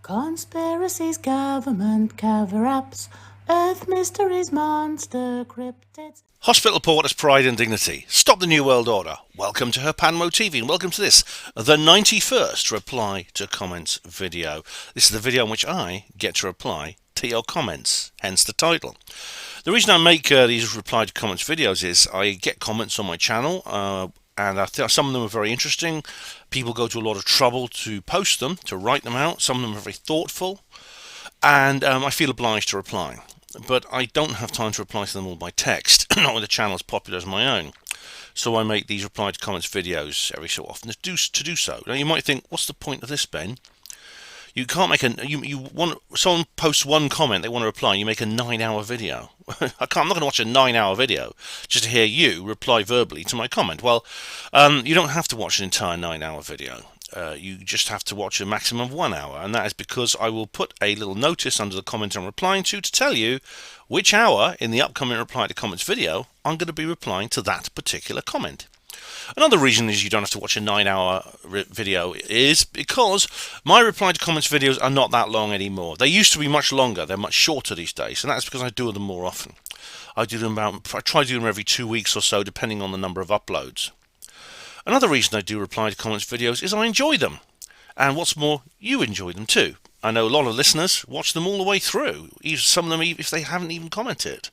Conspiracies, government cover-ups, Earth mysteries, monster cryptids. Hospital Porter's Pride and Dignity. Stop the New World Order. Welcome to HPANWO TV and welcome to this, the 91st Reply to Comments video. This is the video in which I get to reply to your comments, hence the title. The reason I make these Reply to Comments videos is I get comments on my channel and I think some of them are very interesting. People go to a lot of trouble to post them, to write them out. Some of them are very thoughtful and I feel obliged to reply. But I don't have time to reply to them all by text, not with a channel as popular as my own. So I make these reply to comments videos every so often to do so. Now you might think, what's the point of this, Ben? You can't make someone posts one comment, they want to reply, you make a 9-hour video. I'm not going to watch a 9-hour video just to hear you reply verbally to my comment. Well, you don't have to watch an entire 9-hour video. You just have to watch a maximum of 1 hour, and that is because I will put a little notice under the comment I'm replying to tell you which hour in the upcoming reply to comments video I'm going to be replying to that particular comment. Another reason is you don't have to watch a 9-hour video is because my reply to comments videos are not that long anymore. They used to be much longer, they're much shorter these days, and that's because I do them more often. I try to do them every 2 weeks or so, depending on the number of uploads. Another reason I do reply to comments videos is I enjoy them. And what's more, you enjoy them too. I know a lot of listeners watch them all the way through, some of them if they haven't even commented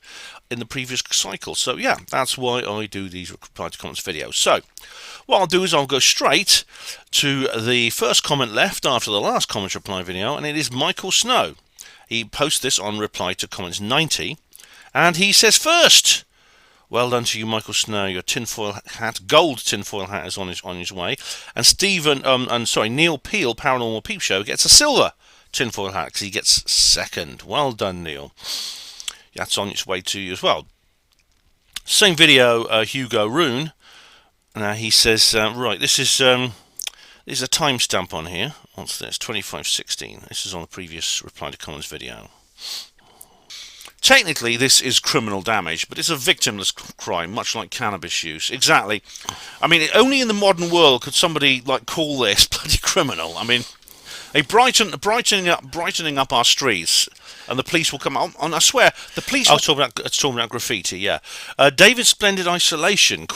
in the previous cycle. So yeah, that's why I do these reply to comments videos. So what I'll do is I'll go straight to the first comment left after the last comments reply video, and it is Michael Snow. He posts this on reply to comments 90, and he says first, well done to you, Michael Snow. Your gold tinfoil hat is on his way. And Neil Peel, Paranormal Peep Show, gets a silver tinfoil hat because he gets second. Well done, Neil. That's on its way to you as well. Same video, Hugo Rune. Now he says, right, this is a timestamp on here. What's this? 2516. This is on the previous reply to comments video. Technically, this is criminal damage, but it's a victimless crime, much like cannabis use. Exactly. I mean, only in the modern world could somebody call this bloody criminal. I mean, brightening up our streets, and the police will come out. And I swear, the police. Talking about graffiti. Yeah. David Splendid Isolation ?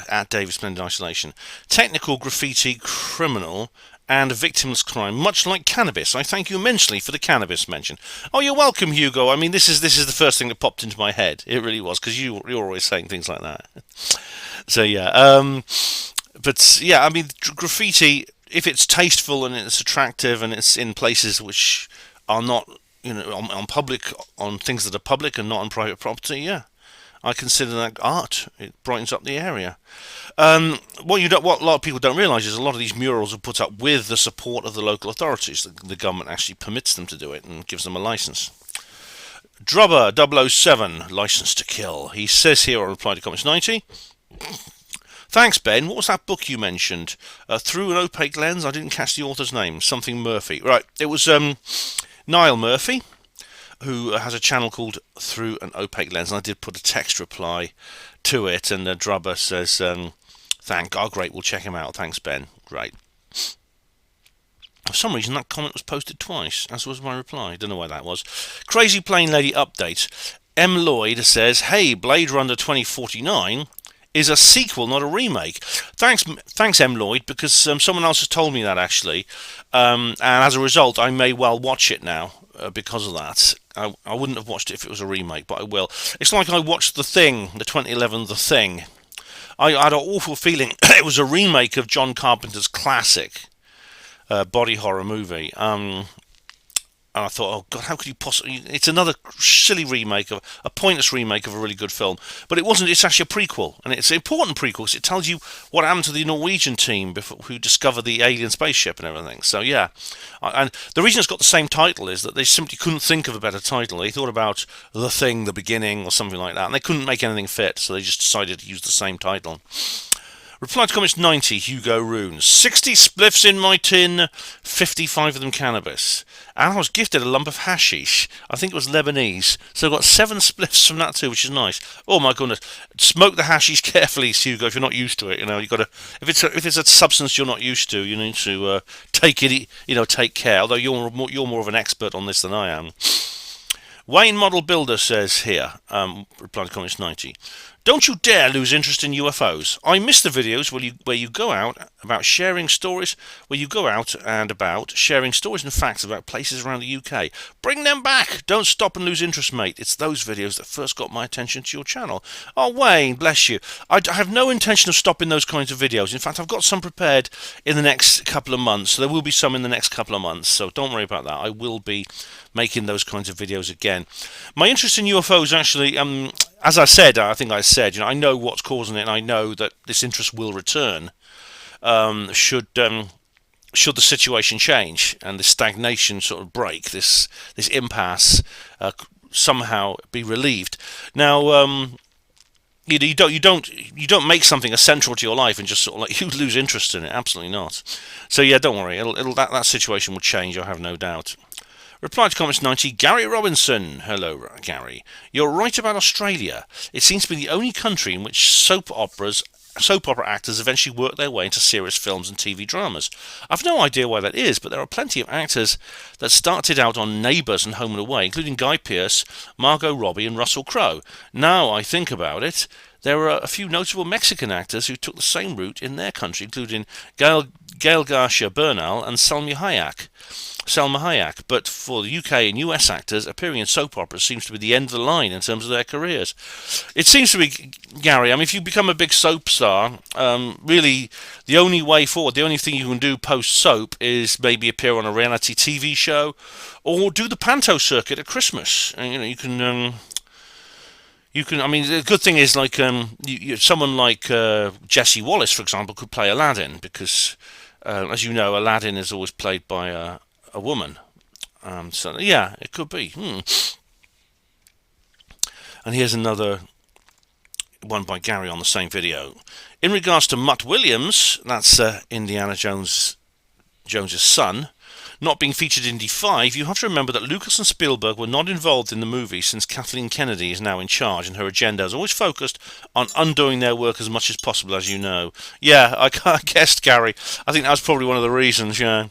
At David Splendid Isolation. Technical graffiti criminal. And a victimless crime, much like cannabis. I thank you immensely for the cannabis mention. Oh, you're welcome, Hugo. I mean, this is the first thing that popped into my head. It really was, because you're always saying things like that. So yeah, but yeah, I mean, graffiti, if it's tasteful and it's attractive and it's in places which are not, on things that are public and not on private property, yeah, I consider that art. It brightens up the area. What a lot of people don't realise is a lot of these murals are put up with the support of the local authorities. The government actually permits them to do it and gives them a licence. Drubber 007, Licence to Kill. He says here on reply to comments 90. Thanks, Ben. What was that book you mentioned? Through an Opaque Lens? I didn't catch the author's name. Something Murphy. Right, it was Niall Murphy, who has a channel called Through an Opaque Lens, and I did put a text reply to it, and Drubber says, great, we'll check him out, thanks Ben, great. For some reason that comment was posted twice, as was my reply, don't know why that was. Crazy Plain Lady update, M. Lloyd says, hey, Blade Runner 2049 is a sequel, not a remake. Thanks M. Lloyd, because someone else has told me that actually, and as a result I may well watch it now. Because of that, I wouldn't have watched it if it was a remake, but I will. It's like I watched The Thing, the 2011 The Thing. I had an awful feeling it was a remake of John Carpenter's classic body horror movie. And I thought, oh God, how could you possibly... It's another silly remake, a pointless remake of a really good film. But it wasn't, it's actually a prequel. And it's an important prequel because it tells you what happened to the Norwegian team who discovered the alien spaceship and everything. So yeah. And the reason it's got the same title is that they simply couldn't think of a better title. They thought about The Thing, The Beginning, or something like that. And they couldn't make anything fit, so they just decided to use the same title. Reply to comments 90, Hugo Runes. 60 spliffs in my tin, 55 of them cannabis. And I was gifted a lump of hashish. I think it was Lebanese. So I got 7 spliffs from that too, which is nice. Oh my goodness. Smoke the hashish carefully, Hugo, if you're not used to it. You know, you've got to, if it's a substance you're not used to, you need to take it, take care. Although you're more of an expert on this than I am. Wayne Model Builder says here, reply to comments 90. Don't you dare lose interest in UFOs. I miss the videos where you go out about sharing stories, sharing stories and facts about places around the UK. Bring them back. Don't stop and lose interest, mate. It's those videos that first got my attention to your channel. Oh, Wayne, bless you. I have no intention of stopping those kinds of videos. In fact, I've got some prepared in the next couple of months. So there will be some in the next couple of months. So don't worry about that. I will be making those kinds of videos again. My interest in UFOs actually, as I said, I know what's causing it, and I know that this interest will return should the situation change and the stagnation sort of break, this impasse somehow be relieved. Now, you don't make something essential to your life and just sort of like you lose interest in it. Absolutely not. So yeah, don't worry. That situation will change. I have no doubt. Reply to comments 90, Gary Robinson. Hello, Gary. You're right about Australia. It seems to be the only country in which soap opera actors eventually work their way into serious films and TV dramas. I've no idea why that is, but there are plenty of actors that started out on Neighbours and Home and Away, including Guy Pearce, Margot Robbie and Russell Crowe. Now I think about it, there are a few notable Mexican actors who took the same route in their country, including Gail Garcia Bernal and Salma Hayek, but for the UK and US actors, appearing in soap operas seems to be the end of the line in terms of their careers. It seems to be, Gary, I mean, if you become a big soap star, really the only way forward, the only thing you can do post-soap is maybe appear on a reality TV show or do the panto circuit at Christmas. And, you can, I mean, the good thing is, like, someone like Jesse Wallace, for example, could play Aladdin because, as you know, Aladdin is always played by a woman. So yeah, it could be. And here's another one by Gary on the same video. In regards to Mutt Williams, that's Indiana Jones's son, not being featured in D5, you have to remember that Lucas and Spielberg were not involved in the movie since Kathleen Kennedy is now in charge, and her agenda is always focused on undoing their work as much as possible, as you know. Yeah, I guessed, Gary. I think that's probably one of the reasons, yeah.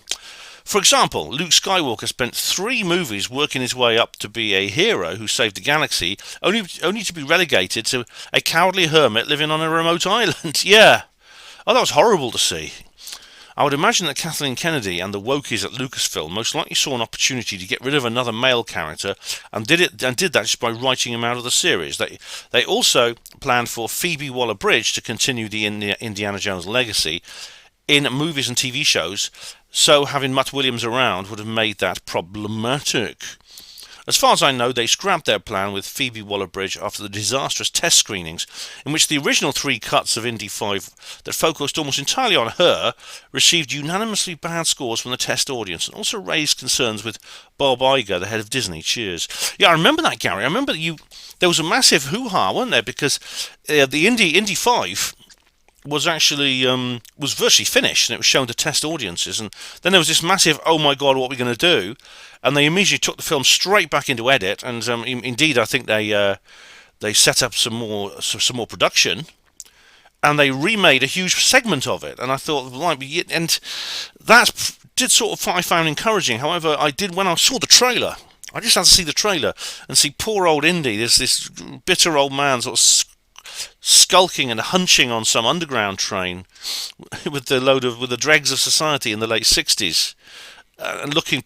For example, Luke Skywalker spent 3 movies working his way up to be a hero who saved the galaxy, only to be relegated to a cowardly hermit living on a remote island. Yeah. Oh, that was horrible to see. I would imagine that Kathleen Kennedy and the wokies at Lucasfilm most likely saw an opportunity to get rid of another male character and did that just by writing him out of the series. They also planned for Phoebe Waller-Bridge to continue the Indiana Jones legacy in movies and TV shows, so having Mutt Williams around would have made that problematic. As far as I know, they scrapped their plan with Phoebe Waller-Bridge after the disastrous test screenings, in which the original 3 cuts of Indy 5 that focused almost entirely on her received unanimously bad scores from the test audience, and also raised concerns with Bob Iger, the head of Disney. Cheers. Yeah, I remember that, Gary. I remember there was a massive hoo-ha, wasn't there? Because the Indy 5 was actually was virtually finished, and it was shown to test audiences, and then there was this massive, oh my god, what are we going to do? And they immediately took the film straight back into edit, and indeed I think they set up some more production, and they remade a huge segment of it. And I thought, and that did sort of, I found encouraging. However, when I saw the trailer, I just had to see the trailer and see poor old Indy. There's this bitter old man sort of skulking and hunching on some underground train with the dregs of society in the late 60s, and looking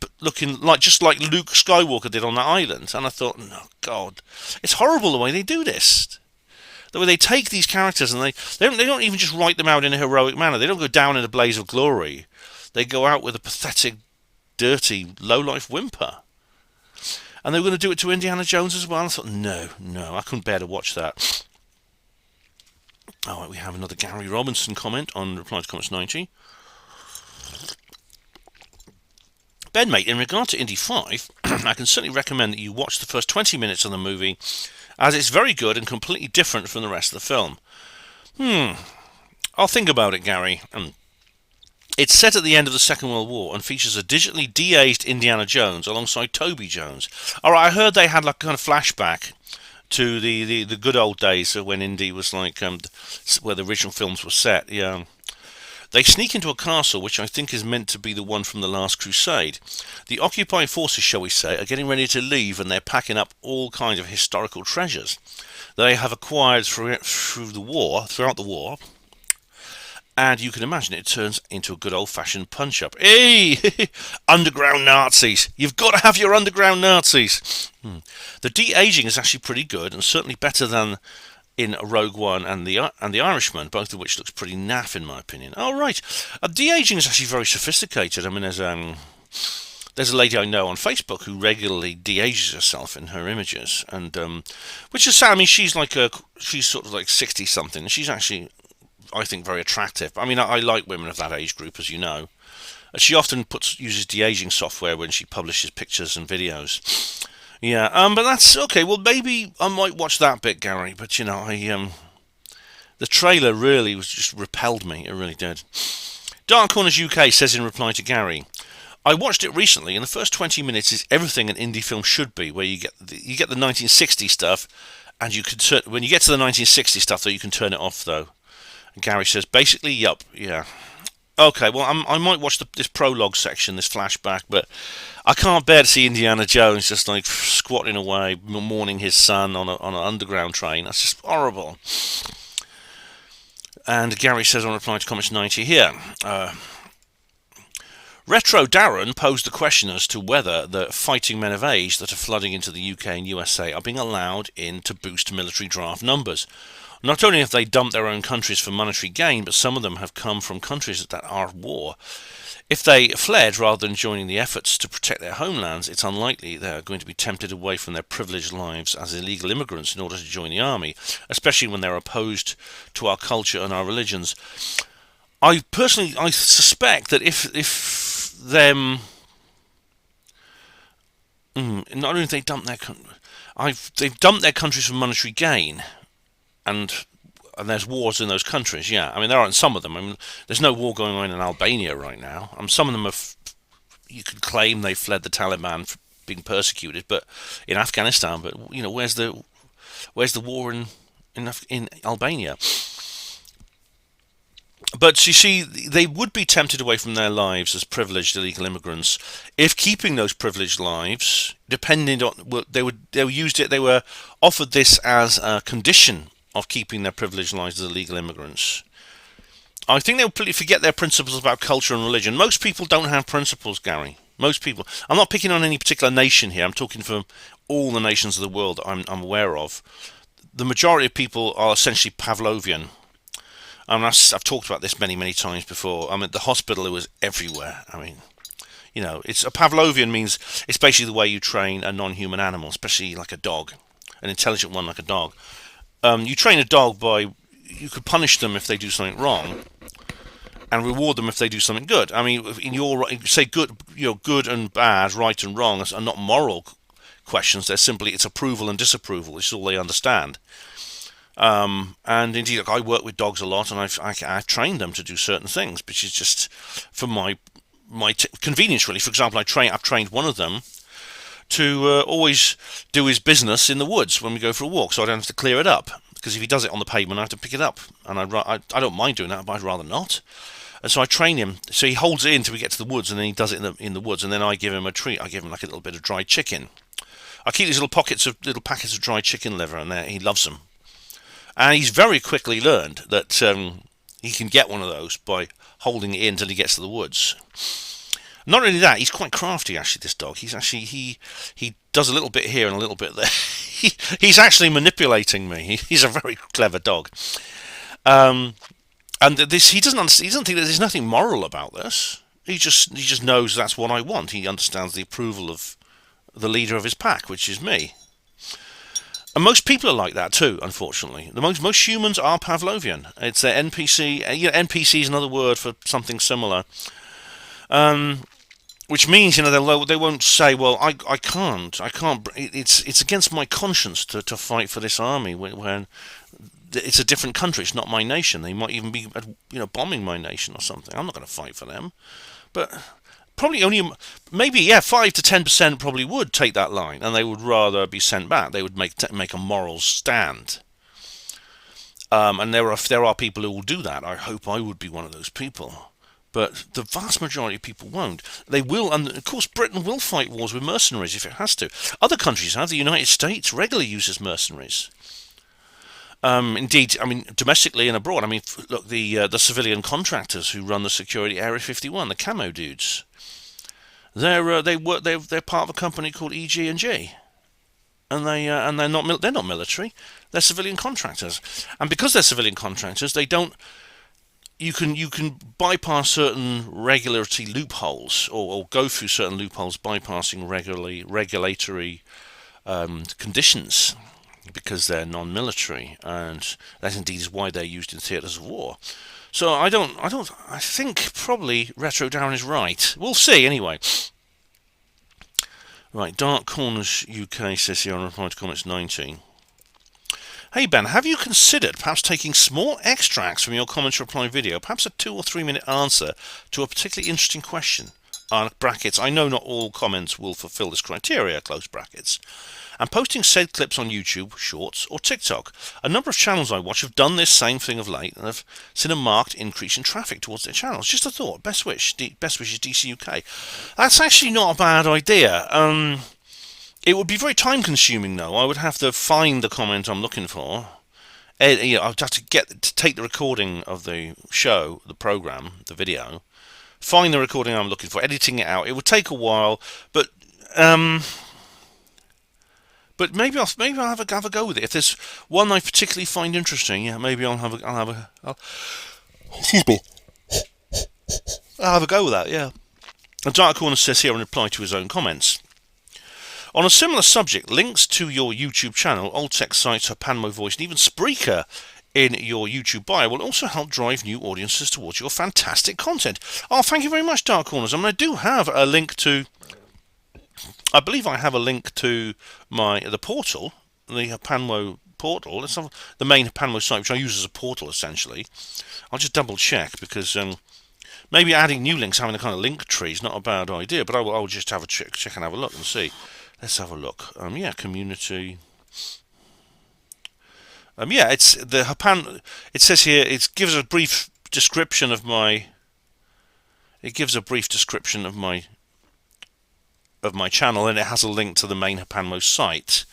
just like Luke Skywalker did on that island. And I thought, no, God, it's horrible the way they do this. The way they take these characters and they don't even just write them out in a heroic manner. They don't go down in a blaze of glory. They go out with a pathetic, dirty, low-life whimper. And they were going to do it to Indiana Jones as well. I thought, no, I couldn't bear to watch that. Alright, we have another Gary Robinson comment on Reply to Comments 90. Ben, mate, in regard to Indy 5, I can certainly recommend that you watch the first 20 minutes of the movie, as it's very good and completely different from the rest of the film. I'll think about it, Gary. It's set at the end of the Second World War and features a digitally de-aged Indiana Jones alongside Toby Jones. All right, I heard they had like a kind of flashback to the good old days of when Indy was like where the original films were set. Yeah. They sneak into a castle which I think is meant to be the one from the Last Crusade. The occupying forces, shall we say, are getting ready to leave and they're packing up all kinds of historical treasures they have acquired throughout the war, and you can imagine it turns into a good old-fashioned punch-up. Hey, underground Nazis! You've got to have your underground Nazis. The de-aging is actually pretty good, and certainly better than in Rogue One and the Irishman, both of which looks pretty naff in my opinion. Oh right, de-aging is actually very sophisticated. I mean, there's a lady I know on Facebook who regularly de-ages herself in her images, and which is sad. I mean, she's sort of like 60 something, and she's actually, I think, very attractive. I mean, I like women of that age group, as you know. She often uses de-aging software when she publishes pictures and videos. Yeah, but that's okay. Well, maybe I might watch that bit, Gary. But you know, the trailer really just repelled me. It really did. Dark Corners UK says in reply to Gary, I watched it recently, and the first 20 minutes is everything an indie film should be, where you get the 1960 stuff, and you can when you get to the 1960 stuff, though, you can turn it off, though. And Gary says, basically, yup, yeah. Okay, well, I might watch this prologue section, this flashback, but I can't bear to see Indiana Jones just like squatting away, mourning his son on an underground train. That's just horrible. And Gary says on reply to comments 90 here, Retro Darren posed the question as to whether the fighting men of age that are flooding into the UK and USA are being allowed in to boost military draft numbers. Not only have they dumped their own countries for monetary gain, but some of them have come from countries that are at war. If they fled rather than joining the efforts to protect their homelands, it's unlikely they are going to be tempted away from their privileged lives as illegal immigrants in order to join the army, especially when they're opposed to our culture and our religions. I suspect that if them, not only have they dumped they've dumped their countries for monetary gain. And there's wars in those countries, yeah. I mean, there aren't some of them. I mean, there's no war going on in Albania right now. Some of them you could claim they fled the Taliban for being persecuted, but in Afghanistan. But you know, where's the war in Albania? But you see, they would be tempted away from their lives as privileged illegal immigrants if keeping those privileged lives depended on they were offered this as a condition of keeping their privileged lives as illegal immigrants. I think they'll completely forget their principles about culture and religion. Most people don't have principles, Gary. Most people. I'm not picking on any particular nation here. I'm talking for all the nations of the world that I'm aware of. The majority of people are essentially Pavlovian. I've talked about this many times before. I mean, the hospital, it was everywhere. I mean, you know, it's a Pavlovian means it's basically the way you train a non-human animal, especially like a dog, an intelligent one like a dog. You train a dog you could punish them if they do something wrong, and reward them if they do something good. I mean, good and bad, right and wrong are not moral questions. They're simply it's approval and disapproval. It's all they understand. And indeed, I work with dogs a lot, and I've trained them to do certain things, which is just for my convenience, really. For example, I've trained one of them to always do his business in the woods when we go for a walk, so I don't have to clear it up. Because if he does it on the pavement, I have to pick it up, and I don't mind doing that, but I'd rather not. And so I train him, so he holds it in till we get to the woods, and then he does it in the woods, and then I give him a treat. I give him like a little bit of dried chicken. I keep these little packets of dried chicken liver, and he loves them. And he's very quickly learned that he can get one of those by holding it in until he gets to the woods. Not only that, he's quite crafty, actually, this dog. He's actually, he does a little bit here and a little bit there. He's actually manipulating me. He's a very clever dog. And he doesn't think that there's nothing moral about this. He just knows that's what I want. He understands the approval of the leader of his pack, which is me. And most people are like that too, unfortunately. Most humans are Pavlovian. It's their NPC. NPC is another word for something similar. Which means, they won't say, well, I can't. It's against my conscience to fight for this army when it's a different country. It's not my nation. They might even be, bombing my nation or something. I'm not going to fight for them. But probably only, maybe, 5 to 10% probably would take that line, and they would rather be sent back. They would make a moral stand. And there are people who will do that. I hope I would be one of those people. But the vast majority of people won't. They will, and of course Britain will fight wars with mercenaries if it has to. Other countries have. The United States regularly uses mercenaries. Indeed, I mean, domestically and abroad. I mean, look, the civilian contractors who run the security Area 51, the camo dudes. They're part of a company called EG&G, and they're not military. They're civilian contractors, and because they're civilian contractors, they don't. You can bypass certain regulatory loopholes, or go through certain loopholes, bypassing regulatory conditions, because they're non-military, and that indeed is why they're used in theatres of war. So I think probably Retro Darren is right. We'll see anyway. Right, Dark Corners UK says here on reply to comments 19. Hey Ben, have you considered perhaps taking small extracts from your comments reply video, perhaps a 2 or 3 minute answer to a particularly interesting question? Brackets, I know not all comments will fulfill this criteria, close brackets. And posting said clips on YouTube, Shorts or TikTok. A number of channels I watch have done this same thing of late and have seen a marked increase in traffic towards their channels. Just a thought. Best wishes DC UK. That's actually not a bad idea. It would be very time consuming though. I would have to find the comment I'm looking for. I'd have to take the recording of the show, the program, the video, find the recording I'm looking for, editing it out. It would take a while, but maybe I'll have a go with it. If there's one I particularly find interesting, maybe excuse me. I'll have a go with that. Yeah. And Dark Corner says here in reply to his own comments. On a similar subject, links to your YouTube channel, old tech sites, HPANWO Voice, and even Spreaker in your YouTube bio will also help drive new audiences towards your fantastic content. Oh, thank you very much, Dark Corners. I mean, I do have a link to... I believe I have a link to the portal, the HPANWO portal. It's the main HPANWO site, which I use as a portal, essentially. I'll just double-check, because... maybe adding new links, having a kind of link tree is not a bad idea, but I will just have a check and have a look and see. Let's have a look. Community. It's the HPAN. It says here it gives a brief description of my. It gives a brief description of my channel, and it has a link to the main HPANWO site.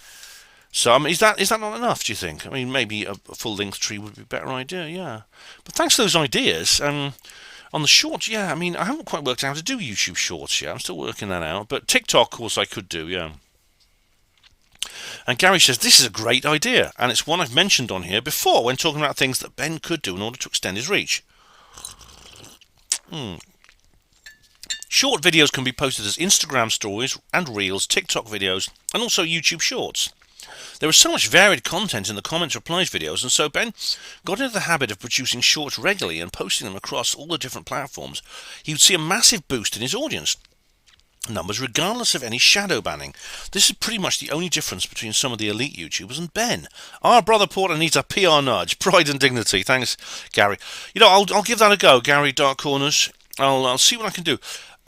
So is that not enough? Do you think? I mean, maybe a full link tree would be a better idea. Yeah, but thanks to those ideas. On the shorts, I mean, I haven't quite worked out how to do YouTube Shorts yet. I'm still working that out. But TikTok, of course, I could do, yeah. And Gary says, this is a great idea. And it's one I've mentioned on here before when talking about things that Ben could do in order to extend his reach. Short videos can be posted as Instagram stories and Reels, TikTok videos, and also YouTube Shorts. There is so much varied content in the comments replies videos, and so Ben got into the habit of producing shorts regularly and posting them across all the different platforms. He would see a massive boost in his audience numbers regardless of any shadow banning. This is pretty much the only difference between some of the elite YouTubers and Ben. Our brother Porter needs a PR nudge. Pride and dignity. Thanks, Gary. I'll give that a go, Gary Dark Corners. I'll see what I can do.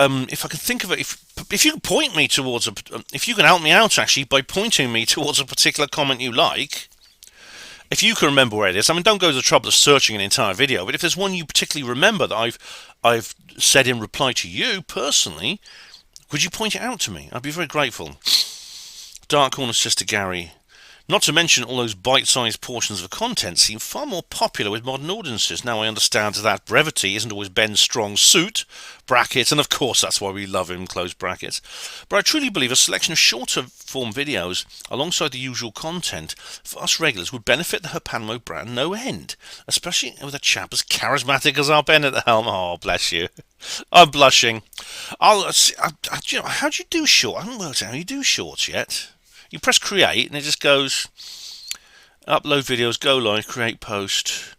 If I can think of it, if you can point me towards if you can help me out actually by pointing me towards a particular comment you like, if you can remember where it is. I mean, don't go to the trouble of searching an entire video, but if there's one you particularly remember that I've said in reply to you personally, would you point it out to me? I'd be very grateful. Dark Corner Sister Gary. Not to mention all those bite-sized portions of content seem far more popular with modern audiences. Now I understand that brevity isn't always Ben's strong suit, brackets, and of course that's why we love him, close brackets. But I truly believe a selection of shorter form videos alongside the usual content for us regulars would benefit the HPANWO brand no end, especially with a chap as charismatic as our Ben at the helm. Oh, bless you. I'm blushing. How do you do short? I haven't worked out how you do shorts yet. You press create and it just goes upload videos, go live, create post,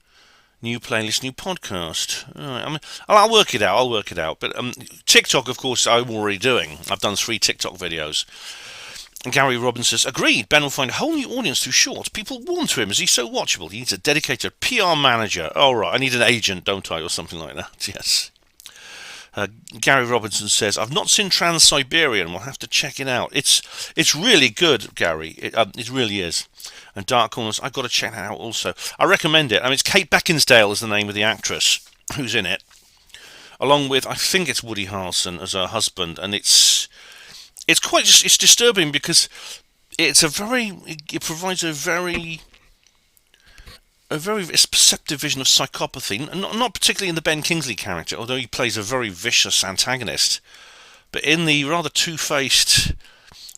new playlist, new podcast. Right, I'll work it out. But TikTok, of course, I'm already doing. I've done 3 TikTok videos. Gary Robbins says, agreed, Ben will find a whole new audience through shorts. People warm to him as he's so watchable. He needs a dedicated PR manager. Oh, right, I need an agent, don't I, or something like that. Yes. Gary Robinson says, I've not seen Trans-Siberian. We'll have to check it out. It's really good, Gary. It really is. And Dark Corners, I've got to check that out also. I recommend it. I mean, it's Kate Beckinsale is the name of the actress who's in it, along with, I think it's Woody Harrelson as her husband. And it's disturbing because it provides a very perceptive vision of psychopathy, not particularly in the Ben Kingsley character, although he plays a very vicious antagonist, but in the rather two-faced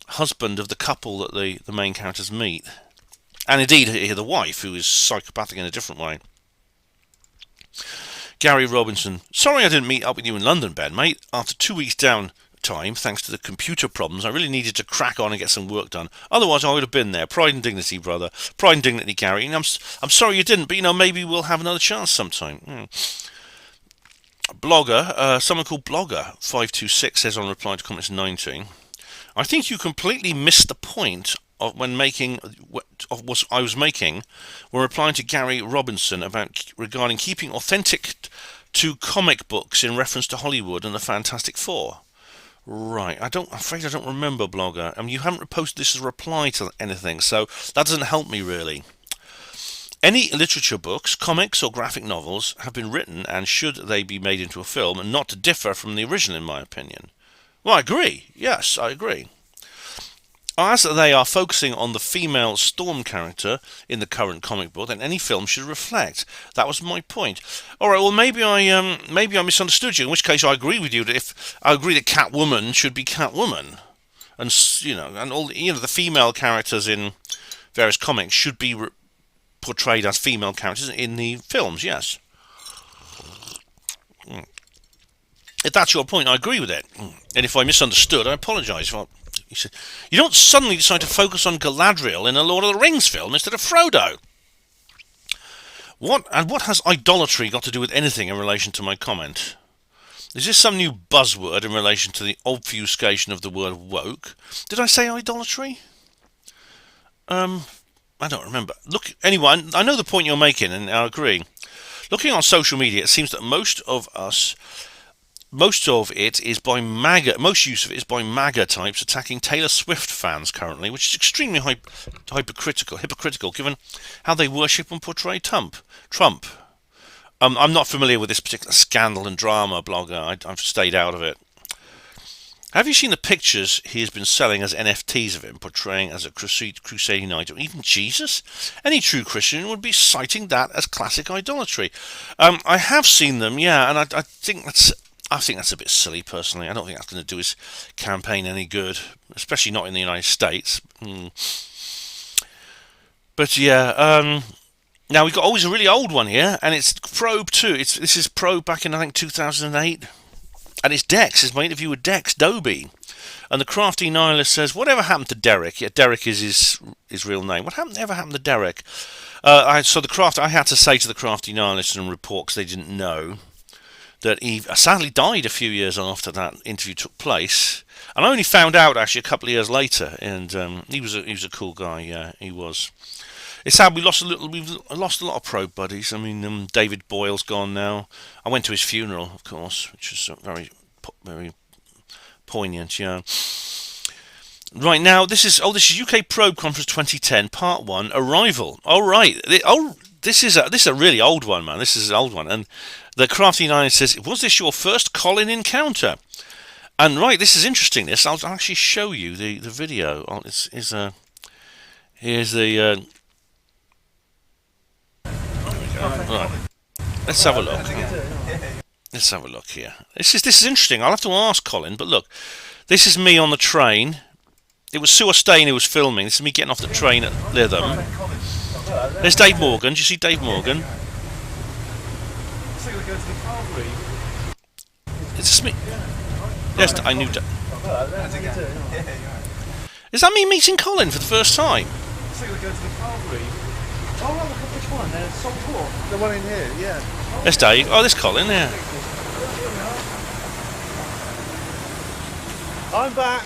husband of the couple that the main characters meet, and indeed the wife, who is psychopathic in a different way. Gary Robinson, sorry I didn't meet up with you in London, Ben, mate. After 2 weeks down time, thanks to the computer problems, I really needed to crack on and get some work done. Otherwise, I would have been there. Pride and dignity, brother. Pride and dignity, Gary. And I'm sorry you didn't, but maybe we'll have another chance sometime. Blogger, someone called Blogger526 says on reply to comments 19, I think you completely missed the point of when making what I was making when replying to Gary Robinson regarding keeping authentic to comic books in reference to Hollywood and the Fantastic Four. Right, I'm afraid I don't remember, Blogger. I mean, you haven't posted this as a reply to anything, so that doesn't help me really. Any literature books, comics or graphic novels have been written, and should they be made into a film, and not to differ from the original in my opinion. Well, I agree. Yes, I agree. As they are focusing on the female Storm character in the current comic book, then any film should reflect. That was my point. All right. Well, maybe I misunderstood you. In which case, I agree with you that I agree that Catwoman should be Catwoman, and and all the female characters in various comics should be portrayed as female characters in the films. Yes. If that's your point, I agree with it. And if I misunderstood, I apologise. Well, he said, you don't suddenly decide to focus on Galadriel in a Lord of the Rings film instead of Frodo. What has idolatry got to do with anything in relation to my comment? Is this some new buzzword in relation to the obfuscation of the word woke? Did I say idolatry? I don't remember. Look, anyway, I know the point you're making, and I agree. Looking on social media, it seems that most it is by MAGA types attacking Taylor Swift fans currently, which is extremely hypocritical given how they worship and portray Trump. I'm not familiar with this particular scandal and drama, Blogger. I've stayed out of it. Have you seen the pictures he has been selling as NFTs of him, portraying as a crusading knight, or even Jesus? Any true Christian would be citing that as classic idolatry. I have seen them, yeah, and I think that's a bit silly, personally. I don't think that's going to do his campaign any good, especially not in the United States. But yeah, now we've got always a really old one here, and it's Probe 2. This is Probe back in, I think, 2008. And it's Dex. It's my interview with Dex Dobie. And the Crafty Nihilist says, whatever happened to Derek? Yeah, Derek is his real name. Ever happened to Derek? I had to say to the Crafty Nihilist and report, because they didn't know, that he sadly died a few years after that interview took place, and I only found out actually a couple of years later. And he was a cool guy. Yeah, he was. It's sad we've lost a lot of Probe buddies. I mean, David Boyle's gone now. I went to his funeral, of course, which was very poignant. Yeah. Right now, this is UK Probe Conference 2010 Part 1 Arrival. All right. This is a really old one, man. This is an old one. And the Crafty Nine says, was this your first Colin encounter? And right, this is interesting. I'll actually show you the video. Here's the. Right. Let's have a look. Let's have a look here. This is interesting. I'll have to ask Colin. But look, this is me on the train. It was Sue Stain who was filming. This is me getting off the train at Lytham. There's Dave Morgan. Do you see Dave Morgan? Is this me? Yes, I knew. Is that me meeting Colin for the first time? Which one? The one in here, yeah. There's Dave. Oh, there's Colin, yeah. I'm back.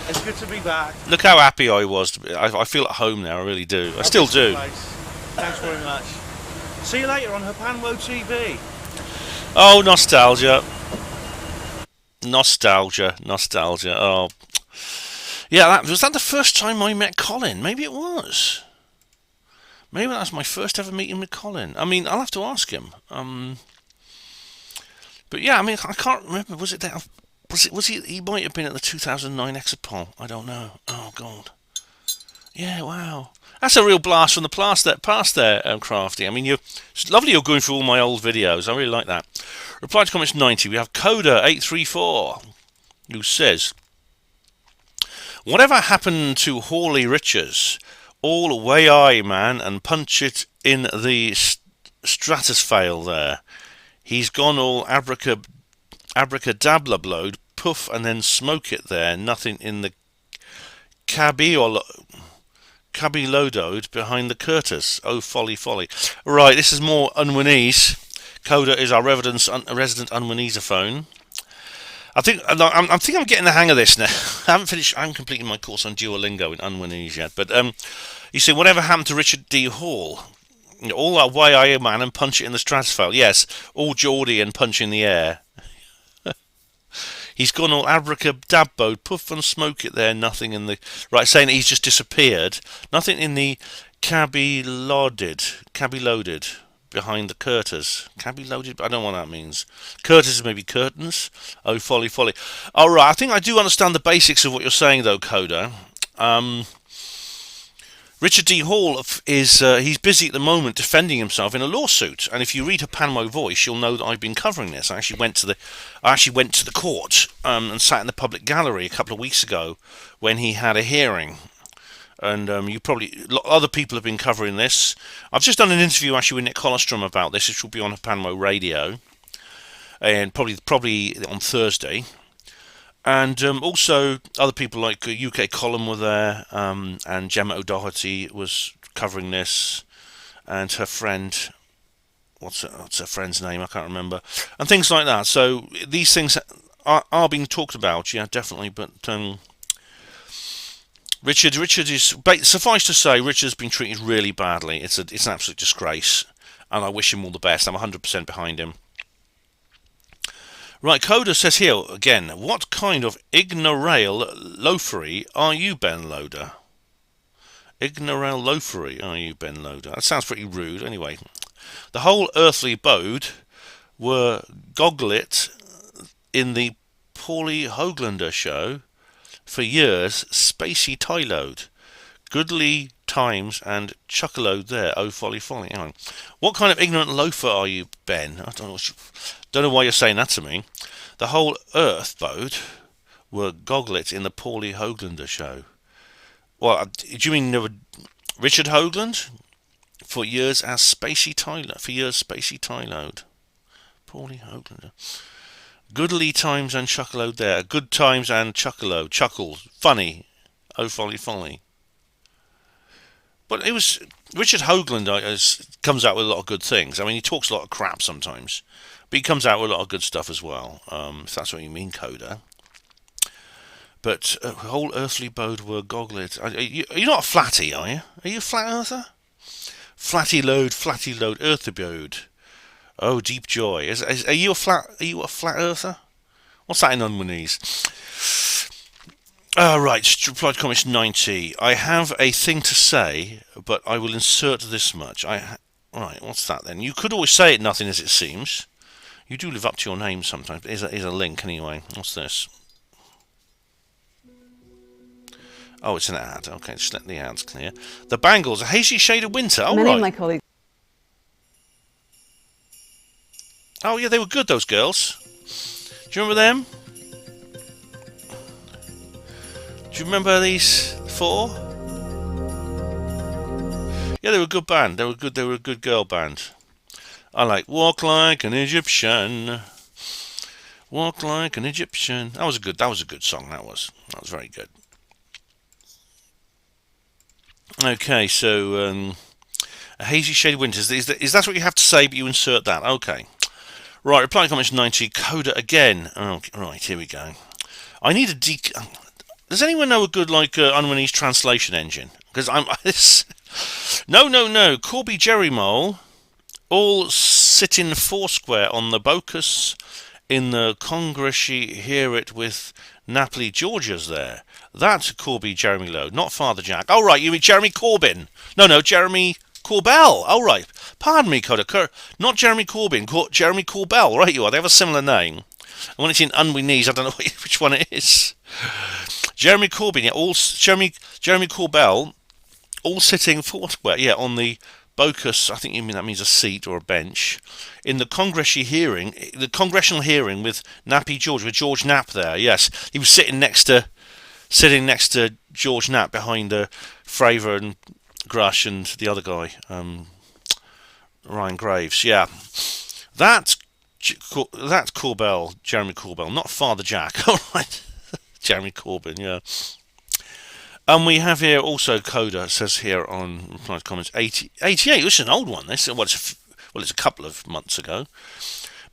It's good to be back. Look how happy I was. I feel at home now. I really do. I still do. Thanks very much. See you later on HPANWO TV. Oh, nostalgia. Nostalgia. Oh, yeah. Was that the first time I met Colin? Maybe it was. Maybe that was my first ever meeting with Colin. I mean, I'll have to ask him. But yeah, I mean, I can't remember. Was it that? Was he? He might have been at the 2009 Exapol. I don't know. Oh God. Yeah. Wow. That's a real blast from the past there, Crafty. I mean, it's lovely you're going through all my old videos. I really like that. Reply to comments 90. We have Coda834, who says, whatever happened to Hawley Richards? All way I, man, and punch it in the stratosphere there. He's gone all abracadabra blowed, puff and then smoke it there. Nothing in the cabby loadoed behind the curtains. Oh, folly. Right, this is more Unwinese. Coda is our resident Unwinesophone. I think I'm getting the hang of this now. I haven't completed my course on Duolingo in Unwinese yet. But you see, whatever happened to Richard D. Hall? All that way I man and punch it in the stratosphere. Yes, all Geordie and punch in the air. He's gone all abracadabra, puff and smoke it there. Nothing in the right, saying that he's just disappeared. Nothing in the cabby loaded behind the curtains. Cabby loaded. I don't know what that means. Curtains maybe curtains. Oh, folly. All right, I think I do understand the basics of what you're saying, though, Coda. Richard D. Hall he's busy at the moment defending himself in a lawsuit, and if you read HPANWO Voice, you'll know that I've been covering this. I actually went to the court and sat in the public gallery a couple of weeks ago when he had a hearing, and other people have been covering this. I've just done an interview actually with Nick Colostrum about this, which will be on HPANWO Radio, and probably on Thursday. And also other people like UK Column were there, and Gemma O'Doherty was covering this, and her friend, what's her friend's name? I can't remember, and things like that. So these things are being talked about, yeah, definitely. But Richard is, suffice to say, Richard's been treated really badly. It's an absolute disgrace, and I wish him all the best. I'm 100% behind him. Right, Coda says here again, what kind of ignorail loafery are you, Ben Loader? Ignorail loafery are you, Ben Loader? That sounds pretty rude. Anyway, the whole earthly abode were gogglet in the Paulie Hoaglander show for years. Spacey Tyload, goodly times and chuckaload there. Oh, folly. Hang on. What kind of ignorant loafer are you, Ben? I don't know why you're saying that to me. The whole earth bode were gogglet in the Paulie Hoaglander show. Well, do you mean Richard Hoagland? For years as Spacey Tyler. Paulie Hoaglander. Goodly times and chuckaload there. Good times and chuckaload. Chuckles. Funny. Oh, folly. But it was Richard Hoagland comes out with a lot of good things. I mean, he talks a lot of crap sometimes, but he comes out with a lot of good stuff as well. If that's what you mean, Coda. But whole earthly bode were gogglet. You're not a flatty, are you? Are you a flat earther? Flatty load, earthy bode. Oh, deep joy. Are you a flat earther? What's that in Unwinese? Right, reply to comments 90. I have a thing to say, but I will insert this much. Right, what's that then? You could always say it nothing as it seems. You do live up to your name sometimes. But here's a link anyway. What's this? Oh, it's an ad. Okay, just let the ads clear. The Bangles, a hazy shade of winter. Oh, Many right. of my colleagues. Oh, yeah, they were good, those girls. Do you remember them? Do you remember these four? Yeah, they were a good band. They were a good girl band. I like Walk Like an Egyptian. Walk Like an Egyptian. That was a good song. That was very good. Okay, so a hazy shade of winter. Is that what you have to say? But you insert that. Okay. Right. Reply to comments 90. Coda again. Oh, right. Here we go. I need a Does anyone know a good unreleased translation engine? Because I'm this. No. Corby Jerrymole all sitting foursquare on the Bocas in the Congressi hear it with Napoli Georgia's there. That's Corby Jeremy Lowe, not Father Jack. Oh right, you mean Jeremy Corbyn? No, Jeremy Corbell. Oh right, pardon me, Coda. Not Jeremy Corbyn, Jeremy Corbell. Right, you are. They have a similar name. And when it's in unwinese, I don't know which one it is. Jeremy Corbyn, yeah, Jeremy Corbell, all sitting foursquare, yeah, on the Bocas. I think you mean that means a seat or a bench in the congressional hearing with Nappy George, with George Knapp there. Yes, he was sitting next to George Knapp behind Fravor and Grush and the other guy, Ryan Graves. Yeah, that's Corbell, Jeremy Corbell, not Father Jack. All right. Jeremy Corbyn, yeah. And we have here also Coda says here on reply to comments 88. This is an old one. This it's a couple of months ago.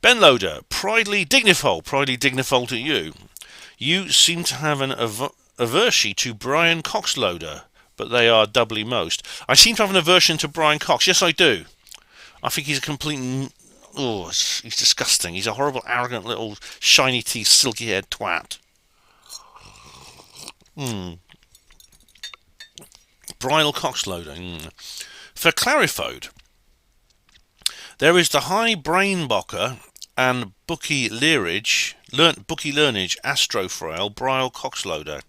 Ben Loader, pridely digniful to you. You seem to have an aversion to Brian Cox Loader, but they are doubly most. I seem to have an aversion to Brian Cox. Yes, I do. I think he's a complete. Oh, he's disgusting. He's a horrible, arrogant little shiny teeth, silky haired twat. Brian Coxloader. For Clarifode, there is the high brainbocker and bookie learage astrofrail Brian Coxloader.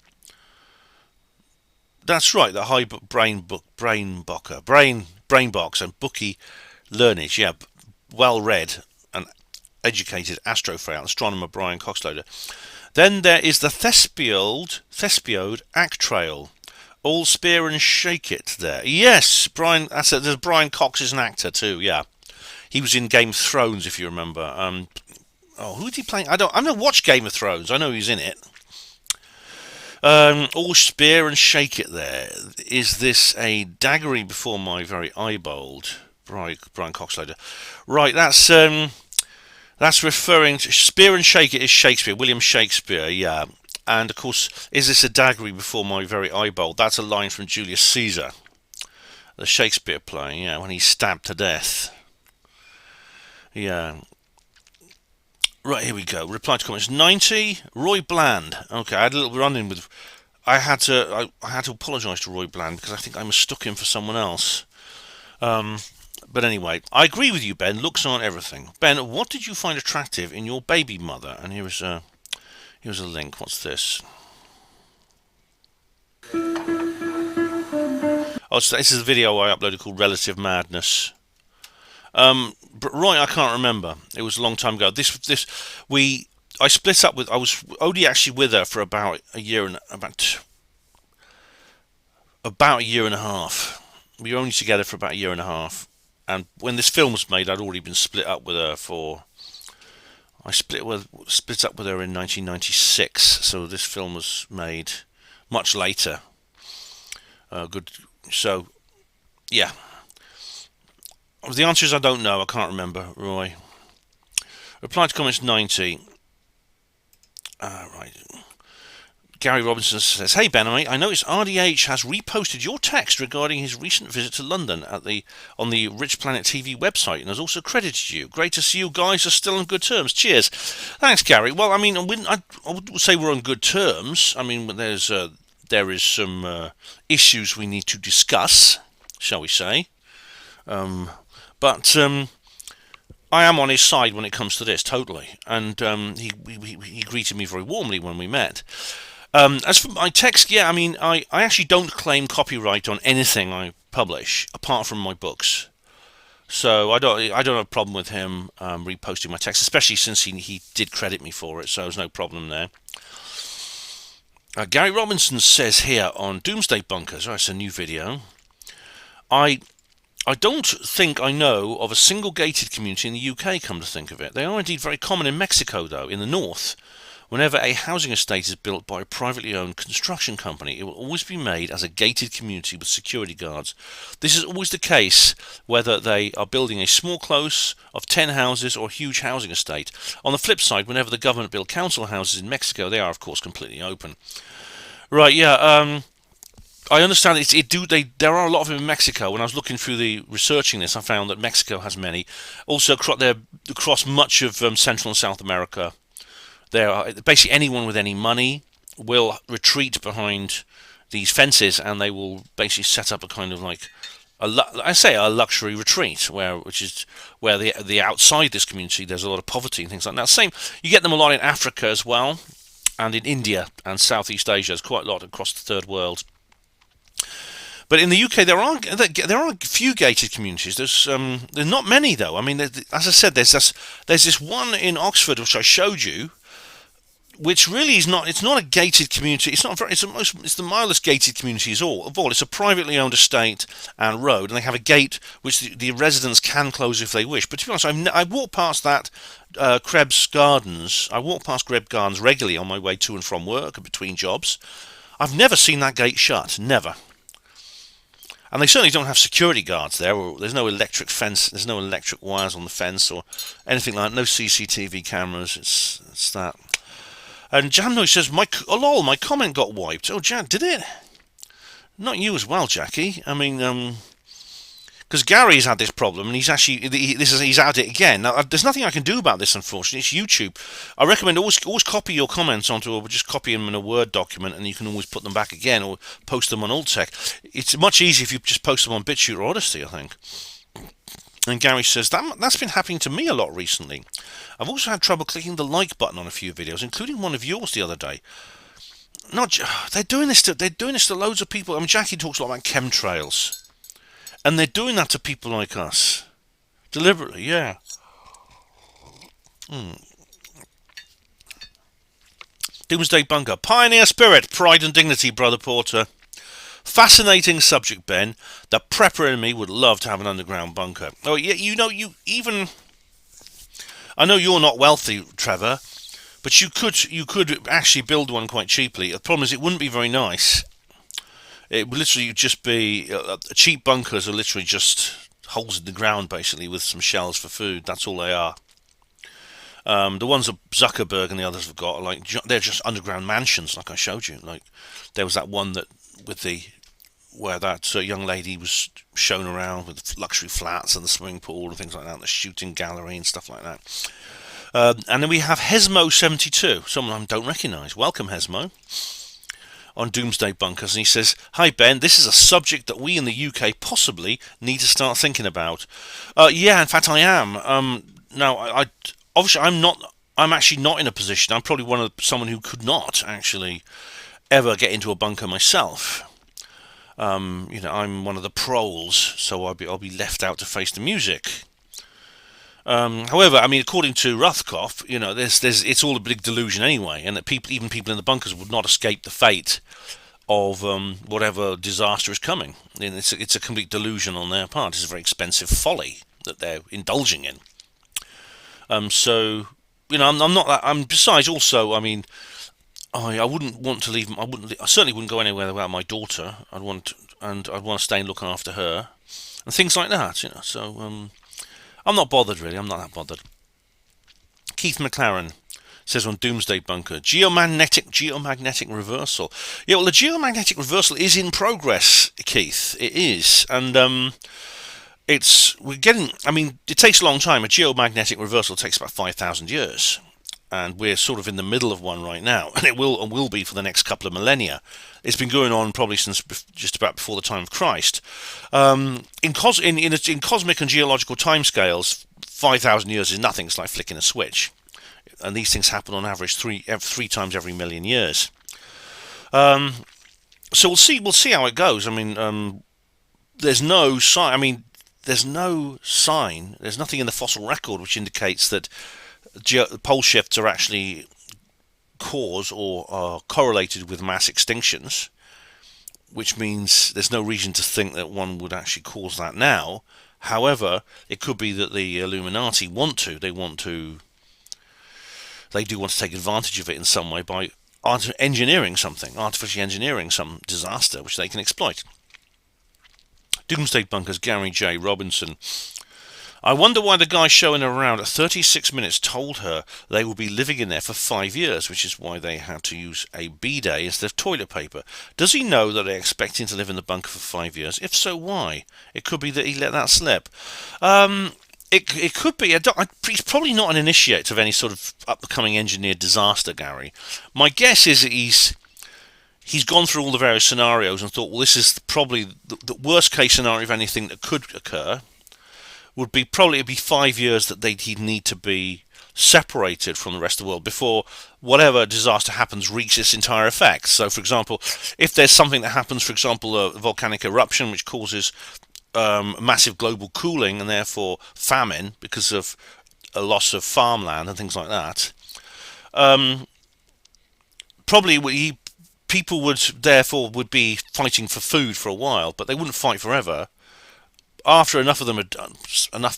That's right, the high brainbox and bookie learnage. Yeah, well read and educated astrofrail astronomer Brian Coxloader. Then there is the Thespiode Actrail. All spear and shake it there. Yes, Brian. There's Brian Cox is an actor too. Yeah, he was in Game of Thrones, if you remember. Who did he play? I've not watched Game of Thrones. I know he's in it. All spear and shake it there. Is this a daggery before my very eyeballed? Brian Coxloader. Right, that's referring to Spear and Shake It is Shakespeare, William Shakespeare, yeah. And of course, is this a daggery before my very eyeball? That's a line from Julius Caesar, the Shakespeare play, yeah, when he's stabbed to death. Yeah. Right, here we go. Reply to comments 90. Roy Bland. Okay, I had a little run-in with. I had to apologise to Roy Bland because I think I mistook him for someone else. But anyway, I agree with you, Ben. Looks aren't everything. Ben, what did you find attractive in your baby mother? And here's a link. What's this? Oh, so this is a video I uploaded called Relative Madness. But Roy, I can't remember. It was a long time ago. I split up with. I was only actually with her for about a year and a half. We were only together for about a year and a half. And when this film was made, I'd already been split up with her I split up with her in 1996. So this film was made much later. Good. So, yeah. The answer is I don't know. I can't remember, Roy. Reply to comments 90. Right. Gary Robinson says, "Hey Ben, I noticed RDH has reposted your text regarding his recent visit to London on the Rich Planet TV website and has also credited you. Great to see you guys are still on good terms. Cheers." Thanks, Gary. Well, I mean, I would say we're on good terms. I mean, there is some issues we need to discuss, shall we say? But I am on his side when it comes to this, totally. And he greeted me very warmly when we met. As for my text, yeah, I mean, I actually don't claim copyright on anything I publish apart from my books. So I don't have a problem with him reposting my text, especially since he did credit me for it. So there's no problem there. Gary Robinson says here on Doomsday Bunkers, it's a new video. I don't think I know of a single gated community in the UK, come to think of it. They are indeed very common in Mexico, though, in the north. Whenever a housing estate is built by a privately owned construction company, it will always be made as a gated community with security guards. This is always the case whether they are building a small close of 10 houses or a huge housing estate. On the flip side, whenever the government build council houses in Mexico, they are of course completely open. Right, yeah, I understand there are a lot of them in Mexico. When I was looking through researching this, I found that Mexico has many. Also, they're across much of Central and South America. There are basically anyone with any money will retreat behind these fences, and they will basically set up a kind of like a luxury retreat, which is where the outside this community there's a lot of poverty and things like that. Same, you get them a lot in Africa as well, and in India and Southeast Asia. There's quite a lot across the third world. But in the UK, there are a few gated communities. There's not many though. I mean, as I said, there's this one in Oxford which I showed you, which really is not. It's not a gated community. It's not very. It's the mildest gated community of all. It's a privately owned estate and road, and they have a gate which the residents can close if they wish. But to be honest, I walk past that Krebs Gardens. I walk past Krebs Gardens regularly on my way to and from work and between jobs. I've never seen that gate shut. Never. And they certainly don't have security guards there. There's no electric fence. There's no electric wires on the fence or anything like that. No CCTV cameras. It's that. And Jamno says, my comment got wiped. Oh, Jan, did it? Not you as well, Jackie. I mean, because Gary's had this problem, and he's at it again. Now, there's nothing I can do about this, unfortunately. It's YouTube. I recommend always copy your comments or just copy them in a Word document, and you can always put them back again or post them on Alltech. It's much easier if you just post them on BitChute or Odyssey, I think. And Gary says, that's been happening to me a lot recently. I've also had trouble clicking the like button on a few videos, including one of yours the other day. They're doing this to loads of people. I mean, Jackie talks a lot about chemtrails. And they're doing that to people like us. Deliberately, yeah. Doomsday Bunker. Pioneer spirit, pride and dignity, Brother Porter. Fascinating subject, Ben. The prepper in me would love to have an underground bunker. Oh, yeah, I know you're not wealthy, Trevor, but you could actually build one quite cheaply. The problem is it wouldn't be very nice. It would literally just be cheap bunkers are literally just holes in the ground, basically, with some shells for food. That's all they are. The ones that Zuckerberg and the others have got are they're just underground mansions, like I showed you. Like there was that one where that young lady was shown around with luxury flats and the swimming pool and things like that, and the shooting gallery and stuff like that. And then we have Hesmo72, someone I don't recognise. Welcome, Hesmo. On Doomsday Bunkers, and he says, "Hi Ben, this is a subject that we in the UK possibly need to start thinking about." Yeah, in fact, I am. Now, I obviously I'm actually not in a position. I'm probably someone who could not actually ever get into a bunker myself. I'm one of the proles, so I'll be left out to face the music. However, I mean, according to Ruthkoff, it's all a big delusion anyway, and that even people in the bunkers would not escape the fate of whatever disaster is coming. And it's a complete delusion on their part. It's a very expensive folly that they're indulging in. So I'm not that. Besides, also, I mean, I wouldn't want to leave. I certainly wouldn't go anywhere without my daughter. I'd want to stay and look after her, and things like that. So. I'm not bothered, really. I'm not that bothered. Keith McLaren says on Doomsday Bunker, geomagnetic reversal. Yeah, well, the geomagnetic reversal is in progress, Keith. It is, and it takes a long time. A geomagnetic reversal takes about 5,000 years, and we're sort of in the middle of one right now, and it will be for the next couple of millennia. It's been going on probably since just about before the time of Christ. In cosmic and geological timescales, 5,000 years is nothing. It's like flicking a switch, and these things happen on average three times every million years. So we'll see how it goes. I mean, there's no sign. There's nothing in the fossil record which indicates that pole shifts are actually cause or are correlated with mass extinctions, which means there's no reason to think that one would actually cause that now. However, it could be that the Illuminati want to they do want to take advantage of it in some way by artificially engineering some disaster which they can exploit. Doomsday Bunkers, Gary J. Robinson. I wonder why the guy showing her around at 36 minutes told her they will be living in there for 5 years, which is why they had to use a bidet instead of toilet paper. Does he know that they're expecting to live in the bunker for 5 years? If so, why? It could be that he let that slip. It could be. He's probably not an initiate of any sort of upcoming engineered disaster, Gary. My guess is that he's gone through all the various scenarios and thought, well, this is probably the worst case scenario of anything that could occur. Would be probably it'd be 5 years that he'd need to be separated from the rest of the world before whatever disaster happens reaches its entire effects. So, for example, if there's something that happens, for example, a volcanic eruption which causes massive global cooling and therefore famine because of a loss of farmland and things like that, probably people would be fighting for food for a while, but they wouldn't fight forever. After enough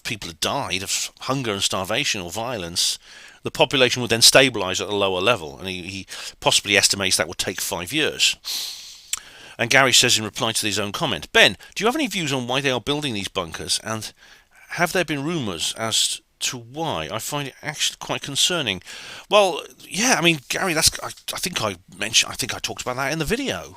people had died of hunger and starvation or violence, the population would then stabilise at a lower level, and he possibly estimates that would take 5 years. And Gary says in reply to his own comment, Ben, do you have any views on why they are building these bunkers, and have there been rumours as to why? I find it actually quite concerning. Well, yeah, I mean, Gary, I think I talked about that in the video.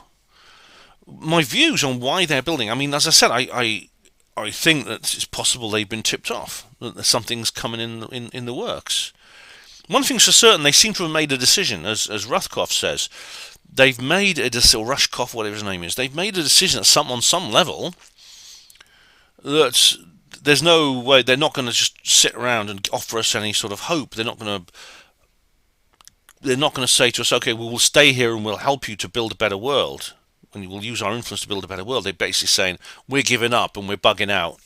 My views on why they're building, I mean, as I said, I think that it's possible they've been tipped off, that something's coming in the works. One thing's for certain, they seem to have made a decision, as Ruthkoff says. They've made a decision, or Rushkoff, whatever his name is, they've made a decision on some level that there's no way, they're not going to just sit around and offer us any sort of hope. They're not going to say to us, okay, we will stay here and we'll help you to build a better world. And we'll use our influence to build a better world. They're basically saying, we're giving up and we're bugging out.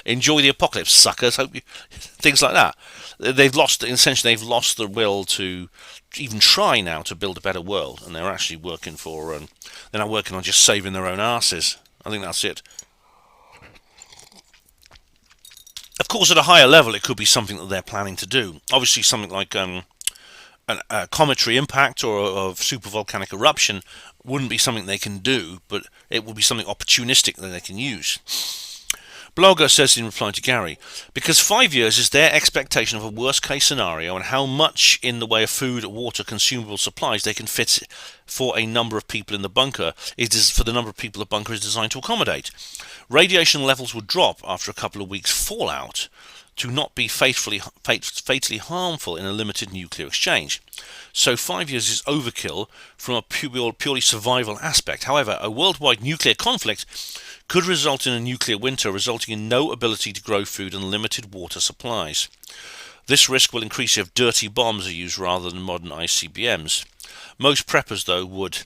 Enjoy the apocalypse, suckers. Hope you, things like that. Essentially, they've lost the will to even try now to build a better world. And they're actually working they're not working on just saving their own asses. I think that's it. Of course, at a higher level, it could be something that they're planning to do. Obviously, something like a cometary impact or a supervolcanic eruption wouldn't be something they can do, but it will be something opportunistic that they can use. Blogger says in reply to Gary, because 5 years is their expectation of a worst case scenario and how much in the way of food, water, consumable supplies they can fit for a number of people in the bunker for the number of people the bunker is designed to accommodate. Radiation levels would drop after a couple of weeks fallout to not be fatally harmful in a limited nuclear exchange. So 5 years is overkill from a purely survival aspect. However, a worldwide nuclear conflict could result in a nuclear winter, resulting in no ability to grow food and limited water supplies. This risk will increase if dirty bombs are used rather than modern ICBMs. Most preppers, though, would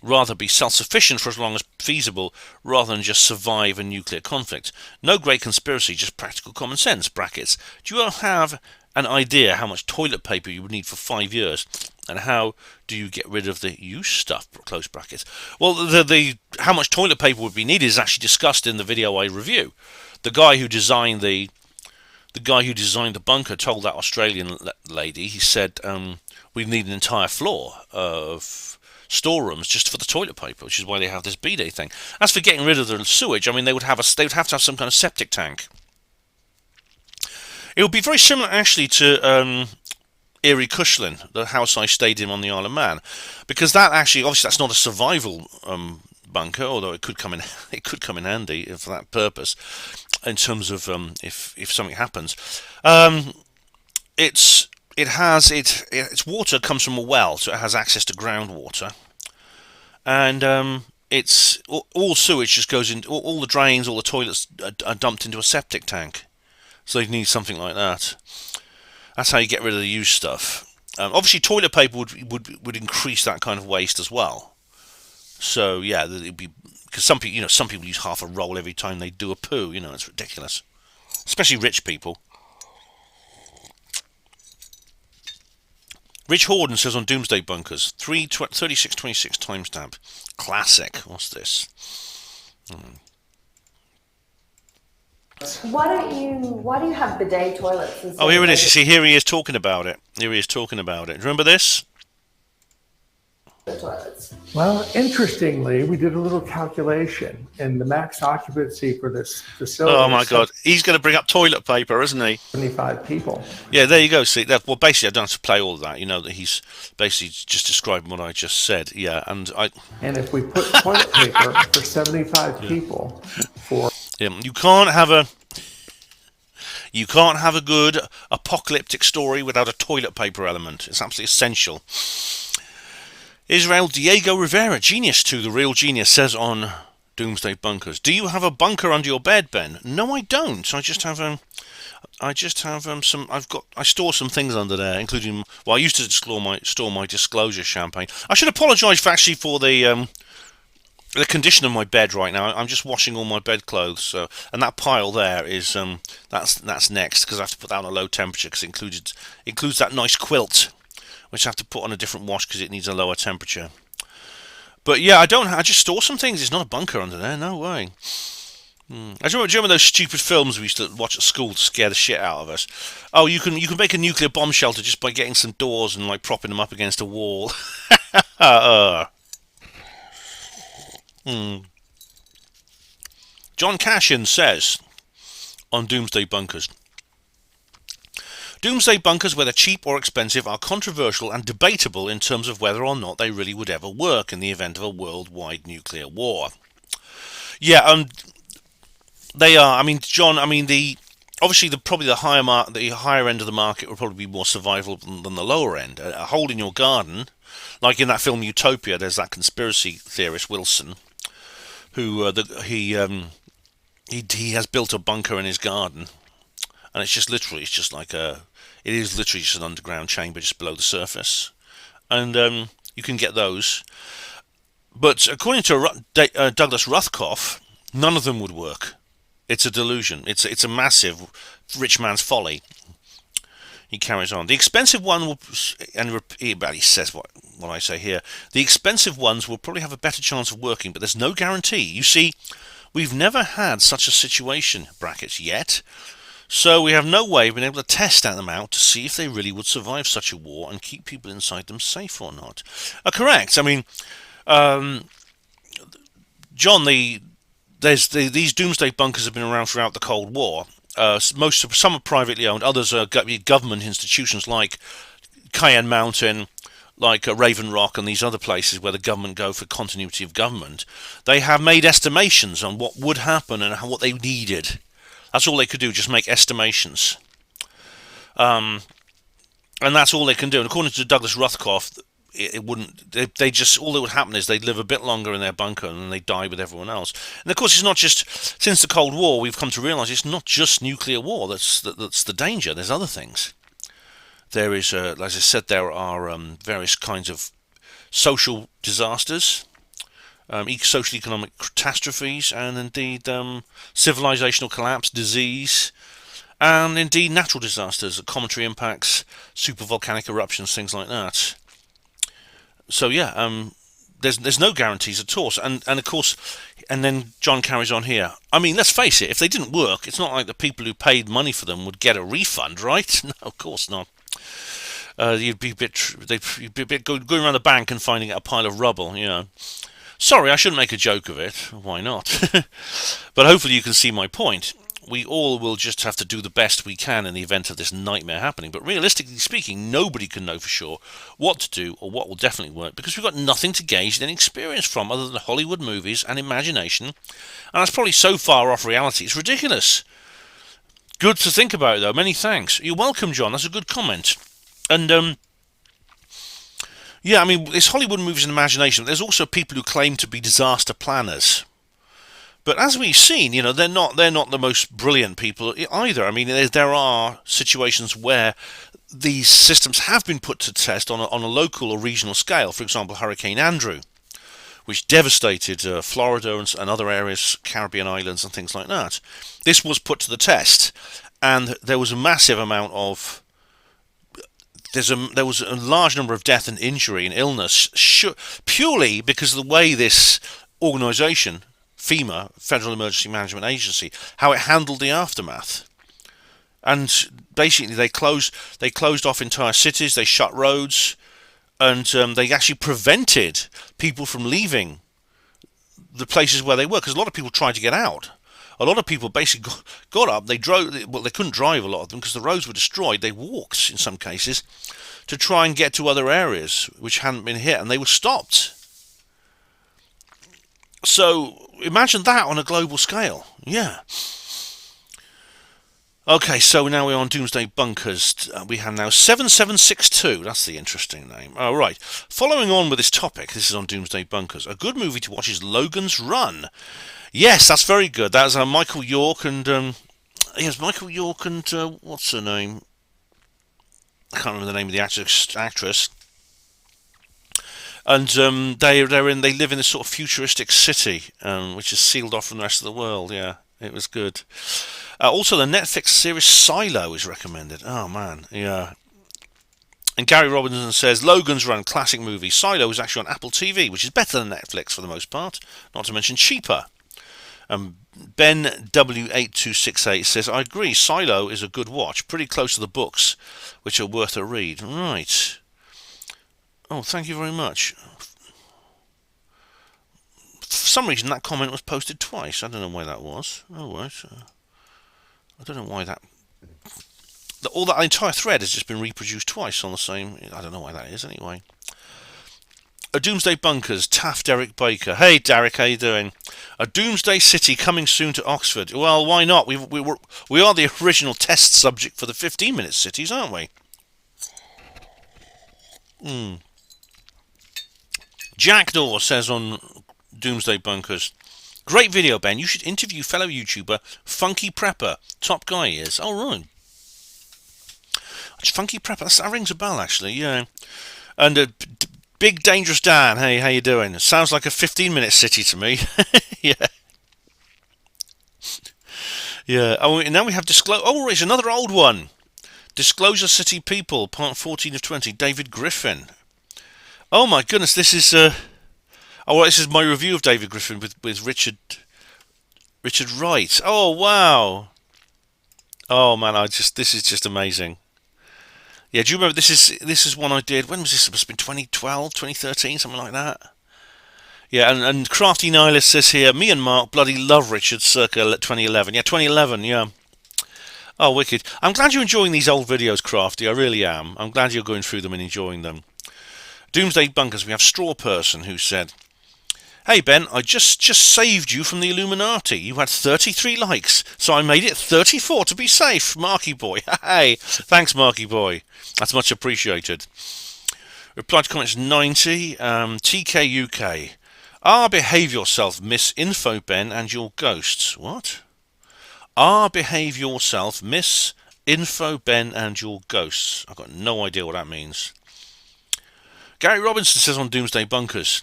rather be self-sufficient for as long as feasible rather than just survive a nuclear conflict. No great conspiracy, just practical common sense, brackets. Do you have an idea how much toilet paper you would need for 5 years? And how do you get rid of the use stuff, close brackets? Well, the how much toilet paper would be needed is actually discussed in the video I review. The guy who designed the bunker told that Australian lady, he said, we need an entire floor of storerooms just for the toilet paper, which is why they have this bidet thing. As for getting rid of the sewage, I mean, they would have to have some kind of septic tank. It would be very similar, actually, to Erie Cushlin, the house I stayed in on the Isle of Man, because that actually, obviously, that's not a survival bunker, although it could come in handy for that purpose, in terms of if something happens. Its water comes from a well, so it has access to groundwater, and it's all sewage just goes in, all the drains, all the toilets are dumped into a septic tank. So they need something like that. That's how you get rid of the used stuff. Obviously, toilet paper would increase that kind of waste as well. So yeah, it'd be, because some people use half a roll every time they do a poo. It's ridiculous, especially rich people. Rich Horden says on Doomsday Bunkers, 3626 timestamp. Classic. What's this? Why do you have bidet toilets instead Oh, here of it is. You regular see, here he is talking about it. Here he is talking about it. Remember this? toilets? Well, interestingly, we did a little calculation, and the max occupancy for this facility Oh my is God, he's going to bring up toilet paper, isn't he? 75 people. Yeah, there you go. See, that, well, basically, I don't have to play all of that. You know that he's basically just describing what I just said. Yeah, and And if we put toilet paper for 75 people for you can't have a good apocalyptic story without a toilet paper element. It's absolutely essential. Israel Diego Rivera, genius to the real genius, says on Doomsday Bunkers, "Do you have a bunker under your bed, Ben?" No, I don't. I just have some. I store some things under there, including. Well, I used to store my Disclosure champagne. I should apologise actually for the condition of my bed right now. I'm just washing all my bedclothes, and that pile there is that's next because I have to put that on a low temperature because it includes that nice quilt, which I have to put on a different wash because it needs a lower temperature. But yeah, I just store some things. It's not a bunker under there. No way. I remember those stupid films we used to watch at school to scare the shit out of us. Oh, you can make a nuclear bomb shelter just by getting some doors and like propping them up against a wall. John Cashin says on Doomsday Bunkers, "Doomsday bunkers, whether cheap or expensive, are controversial and debatable in terms of whether or not they really would ever work in the event of a worldwide nuclear war." Yeah, they are. I mean, John. I mean, obviously probably the higher end of the market will probably be more survival than the lower end. A hole in your garden, like in that film Utopia. There's that conspiracy theorist Wilson, who he has built a bunker in his garden, and it's just literally just an underground chamber just below the surface, and you can get those. But according to Douglas Ruthkoff, none of them would work. It's a delusion. It's a massive rich man's folly. He carries on. The expensive one will, and he says what I say here. The expensive ones will probably have a better chance of working, but there's no guarantee. You see, we've never had such a situation (brackets) yet, so we have no way of being able to test them out to see if they really would survive such a war and keep people inside them safe or not. Correct. I mean, John, these doomsday bunkers have been around throughout the Cold War. Some are privately owned, others are government institutions like Cheyenne Mountain, like Raven Rock, and these other places where the government go for continuity of government. They have made estimations on what would happen and what they needed. That's all they could do, just make estimations. And that's all they can do. And according to Douglas Ruthkoff, it wouldn't. They just all that would happen is they'd live a bit longer in their bunker and then they'd die with everyone else. And of course, it's not just since the Cold War we've come to realise it's not just nuclear war that's the danger. There's other things. There is, as I said, there are various kinds of social disasters, social economic catastrophes, and indeed civilizational collapse, disease, and indeed natural disasters, cometary impacts, supervolcanic eruptions, things like that. So yeah, there's no guarantees at all, and of course, and then John carries on here. I mean, let's face it, if they didn't work, it's not like the people who paid money for them would get a refund, right? No, of course not. You'd be a bit going around the bank and finding a pile of rubble, you know. Sorry, I shouldn't make a joke of it. Why not? But hopefully you can see my point. We all will just have to do the best we can in the event of this nightmare happening. But realistically speaking, nobody can know for sure what to do or what will definitely work because we've got nothing to gauge any experience from other than Hollywood movies and imagination. And that's probably so far off reality, it's ridiculous. Good to think about, though. Many thanks. You're welcome, John. That's a good comment. And, yeah, I mean, it's Hollywood movies and imagination. But there's also people who claim to be disaster planners. But as we've seen, you know, they're not the most brilliant people either. I mean, there are situations where these systems have been put to test on a local or regional scale. For example, Hurricane Andrew, which devastated Florida and other areas, Caribbean islands and things like that. This was put to the test, and there was a massive amount of there was a large number of death and injury and illness purely because of the way this organisation FEMA, Federal Emergency Management Agency, how it handled the aftermath. And basically, they closed off entire cities, they shut roads, and they actually prevented people from leaving the places where they were, because a lot of people tried to get out. A lot of people basically got up, they drove, well, they couldn't drive, a lot of them, because the roads were destroyed. They walked, in some cases, to try and get to other areas which hadn't been hit, and they were stopped. So, imagine that on a global scale. Yeah. Okay, so now we're on Doomsday Bunkers. We have now 7762. That's the interesting name. Oh, right. Following on with this topic, this is on Doomsday Bunkers. A good movie to watch is Logan's Run. Yes, that's very good. That's Michael York and... yes, Michael York and... what's her name? I can't remember the name of the actress. And they live in this sort of futuristic city, which is sealed off from the rest of the world. Yeah, it was good. Also, the Netflix series Silo is recommended. Oh, man, yeah. And Gary Robinson says, Logan's Run, classic movie. Silo is actually on Apple TV, which is better than Netflix for the most part, not to mention cheaper. Ben W8268 says, I agree, Silo is a good watch, pretty close to the books, which are worth a read. Right. Oh, thank you very much. For some reason, that comment was posted twice. I don't know why that was. Oh, right. I don't know why that... that entire thread has just been reproduced twice on the same... I don't know why that is, anyway. A Doomsday Bunkers, Taft Derek Baker. Hey, Derek, how you doing? A Doomsday City coming soon to Oxford. Well, why not? We are the original test subject for the 15-minute cities, aren't we? Jack Dawes says on Doomsday Bunkers, great video, Ben. You should interview fellow YouTuber Funky Prepper. Top guy he is. Oh, right. Funky Prepper. That rings a bell, actually. Yeah. And Big Dangerous Dan. Hey, how you doing? Sounds like a 15-minute city to me. Yeah. Yeah. Oh, and now we have Disclosure. Oh, it's another old one. Disclosure City People, part 14 of 20. David Griffin. Oh my goodness, this is this is my review of David Griffin with Richard Wright. Oh wow. Oh man, this is just amazing. Yeah, do you remember this is one I did, when was this? It must have been 2012, 2013, something like that. Yeah, and Crafty Nihilist says here, me and Mark bloody love Richard circa 2011. Yeah, 2011, yeah. Oh, wicked. I'm glad you're enjoying these old videos, Crafty, I really am. I'm glad you're going through them and enjoying them. Doomsday Bunkers, we have Straw Person who said, hey Ben, I just saved you from the Illuminati. You had 33 likes, so I made it 34 to be safe. Marky Boy. Hey, thanks Marky Boy. That's much appreciated. Reply to comments 90. TK UK. Behave yourself, Miss Info Ben and your ghosts. What? Behave yourself, Miss Info Ben and your ghosts. I've got no idea what that means. Gary Robinson says on Doomsday Bunkers.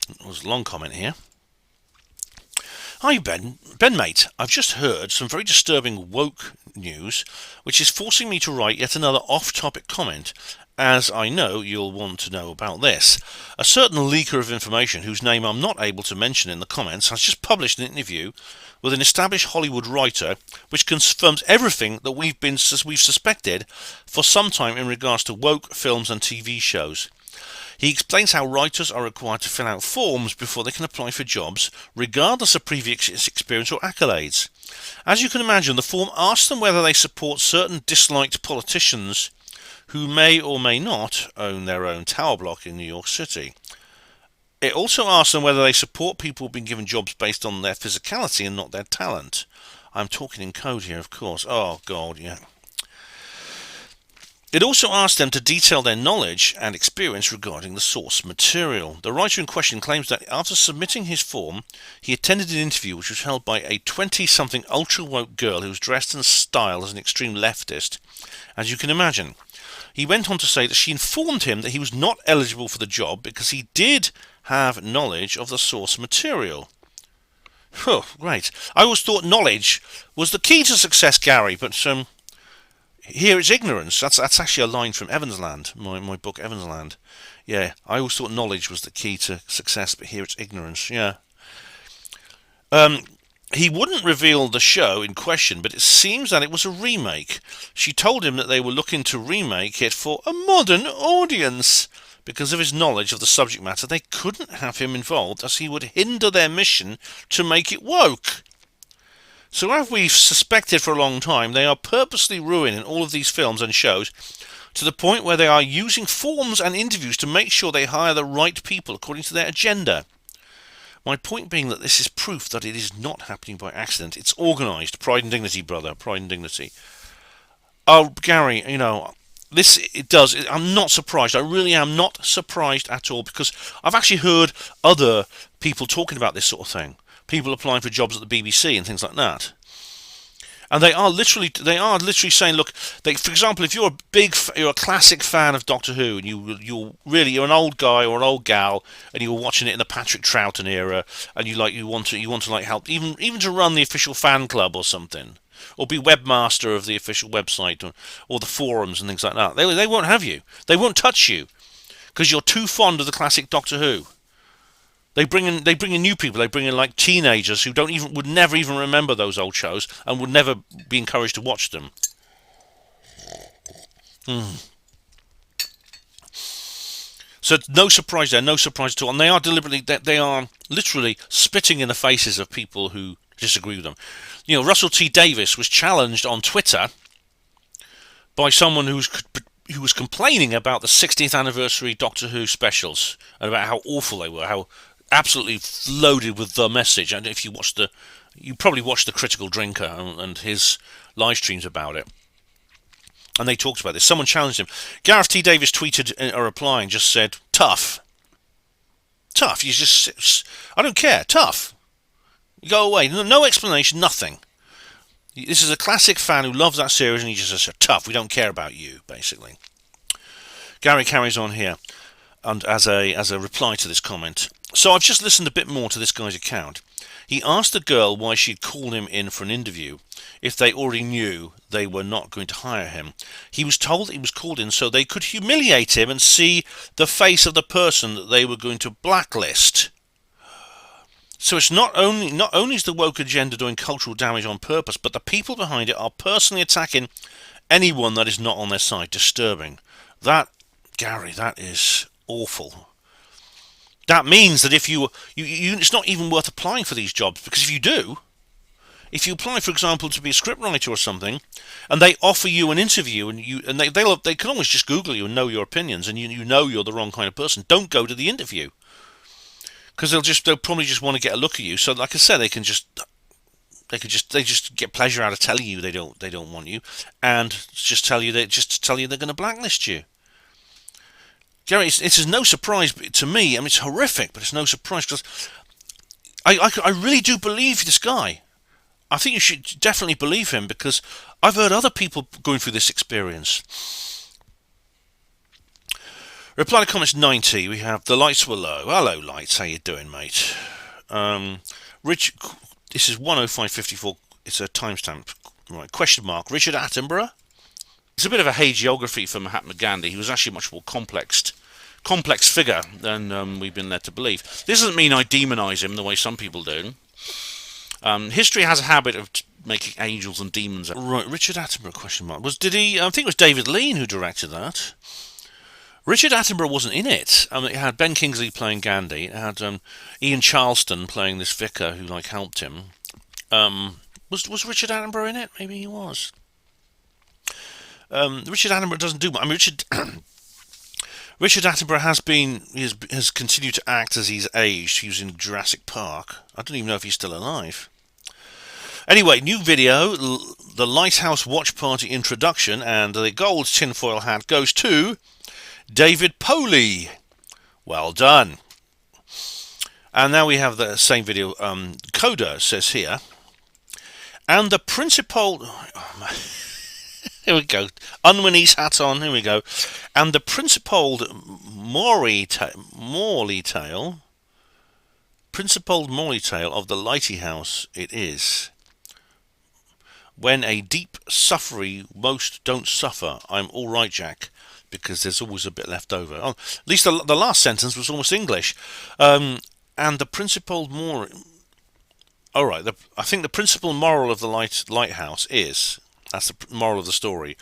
It was a long comment here. Hi Ben mate, I've just heard some very disturbing woke news, which is forcing me to write yet another off-topic comment, as I know you'll want to know about this. A certain leaker of information, whose name I'm not able to mention in the comments, has just published an interview with an established Hollywood writer, which confirms everything that we've suspected for some time in regards to woke films and TV shows. He explains how writers are required to fill out forms before they can apply for jobs, regardless of previous experience or accolades. As you can imagine, the form asks them whether they support certain disliked politicians who may or may not own their own tower block in New York City. It also asks them whether they support people being given jobs based on their physicality and not their talent. I'm talking in code here, of course. Oh, God, yeah. It also asks them to detail their knowledge and experience regarding the source material. The writer in question claims that after submitting his form, he attended an interview which was held by a 20-something ultra-woke girl who was dressed and styled as an extreme leftist, as you can imagine. He went on to say that she informed him that he was not eligible for the job because he did have knowledge of the source material. Oh, great. I always thought knowledge was the key to success, Gary, but here it's ignorance. That's actually a line from Evansland, my book Evansland. Yeah, I always thought knowledge was the key to success, but here it's ignorance. Yeah. He wouldn't reveal the show in question, but it seems that it was a remake. She told him that they were looking to remake it for a modern audience. Because of his knowledge of the subject matter, they couldn't have him involved, as he would hinder their mission to make it woke. So as we've suspected for a long time, they are purposely ruining all of these films and shows to the point where they are using forms and interviews to make sure they hire the right people according to their agenda. My point being that this is proof that it is not happening by accident. It's organised. Pride and dignity, brother. Pride and dignity. Oh, Gary, I'm not surprised. I really am not surprised at all, because I've actually heard other people talking about this sort of thing. People applying for jobs at the BBC and things like that. And they are literally saying, look, for example, if you're a classic fan of Doctor Who, and you're an old guy or an old gal, and you were watching it in the Patrick Troughton era, and you want to help, even to run the official fan club or something, or be webmaster of the official website or the forums and things like that, they won't have you. They won't touch you because you're too fond of the classic Doctor Who. They bring in new people. They bring in like teenagers who would never even remember those old shows and would never be encouraged to watch them. So no surprise there, no surprise at all. And they are literally spitting in the faces of people who disagree with them. Russell T Davies was challenged on Twitter by someone who was complaining about the 60th anniversary Doctor Who specials and about how awful they were, how absolutely loaded with the message. And if you probably watched the Critical Drinker and his live streams about it, and they talked about this. Someone challenged him. Gareth T Davies tweeted a reply and just said, "Tough. I don't care. Tough. You go away. No explanation. Nothing. This is a classic fan who loves that series, and he just says, tough. We don't care about you, basically." Gary carries on here, and as a reply to this comment. So I've just listened a bit more to this guy's account. He asked the girl why she'd called him in for an interview if they already knew they were not going to hire him. He was told that he was called in so they could humiliate him and see the face of the person that they were going to blacklist. So it's not only is the woke agenda doing cultural damage on purpose, but the people behind it are personally attacking anyone that is not on their side. Disturbing. That, Gary, that is awful. That means that if you it's not even worth applying for these jobs, because if you apply, for example, to be a scriptwriter or something, and they offer you an interview, and they can always just Google you and know your opinions, and you know you're the wrong kind of person, don't go to the interview, because they'll probably just want to get a look at you. So, like I said, they just get pleasure out of telling you they don't want you, and just tell you they're going to blacklist you. Gary, it's no surprise to me. I mean, it's horrific, but it's no surprise, because I really do believe this guy. I think you should definitely believe him, because I've heard other people going through this experience. Reply to comments 90. We have The Lights Were Low. Hello, Lights. How you doing, mate? Rich. This is 105.54. It's a timestamp. Right. Question mark. Richard Attenborough. It's a bit of a hagiography for Mahatma Gandhi. He was actually a much more complex figure than we've been led to believe. This doesn't mean I demonise him the way some people do. History has a habit of making angels and demons. Right, Richard Attenborough, question mark. I think it was David Lean who directed that. Richard Attenborough wasn't in it. It had Ben Kingsley playing Gandhi. It had Ian Charleston playing this vicar who helped him. Was Richard Attenborough in it? Maybe he was. Richard Attenborough doesn't do much. I mean, Richard Attenborough has continued to act as he's aged. He was in Jurassic Park. I don't even know if he's still alive. Anyway, new video, the Lighthouse Watch Party introduction, and the gold tinfoil hat goes to David Poley. Well done. And now we have the same video. Coda says here, and the principal... Here we go. Unwinnie's hat on. Here we go. And the principled Morley tale of the Lighty House it is. When a deep suffery most don't suffer, I'm all right, Jack, because there's always a bit left over. Oh, at least the last sentence was almost English. And the principled All right. I think the principal moral of the lighthouse is, that's the moral of the story.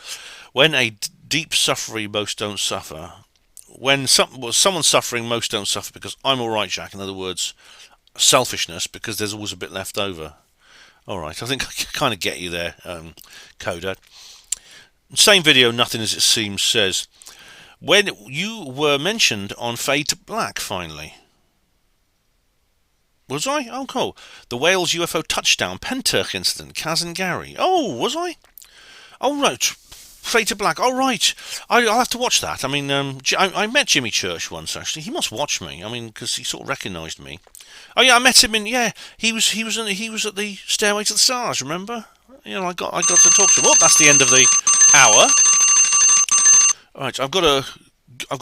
When a deep sufferer, most don't suffer. When someone's suffering, most don't suffer because I'm all right, Jack. In other words, selfishness, because there's always a bit left over. All right. I think I kind of get you there, Coda. Same video, Nothing As It Seems says, when you were mentioned on Fade to Black, finally. Was I? Oh, cool. The Wales UFO touchdown, Penturk incident, Kaz and Gary. Oh, was I? Oh, right. Fade to Black. Oh, right. I'll have to watch that. I mean, I met Jimmy Church once, actually. He must watch me. I mean, because he sort of recognised me. Oh, yeah, I met him in, yeah, he was at the Stairway to the Stars, remember? You know, I got to talk to him. Oh, that's the end of the hour. All right, I've got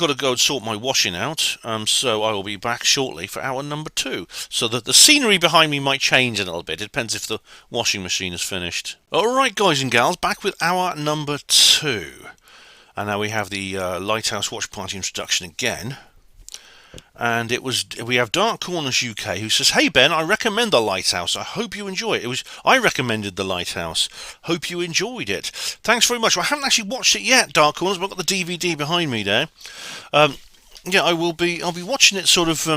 to go and sort my washing out, so I will be back shortly for hour number 2. So that the scenery behind me might change a little bit. It depends if the washing machine is finished. Alright, guys and gals, back with hour number 2. And now we have the Lighthouse Watch Party introduction again. And we have Dark Corners UK, who says, "Hey Ben, I recommend the Lighthouse. I hope you enjoy it. I recommended the Lighthouse. Hope you enjoyed it. Thanks very much. Well, I haven't actually watched it yet, Dark Corners, but I've got the DVD behind me there. Yeah, I'll be watching it sort of.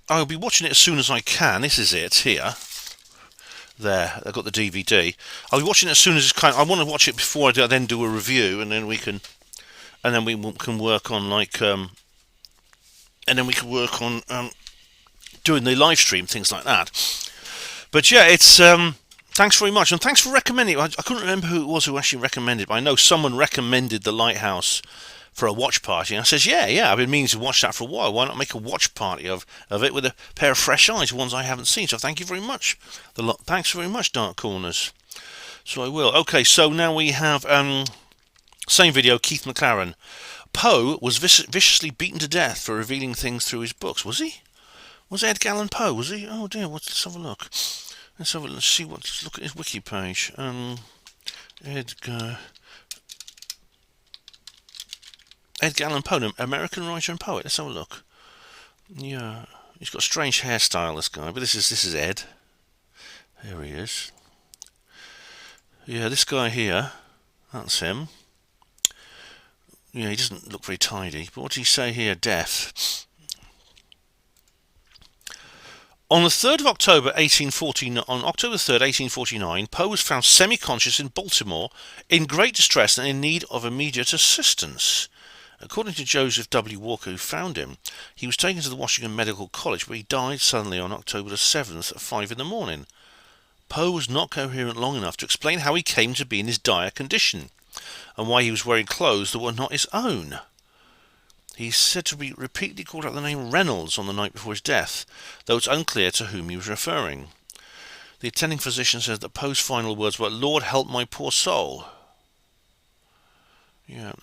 I'll be watching it as soon as I can. This is it here. There, I've got the DVD. I'll be watching it as soon as it's kind. I want to watch it before I then do a review, and then we can work on like. And then we could work on doing the live stream, things like that. But yeah, it's thanks very much, and thanks for recommending it. I couldn't remember who it was who actually recommended it, but I know someone recommended the Lighthouse for a watch party. And I says, yeah, I've been meaning to watch that for a while. Why not make a watch party of it with a pair of fresh eyes, ones I haven't seen? So thank you very much. Thanks very much, Dark Corners. So I will. Okay, so now we have same video, Keith McLaren. Poe was viciously beaten to death for revealing things through his books. Was he? Was Edgar Allan Poe? Was he? Oh dear. Let's have a look. Let's see. Let's look at his wiki page. Edgar Allan Poe, American writer and poet. Let's have a look. Yeah, he's got a strange hairstyle, this guy. But this is Ed. There he is. Yeah, this guy here. That's him. Yeah, he doesn't look very tidy. But what does he say here? Death. On the 3rd of October 1849, on October 3rd, 1849, Poe was found semi-conscious in Baltimore, in great distress and in need of immediate assistance. According to Joseph W. Walker, who found him, he was taken to the Washington Medical College, where he died suddenly on October the 7th at 5 in the morning. Poe was not coherent long enough to explain how he came to be in his dire condition, and why he was wearing clothes that were not his own. He's said to be repeatedly called out the name Reynolds on the night before his death, though it's unclear to whom he was referring. The attending physician says that Poe's final words were, "Lord, help my poor soul." Yeah.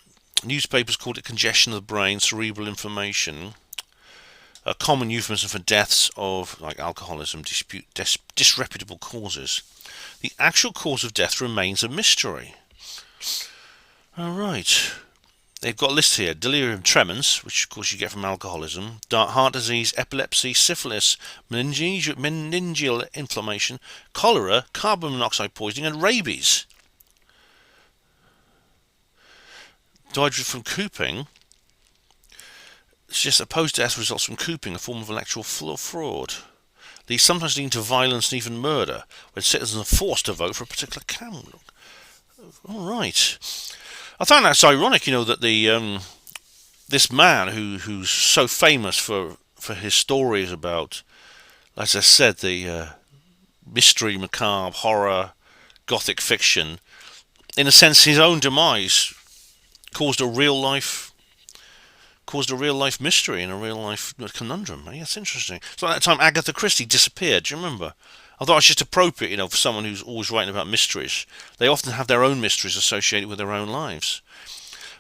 Newspapers called it congestion of the brain, cerebral inflammation, a common euphemism for deaths of like alcoholism, disreputable causes. The actual cause of death remains a mystery. All right. They've got a list here. Delirium tremens, which of course you get from alcoholism, heart disease, epilepsy, syphilis, meningeal inflammation, cholera, carbon monoxide poisoning, and rabies. Died from cooping. It's just opposed death results from cooping, a form of electoral fraud. These sometimes lead to violence and even murder, when citizens are forced to vote for a particular candidate. All right. I found that's ironic, that the this man who's so famous for his stories about, as I said, the mystery, macabre, horror, gothic fiction, in a sense, his own demise caused a real life mystery and a real life conundrum. Yeah, it's interesting. So at that time, Agatha Christie disappeared. Do you remember? I thought it's just appropriate, for someone who's always writing about mysteries. They often have their own mysteries associated with their own lives.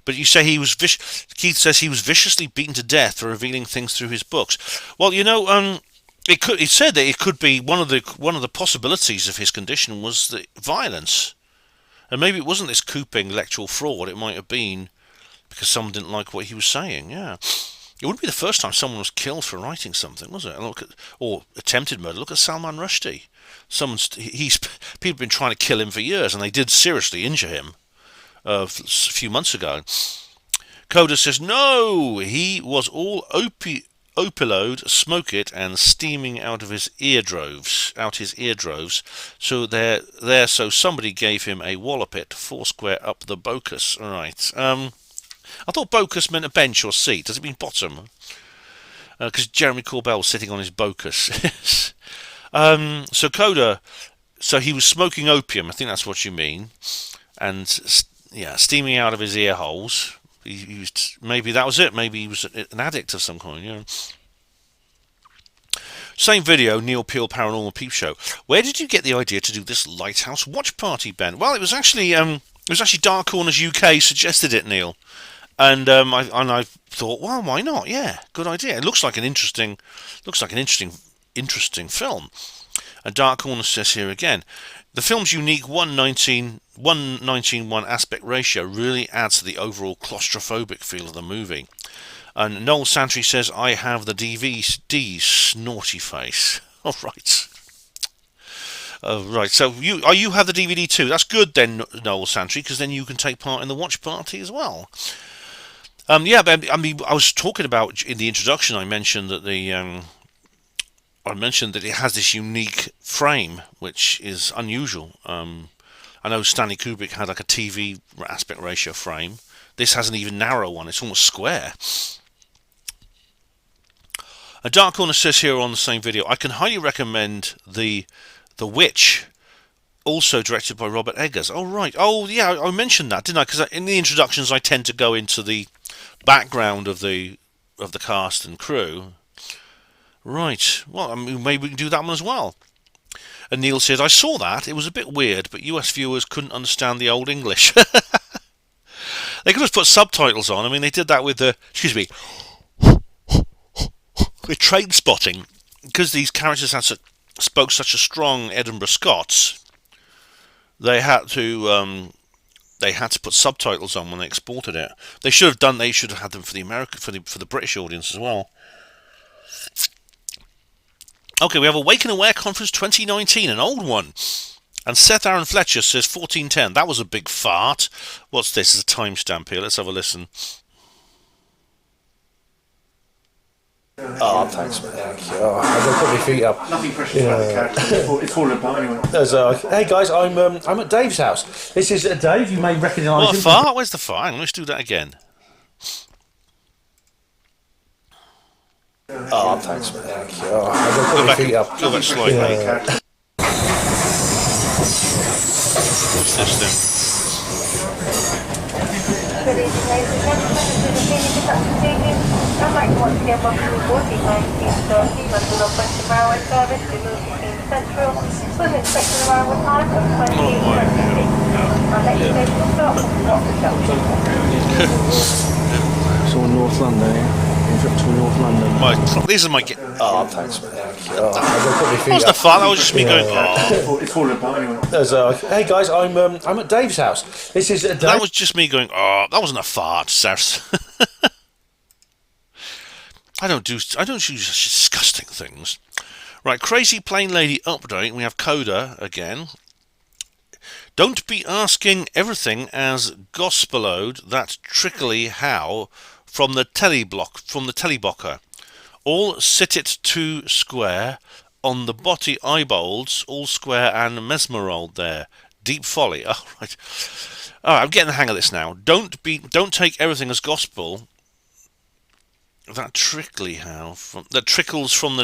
But you say Keith says he was viciously beaten to death for revealing things through his books. Well, it said that it could be one of the possibilities of his condition was the violence, and maybe it wasn't this cooping electoral fraud. It might have been because someone didn't like what he was saying. Yeah. It wouldn't be the first time someone was killed for writing something, was it? Or attempted murder. Look at Salman Rushdie. People have been trying to kill him for years, and they did seriously injure him a few months ago. Coda says, no, he was all opioid, smoke it, and steaming out his eardroves. So somebody gave him a wallop it, foursquare up the bocus. Right. I thought bocus meant a bench or seat. Does it mean bottom? Because Jeremy Corbell was sitting on his bocus. So Coda, so he was smoking opium. I think that's what you mean. And steaming out of his ear holes. Maybe that was it. Maybe he was an addict of some kind. Yeah. Same video, Neil Peel Paranormal Peep Show. Where did you get the idea to do this lighthouse watch party, Ben? Well, it was actually Dark Corners UK suggested it, Neil, and I thought, well, why not? Yeah, good idea. It looks like an interesting film. And Dark Corners says here again, the film's unique 1:19:1 aspect ratio really adds to the overall claustrophobic feel of the movie. And Noel Santry says, I have the DVD, snorty face. All right. Right, so you have the DVD too. That's good then, Noel Santry, because then you can take part in the watch party as well. I was talking about in the introduction. I mentioned that it has this unique frame, which is unusual. I know Stanley Kubrick had like a TV aspect ratio frame. This has an even narrower one. It's almost square. A Dark Corner says here on the same video, I can highly recommend the Witch, also directed by Robert Eggers. Oh right. Oh yeah, I mentioned that, didn't I? Because in the introductions I tend to go into the background of the cast and crew. Right. Well, I mean, maybe we can do that one as well. And Neil says, I saw that. It was a bit weird, but US viewers couldn't understand the old English. They could have put subtitles on. I mean, they did that with with Train Spotting, because these characters spoke such a strong Edinburgh Scots. They had to put subtitles on when they exported it. They should have done. They should have had them for the British audience as well. Okay, we have Awake and Aware Conference 2019, an old one. And Seth Aaron Fletcher says 1410. That was a big fart. What's this? It's a timestamp here. Let's have a listen. Oh, thanks, mate. Thank you. Oh, I'm going to put my feet up. Nothing precious about the character. It's falling apart anyway. Hey guys, I'm at Dave's house. This is Dave. You may recognise What, him. a fart? Where's the fart? Let's do that again. Oh, thanks, mate. Thank you. Oh, I'm going to put my feet up. Go back slightly. What's this then? Good evening, ladies and gentlemen. This is the Phoenix Production speaking. I'd like to once again welcome you aboard the 1930 London Western Railway service to Milton Central with an expected arrival time of 20:26. Our next station will start from Watford Junction. It's all North London, yeah? North London. These are my. Oh, thanks, mate. Thank you. Oh, I'm going to put my feet What was the fart? That was just me going. Oh. It's falling apart anyway. Hey guys, I'm at Dave's house. This is Dave. That was just me going. Oh, that wasn't a fart, sirs. I don't do such disgusting things. Right, Crazy Plain Lady update. We have Coda again. Don't be asking everything as gospelode that trickly how from the telebocker. All sit it two square on the body eyeballs, all square and mesmerold there. Deep folly. Oh, right. All right, I'm getting the hang of this now. Don't take everything as gospel. That trickly how that trickles from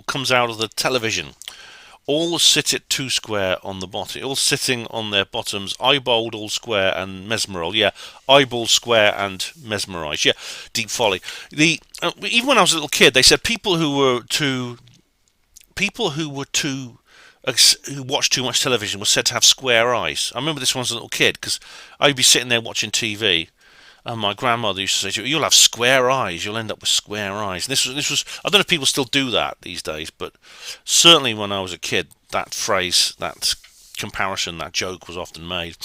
comes out of the television. All sit it two square on the body, all sitting on their bottoms, eyeballed all square and mesmerised. Yeah, eyeball square and mesmerised. Yeah, deep folly. Even when I was a little kid, they said people who watched too much television were said to have square eyes. I remember this when I was a little kid because I'd be sitting there watching TV. And my grandmother used to say to me, you'll have square eyes, you'll end up with square eyes. And this was I don't know if people still do that these days, but certainly when I was a kid, that phrase, that comparison, that joke was often made.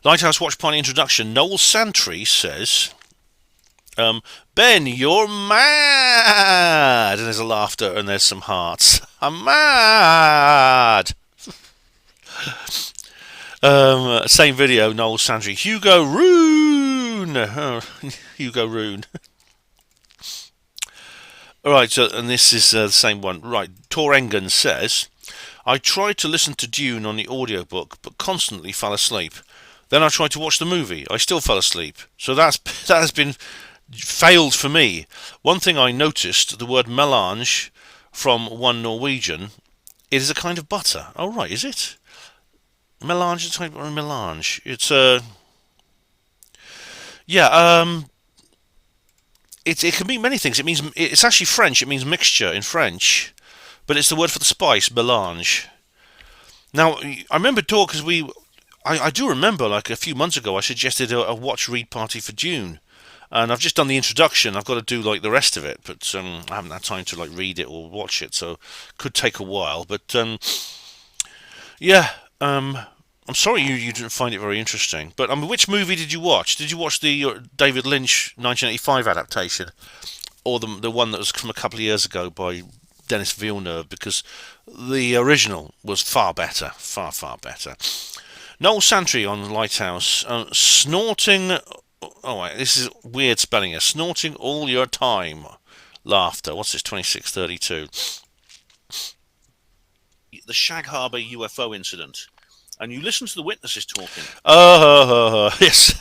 Lighthouse Watch Party introduction. Noel Santry says, Ben, you're mad! And there's a laughter and there's some hearts. I'm mad! Same video, Noel Sandry. Hugo Rune! Hugo Rune. Alright, so, and this is the same one. Right, Tor Engen says, I tried to listen to Dune on the audiobook, but constantly fell asleep. Then I tried to watch the movie. I still fell asleep. So that has been failed for me. One thing I noticed, the word melange from one Norwegian, it is a kind of butter. Oh, right, is it? Melange is a type of melange. It's it can mean many things. It's actually French. It means mixture in French, but it's the word for the spice, melange. Now I remember because I do remember like a few months ago I suggested a watch read party for Dune, and I've just done the introduction. I've got to do like the rest of it, but I haven't had time to like read it or watch it, so it could take a while. But I'm sorry you didn't find it very interesting. But which movie did you watch? Did you watch the David Lynch 1985 adaptation, or the one that was from a couple of years ago by Denis Villeneuve? Because the original was far better, far better. Noel Santry on Lighthouse, snorting. Oh wait, this is weird spelling here. Snorting all your time, laughter. What's this? 2632. The Shag Harbour UFO incident. And you listen to the witnesses talking. Yes.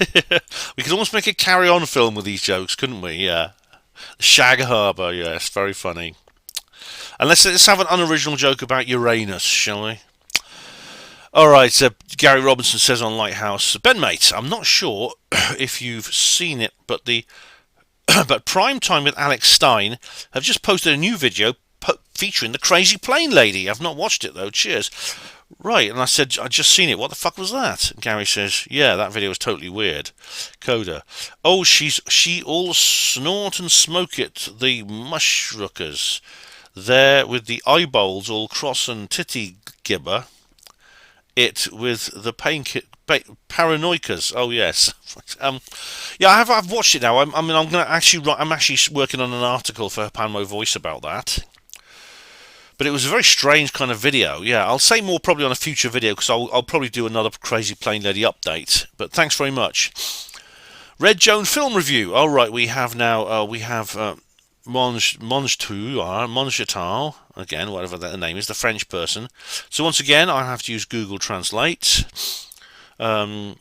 We could almost make a carry-on film with these jokes, couldn't we? Yeah. Shag Harbour, yes, very funny. And let's have an unoriginal joke about Uranus, shall we? Alright, Gary Robinson says on Lighthouse, Ben mate, I'm not sure if you've seen it, but but Prime Time with Alex Stein have just posted a new video featuring the crazy plane lady. I've not watched it though, cheers. Right, and I said, I'd just seen it. What the fuck was that? And Gary says, yeah, that video was totally weird. Coda. Oh, she all snort and smoke it, the mushrookers. There with the eyeballs all cross and titty gibber. It with the paranoicas. Oh yes. Yeah, I've watched it now. I'm actually working on an article for HPANWO Voice about that. But it was a very strange kind of video. Yeah, I'll say more probably on a future video because I'll probably do another Crazy Plane Lady update. But thanks very much. Red Joan film review. All right, we have now Monge Mongetal, again, whatever the name is, the French person. So once again, I have to use Google Translate. It's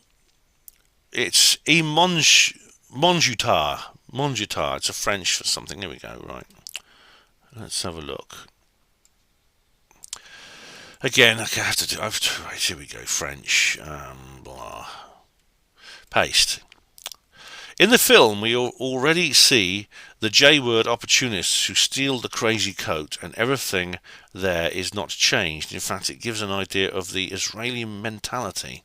Monjutar. It's a French for something. Here we go. Right. Let's have a look. Again, okay, right, here we go, French, blah, paste. In the film, we already see the J-word opportunists who steal the crazy coat, and everything there is not changed. In fact, it gives an idea of the Israeli mentality.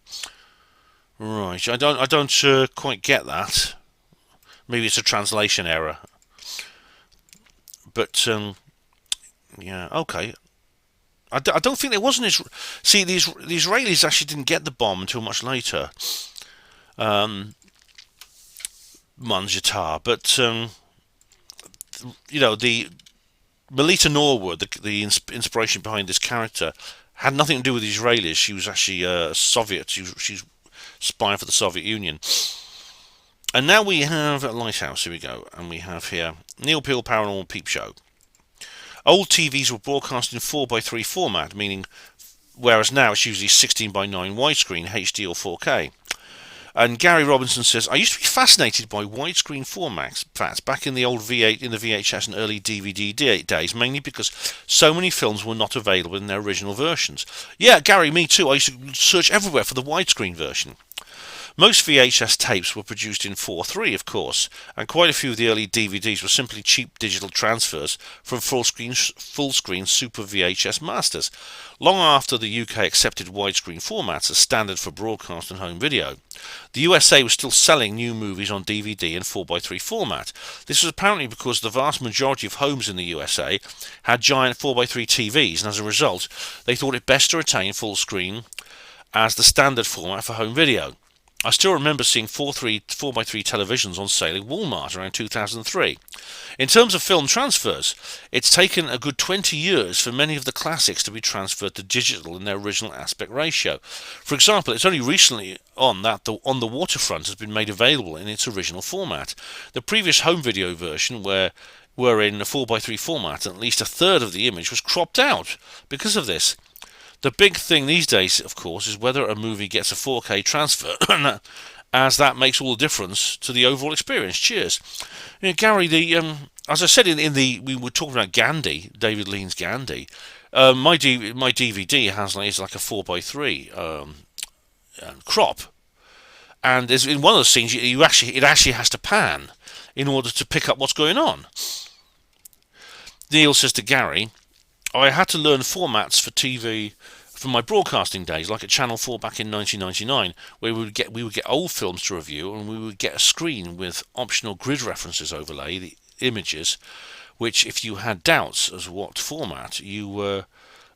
Right, I don't quite get that. Maybe it's a translation error. But, yeah, okay. I don't think there was an See, the Israelis actually didn't get the bomb until much later. Manjatar, but you know, the Melita Norwood, the inspiration behind this character, had nothing to do with the Israelis. She was actually a Soviet. She's spying for the Soviet Union. And now we have a Lighthouse. Here we go, and we have here Neil Peel Paranormal Peep Show. Old TVs were broadcast in 4:3 format, meaning whereas now it's usually 16:9 widescreen, HD or 4K. And Gary Robinson says, I used to be fascinated by widescreen formats back in the old VHS and early DVD days, mainly because so many films were not available in their original versions. Yeah, Gary, me too. I used to search everywhere for the widescreen version. Most VHS tapes were produced in 4:3, of course, and quite a few of the early DVDs were simply cheap digital transfers from full-screen Super VHS masters, long after the UK accepted widescreen formats as standard for broadcast and home video. The USA was still selling new movies on DVD in 4:3 format. This was apparently because the vast majority of homes in the USA had giant 4:3 TVs, and as a result, they thought it best to retain full screen as the standard format for home video. I still remember seeing 4x3 televisions on sale in Walmart around 2003. In terms of film transfers, it's taken a good 20 years for many of the classics to be transferred to digital in their original aspect ratio. For example, it's only recently that On the Waterfront has been made available in its original format. The previous home video version were in a 4x3 format, and at least a third of the image was cropped out because of this. The big thing these days, of course, is whether a movie gets a 4K transfer, as that makes all the difference to the overall experience. Cheers. Gary, as I said we were talking about Gandhi, David Lean's Gandhi. My DVD is like a 4x3 crop, and there's, in one of the scenes it actually has to pan in order to pick up what's going on. Neil says to Gary, I had to learn formats for TV from my broadcasting days, like at Channel 4 back in 1999, where we would get old films to review, and we would get a screen with optional grid references overlay, the images, which if you had doubts as what format you were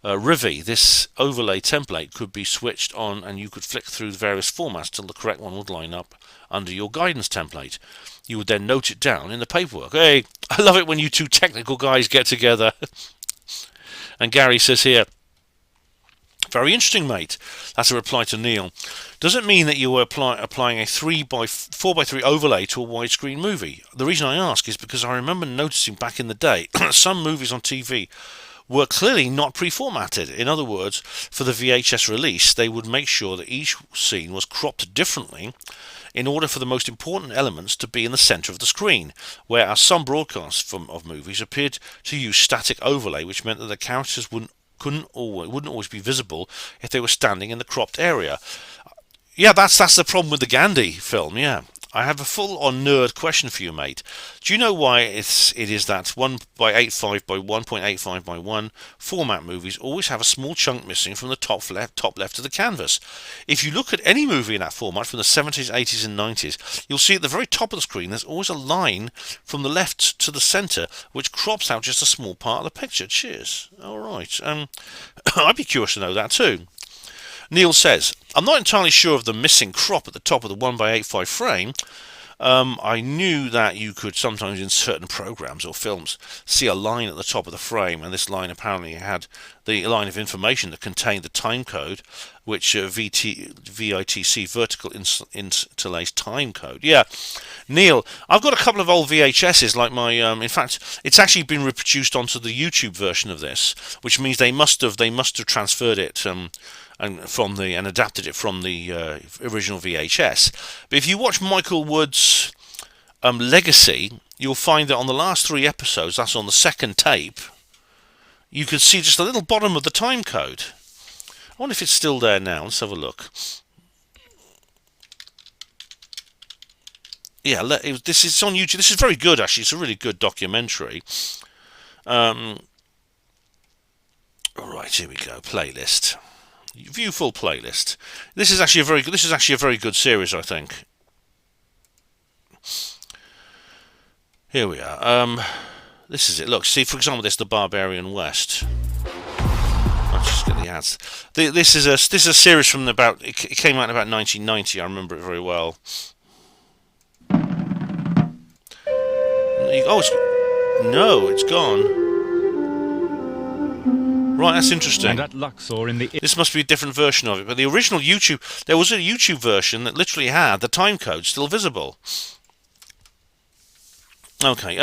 Rivi, this overlay template could be switched on and you could flick through the various formats till the correct one would line up under your guidance template. You would then note it down in the paperwork. Hey, I love it when you two technical guys get together. And Gary says here, very interesting, mate. That's a reply to Neil. Does it mean that you were applying a 4x3 overlay to a widescreen movie? The reason I ask is because I remember noticing back in the day some movies on TV were clearly not pre-formatted. In other words, for the VHS release, they would make sure that each scene was cropped differently in order for the most important elements to be in the centre of the screen, whereas some broadcasts of movies appeared to use static overlay, which meant that the characters wouldn't always be visible if they were standing in the cropped area. Yeah, that's the problem with the Gandhi film, yeah. I have a full-on nerd question for you, mate. Do you know why it is that 1x85 by 1.85 by 1 format movies always have a small chunk missing from the top left of the canvas? If you look at any movie in that format from the 70s, 80s and 90s, you'll see at the very top of the screen there's always a line from the left to the centre which crops out just a small part of the picture. Cheers. All right. I'd be curious to know that too. Neil says, I'm not entirely sure of the missing crop at the top of the 1x85 frame. I knew that you could sometimes in certain programs or films see a line at the top of the frame, and this line apparently had the line of information that contained the time code, which VITC, vertical interlaced time code. Yeah, Neil, I've got a couple of old VHSs, like my. In fact, it's actually been reproduced onto the YouTube version of this, which means they must have transferred it and adapted it from the original VHS. But if you watch Michael Wood's Legacy, you'll find that on the last 3 episodes, that's on the second tape, you can see just a little bottom of the time code. I wonder if it's still there now. Let's have a look. Yeah, this is on YouTube. This is very good, actually. It's a really good documentary. All right, here we go. Playlist. View full playlist. This is actually a very good series, I think. Here we are. This is it. Look, see, for example, this is the Barbarian West. Let's just get the ads. This is a series from it came out in about 1990. I remember it very well. It's gone. Right, that's interesting. And at Luxor in the... This must be a different version of it, but the original YouTube, there was a YouTube version that literally had the time code still visible. Okay,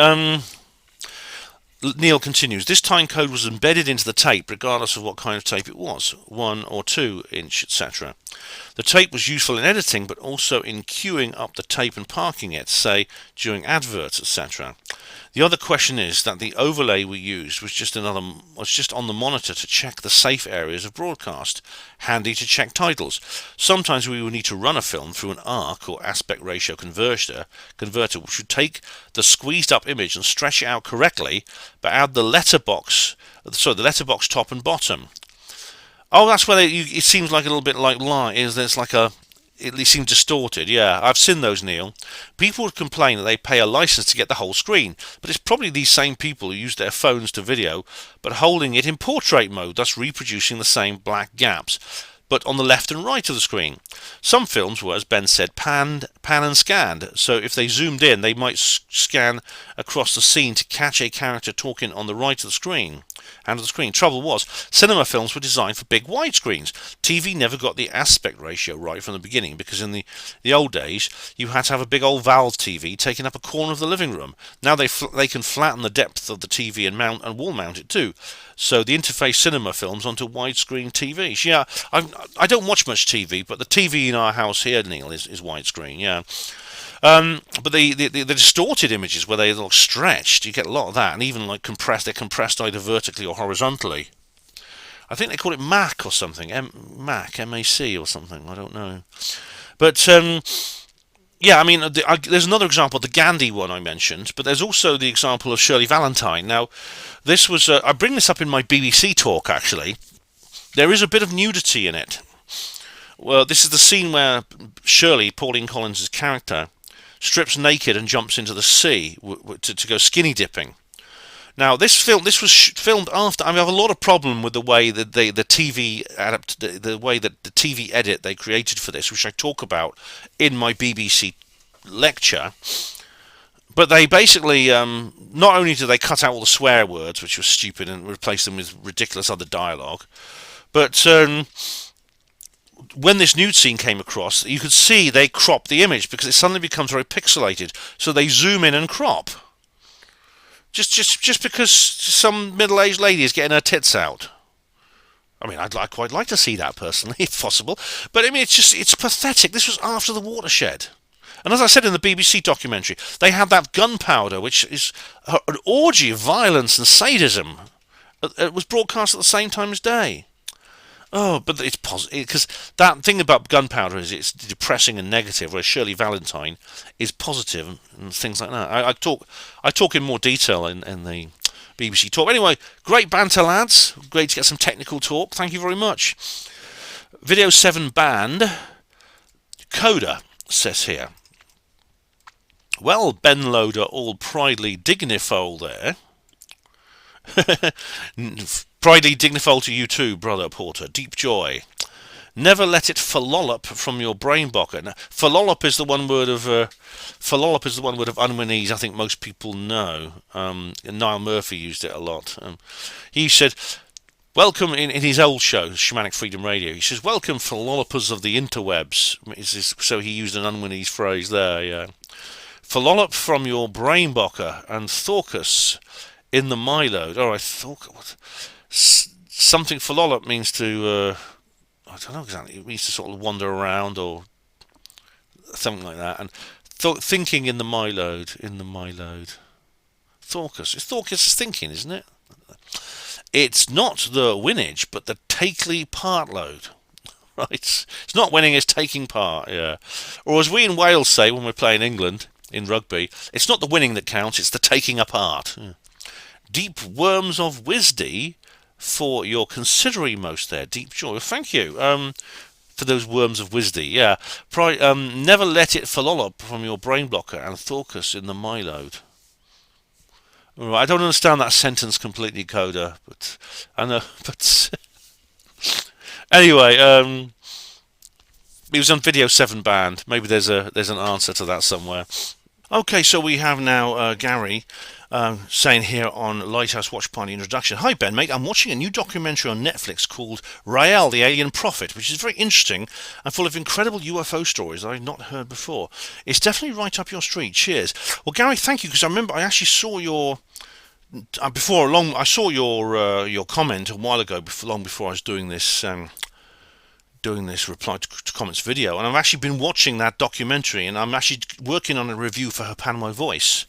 Neil continues. This time code was embedded into the tape, regardless of what kind of tape it was, 1 or 2 inch, etc. The tape was useful in editing, but also in queuing up the tape and parking it, say, during adverts, etc. The other question is that the overlay we used was just on the monitor to check the safe areas of broadcast, handy to check titles. Sometimes we would need to run a film through an ARC or aspect ratio converter, which would take the squeezed up image and stretch it out correctly, but add the letterbox top and bottom. Oh, that's where it seems like a little bit like it seems distorted. Yeah, I've seen those, Neil. People would complain that they pay a license to get the whole screen, but it's probably these same people who use their phones to video, but holding it in portrait mode, thus reproducing the same black gaps. but on the left and right of the screen. Some films were, as Ben said, pan and scanned, so if they zoomed in, they might scan across the scene to catch a character talking on the right of the screen. Trouble was, cinema films were designed for big widescreens. TV never got the aspect ratio right from the beginning, because in the old days you had to have a big old valve TV taking up a corner of the living room. Now they can flatten the depth of the TV and wall mount it too. So the interface cinema films onto widescreen TVs. Yeah, I don't watch much TV, but the TV in our house here, Neil, is widescreen. Yeah. But the distorted images where they look stretched, you get a lot of that, and even like they're compressed either vertically or horizontally. I think they call it MAC or something, MAC, M-A-C or something, I don't know. But yeah, I mean, there's another example, the Gandhi one I mentioned, but there's also the example of Shirley Valentine. Now, this was, I bring this up in my BBC talk actually. There is a bit of nudity in it. Well, this is the scene where Shirley, Pauline Collins' character, strips naked and jumps into the sea to go skinny dipping. Now, this was filmed after. I have a lot of problem with the way that the TV the way that the TV edit they created for this, which I talk about in my BBC lecture. But they basically not only did they cut out all the swear words, which was stupid, and replace them with ridiculous other dialogue, but when this nude scene came across, you could see they cropped the image because it suddenly becomes very pixelated. So they zoom in and crop. Just because some middle-aged lady is getting her tits out. I mean, I'd quite like to see that personally, if possible. But I mean, it's pathetic. This was after the watershed. And as I said in the BBC documentary, they had that gunpowder, which is an orgy of violence and sadism. It was broadcast at the same time as day. Oh, but it's positive, because that thing about gunpowder is it's depressing and negative, whereas Shirley Valentine is positive and things like that. I talk in more detail in the BBC talk. Anyway, great banter, lads. Great to get some technical talk. Thank you very much. Video 7 band. Coda says here. Well, Ben Loader, all pridely dignifold there. Pridely dignifold to you too, brother Porter. Deep joy. Never let it fallollop from your brain bocker. Now, fallollop is the one word of unwinese I think most people know. Niall Murphy used it a lot. He said, welcome in his old show, Shamanic Freedom Radio. He says, welcome fallollopers of the interwebs. So he used an unwinese phrase there. Yeah. Fallollop from your brain bocker and thorcus in the myload. All right, thorcus. Something fallollop means to, I don't know exactly, it means to sort of wander around or something like that. And thinking in the myload, Thorcus. Thorcus is thinking, isn't it? It's not the winnage, but the takely part load. Right? It's not winning, it's taking part, yeah. Or as we in Wales say when we're playing England in rugby, it's not the winning that counts, it's the taking a part. Yeah. Deep worms of wisdom for your considering most there. Deep joy. Well, thank you for those worms of wisdom. Yeah. Never let it fallollop from your brain blocker and thorcus in the myload. Right, I don't understand that sentence completely, Coda, but I know. But anyway, it was on Video 7 band. Maybe there's an answer to that somewhere. Okay, so we have now Gary saying here on Lighthouse Watch Party introduction. Hi Ben, mate. I'm watching a new documentary on Netflix called Rael, the Alien Prophet, which is very interesting and full of incredible UFO stories that I've not heard before. It's definitely right up your street. Cheers. Well, Gary, thank you, because I remember I actually saw your I saw your comment a while ago, long before I was doing this reply to comments video, and I've actually been watching that documentary, and I'm actually working on a review for HPANWO Voice.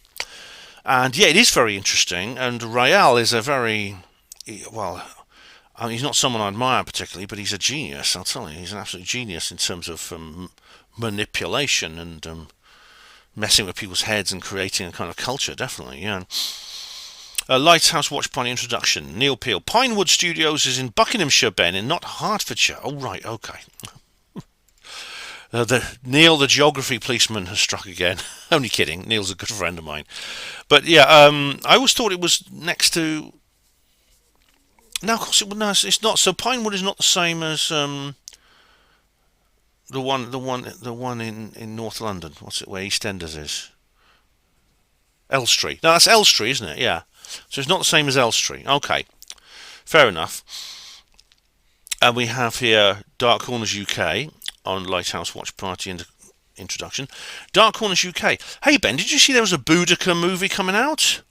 And yeah, it is very interesting, and Rael is a very, well, I mean, he's not someone I admire particularly, but he's a genius, I'll tell you. He's an absolute genius in terms of manipulation and messing with people's heads and creating a kind of culture, definitely, yeah. Lighthouse Watch Party introduction. Neil Peel. Pinewood Studios is in Buckinghamshire, Ben, and not Hertfordshire. Oh, right, okay. Neil, the geography policeman, has struck again. Only kidding. Neil's a good friend of mine. But yeah, I always thought it was next to. No, of course it's not. So Pinewood is not the same as The one in North London. What's it? Where EastEnders is? Elstree. No, that's Elstree, isn't it? Yeah. So it's not the same as Elstree. Okay, fair enough. And we have here Dark Corners UK on Lighthouse Watch Party introduction. Dark Corners UK. Hey Ben, did you see there was a Boudica movie coming out?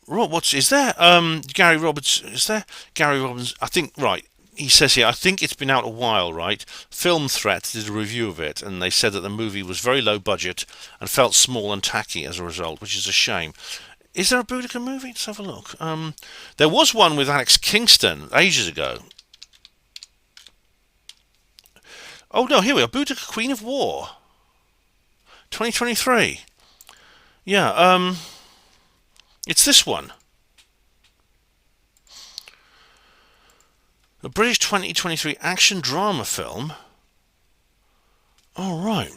What is there? Gary Roberts. Is there Gary Robbins? I think right. He says here, I think it's been out a while, right? Film Threat did a review of it, and they said that the movie was very low budget and felt small and tacky as a result, which is a shame. Is there a Boudica movie? Let's have a look. There was one with Alex Kingston ages ago. Oh no, here we are. Boudica Queen of War. 2023. Yeah, it's this one. A British 2023 action drama film. All right.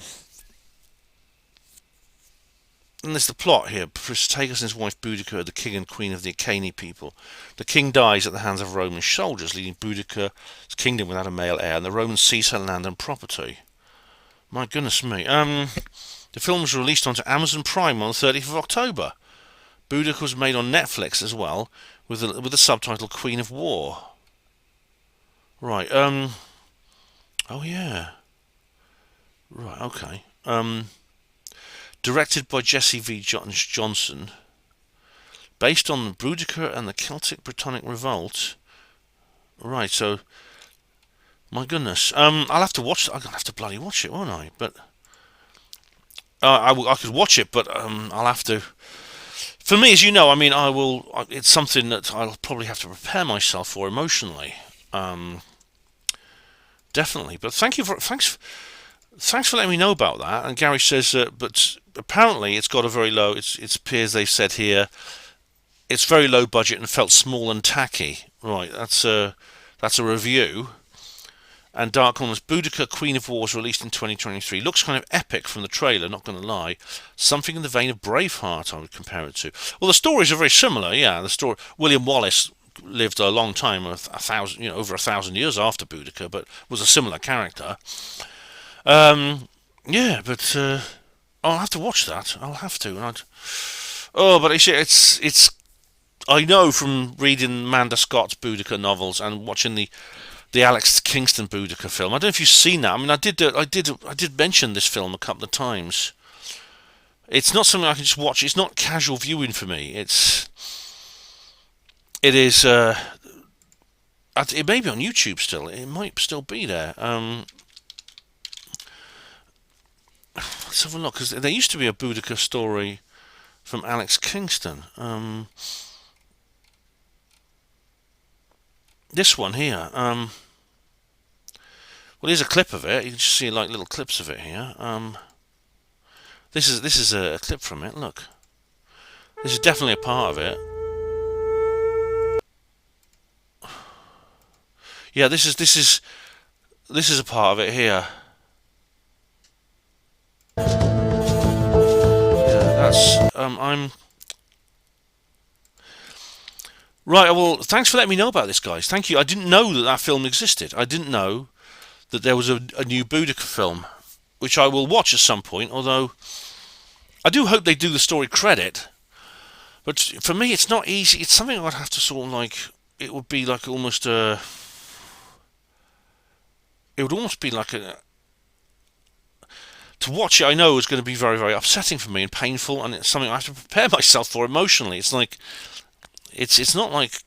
And there's the plot here. Protagus and his wife Boudica are the king and queen of the Iceni people. The king dies at the hands of Roman soldiers, leaving Boudica's kingdom without a male heir, and the Romans seize her land and property. My goodness me. The film was released onto Amazon Prime on the 30th of October. Boudica was made on Netflix as well, with the subtitle Queen of War. Right, oh yeah. Right, okay. Directed by Jesse V. Johnson. Based on Boudica and the Celtic Brittonic Revolt. Right, so... My goodness. I'll have to watch... I'm going to have to bloody watch it, won't I? But... I could watch it, but I'll have to... For me, as you know, I mean, I will... It's something that I'll probably have to prepare myself for emotionally. Definitely. But thanks for letting me know about that. And Gary says, but apparently it's got a very low. It appears they've said here, it's very low budget and felt small and tacky. Right, that's a review. And Dark Corners Boudica Queen of War was released in 2023. Looks kind of epic from the trailer, not going to lie. Something in the vein of Braveheart, I would compare it to. Well, the stories are very similar. Yeah, the story. William Wallace lived a long time, over 1,000 years after Boudica, but was a similar character. Yeah, but I'll have to watch that. I'll have to. But it's. I know from reading Amanda Scott's Boudica novels and watching the Alex Kingston Boudica film. I don't know if you've seen that. I mean, I did mention this film a couple of times. It's not something I can just watch. It's not casual viewing for me. It is. It may be on YouTube still. It might still be there. Let's have a look, because there used to be a Boudica story from Alex Kingston. This one here. Well, here's a clip of it. You can just see like little clips of it here. This is a clip from it. Look, this is definitely a part of it. Yeah, this is a part of it here. Yeah, that's I'm right. Well, thanks for letting me know about this, guys. Thank you. I didn't know that film existed. I didn't know that there was a new Boudica film, which I will watch at some point. Although I do hope they do the story credit. But for me, it's not easy. It's something I'd have to sort of like. It would be like almost a. It would almost be like a. To watch it, I know is going to be very, very upsetting for me and painful, and it's something I have to prepare myself for emotionally. It's like, it's not like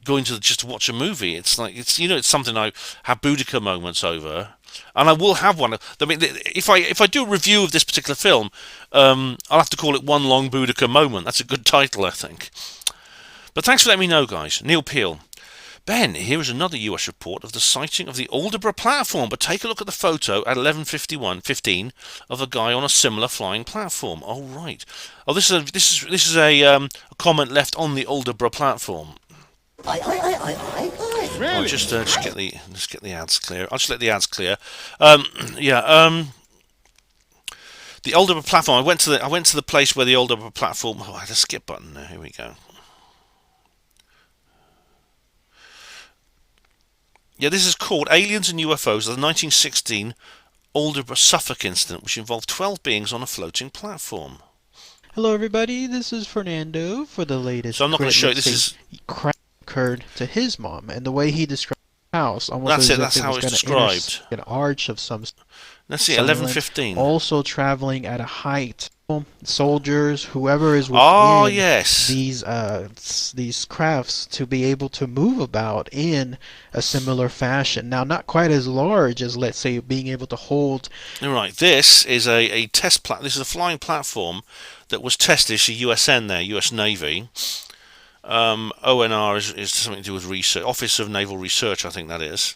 going to just watch a movie. It's like it's something I have Boudica moments over, and I will have one. I mean, if I do a review of this particular film, I'll have to call it One Long Boudica Moment. That's a good title, I think. But thanks for letting me know, guys. Neil Peel. Ben, here is another US report of the sighting of the Aldeburgh platform, but take a look at the photo at 11:15 of a guy on a similar flying platform. Oh right. Oh, this is a comment left on the Aldeburgh platform. Really? I'll just get the ads clear. I'll just let the ads clear. The Aldeburgh platform. I went to the place where the Aldeburgh platform. Oh, I had a skip button there. Here we go. Yeah, this is called Aliens and UFOs, the 1916 Aldeburgh, Suffolk incident, which involved 12 beings on a floating platform. Hello, everybody. This is Fernando for the latest. So I'm not going to show you. This is crash occurred to his mom, and the way he described the house, almost that's as it. if That's it how was it's gonna described. an arch of some. Let's see, silent, 11:15. Also traveling at a height. Soldiers, whoever is within Oh yes. these crafts to be able to move about in a similar fashion. Now, not quite as large as, let's say, being able to hold. Right. This is a test This is a flying platform that was tested. It's the USN there, U.S. Navy. ONR is something to do with research, Office of Naval Research, I think that is.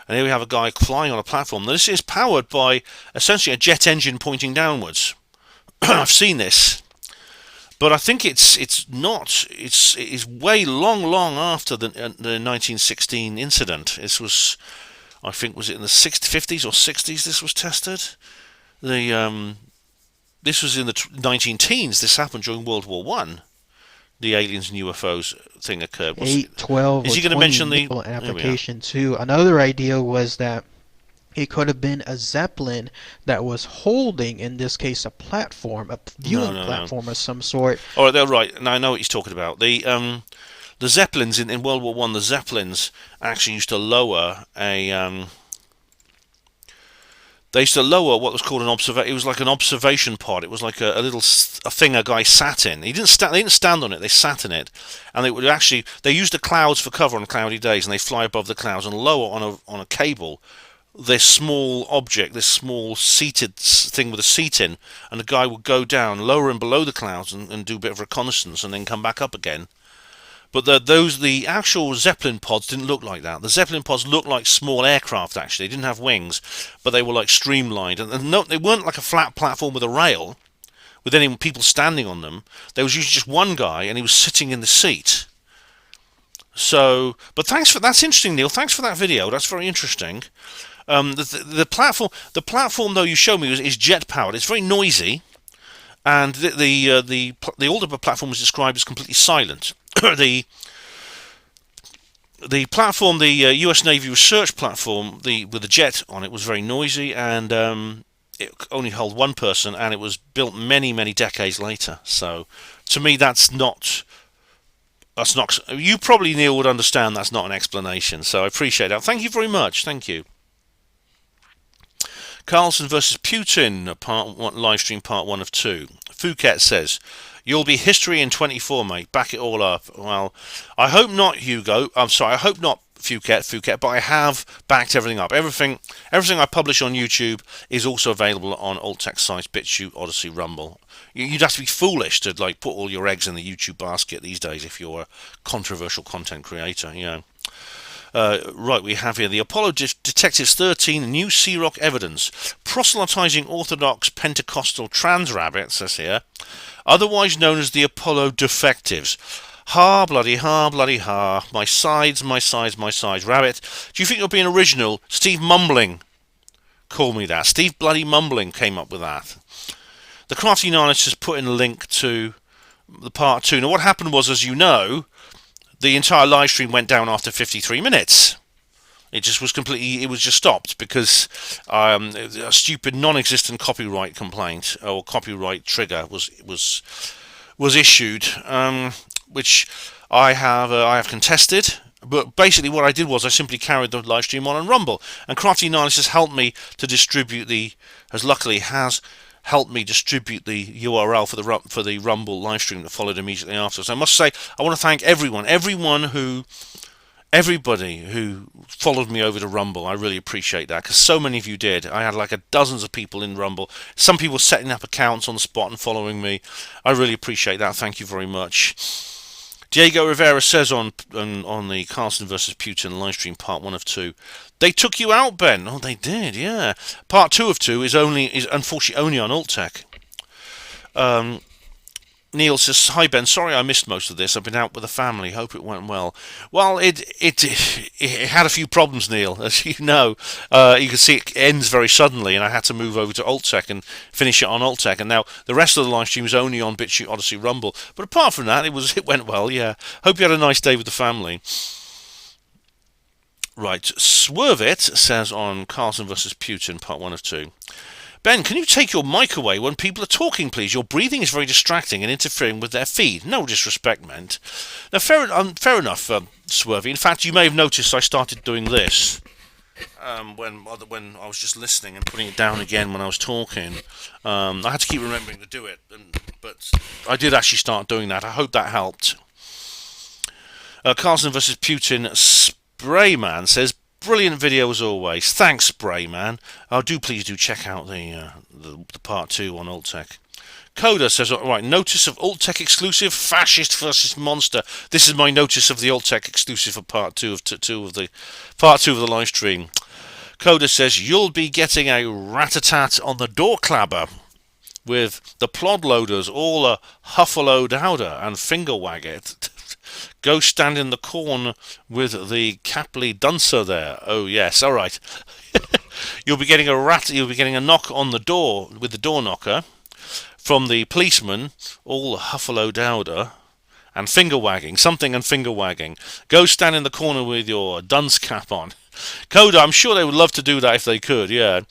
And here we have a guy flying on a platform. Now, this is powered by essentially a jet engine pointing downwards. I've seen this, but I think it's not. It is way long after the 1916 incident. This was, I think, was it in the 50s or 60s? This was tested. This was in the 19 teens. This happened during World War One. The aliens and UFOs thing occurred. 8, 12, is he going to mention the application too? Another idea was that it could have been a Zeppelin that was holding, in this case, a platform, a viewing platform of some sort. All right, they're right. Now I know what he's talking about. The Zeppelins in World War One, the Zeppelins actually used to lower a. They used to lower what was called an observation. It was like an observation pod. It was like a little thing a guy sat in. They didn't stand on it. They sat in it, and they would actually. They used the clouds for cover on cloudy days, and they fly above the clouds and lower on a cable this small object, this small seated thing with a seat in, and the guy would go down, lower and below the clouds, and do a bit of reconnaissance, and then come back up again. But the actual Zeppelin pods didn't look like that. The Zeppelin pods looked like small aircraft, actually. They didn't have wings, but they were like streamlined. And no, they weren't like a flat platform with a rail, with any people standing on them. There was usually just one guy, and he was sitting in the seat. So, but that's interesting, Neil. Thanks for that video. That's very interesting. The platform though you showed me is jet powered. It's very noisy, and the Aldeburgh platform was described as completely silent. the platform, the U.S. Navy research platform, with the jet on it, was very noisy, and it only held one person, and it was built many decades later. So, to me, that's not. You probably, Neil, would understand that's not an explanation. So I appreciate that. Thank you very much. Thank you. Carlson versus Putin, part 1, live stream part 1 of 2. Phuket says, "You'll be history in 24, mate. Back it all up." Well, I hope not, Hugo. I'm sorry. I hope not, Phuket. But I have backed everything up. Everything I publish on YouTube is also available on alt tech sites, BitChute, Odyssey, Rumble. You'd have to be foolish to put all your eggs in the YouTube basket these days if you're a controversial content creator. Right, we have here the Apollo Detectives 13 new Sea Rock evidence. Proselytizing Orthodox Pentecostal trans rabbits, says here, otherwise known as the Apollo Defectives. Ha, bloody ha, bloody ha. My sides, rabbit. Do you think you're being original? Steve Mumbling called me that. Steve bloody Mumbling came up with that. The Crafty Nihilist has put in a link to the part 2. Now, what happened was, as you know, the entire live stream went down after 53 minutes. It was just stopped because a stupid non-existent copyright complaint or copyright trigger was issued, which I have contested. But basically what I did was I simply carried the live stream on Rumble, and Crafty Nihilist has helped me to distribute has helped me distribute the URL for the Rumble live stream that followed immediately after. So I must say, I want to thank everybody who followed me over to Rumble. I really appreciate that, because so many of you did. I had dozens of people in Rumble. Some people setting up accounts on the spot and following me. I really appreciate that. Thank you very much. Diego Rivera says on the Carlson versus Putin live stream part 1 of 2, they took you out, Ben. Oh, they did, yeah. Part 2 of 2 is unfortunately only on Alt-Tech. Neil says, "Hi Ben, sorry I missed most of this. I've been out with the family. Hope it went well." Well, it had a few problems, Neil, as you know. You can see it ends very suddenly, and I had to move over to Alt-Tech and finish it on Alt-Tech. And now the rest of the live stream is only on BitChute, Odyssey, Rumble. But apart from that, it went well. Yeah. Hope you had a nice day with the family. Right, Swerve It says on Carlson versus Putin, part 1 of 2. Ben, can you take your mic away when people are talking, please? Your breathing is very distracting and interfering with their feed. No disrespect meant. Now, fair enough, Swervy. In fact, you may have noticed I started doing this when I was just listening and putting it down again when I was talking. I had to keep remembering to do it, but I did actually start doing that. I hope that helped. Carlson versus Putin, Sprayman says, brilliant video as always. Thanks, Sprayman. Please do check out the part 2 on Alt-Tech. Coda says, right, notice of Alt-Tech exclusive, Fascist versus Monster. This is my notice of the Alt-Tech exclusive for part 2 of the live stream. Coda says, you'll be getting a rat-a-tat on the door clapper with the plod loaders all a huffalo-dowder and finger wag it. Go stand in the corn with the Capley Duncer there. Oh yes, all right. You'll be getting a knock on the door with the door knocker from the policeman, all Huffalo Dowder and finger wagging, Go stand in the corner with your dunce cap on. Coda, I'm sure they would love to do that if they could, yeah.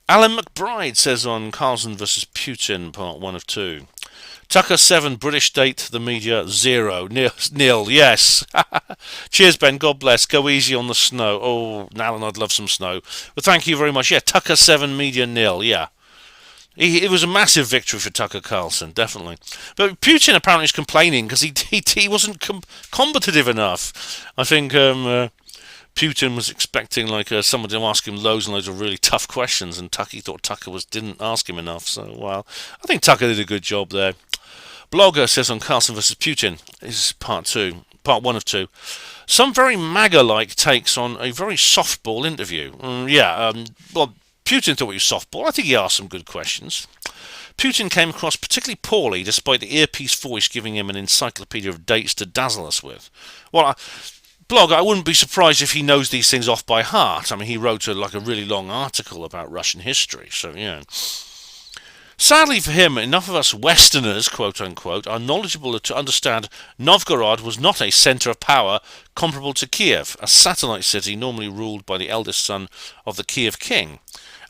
Alan McBride says on Carlson versus Putin, part 1 of 2. Tucker 7, British date, the media 0. Nil, yes. Cheers, Ben, God bless. Go easy on the snow. Oh, Alan, I'd love some snow. But thank you very much. Yeah, Tucker 7, media 0, yeah. It was a massive victory for Tucker Carlson, definitely. But Putin apparently is complaining because he wasn't combative enough. I think Putin was expecting someone to ask him loads and loads of really tough questions, and he thought Tucker didn't ask him enough. So, well, I think Tucker did a good job there. Blogger says on Carlson versus Putin, this is part 1 of 2. Some very MAGA-like takes on a very softball interview. Well, Putin thought he was softball. I think he asked some good questions. Putin came across particularly poorly, despite the earpiece voice giving him an encyclopedia of dates to dazzle us with. Well, Blogger, I wouldn't be surprised if he knows these things off by heart. I mean, he wrote a really long article about Russian history, so yeah. Sadly for him, enough of us Westerners, quote-unquote, are knowledgeable to understand Novgorod was not a centre of power comparable to Kiev, a satellite city normally ruled by the eldest son of the Kiev king.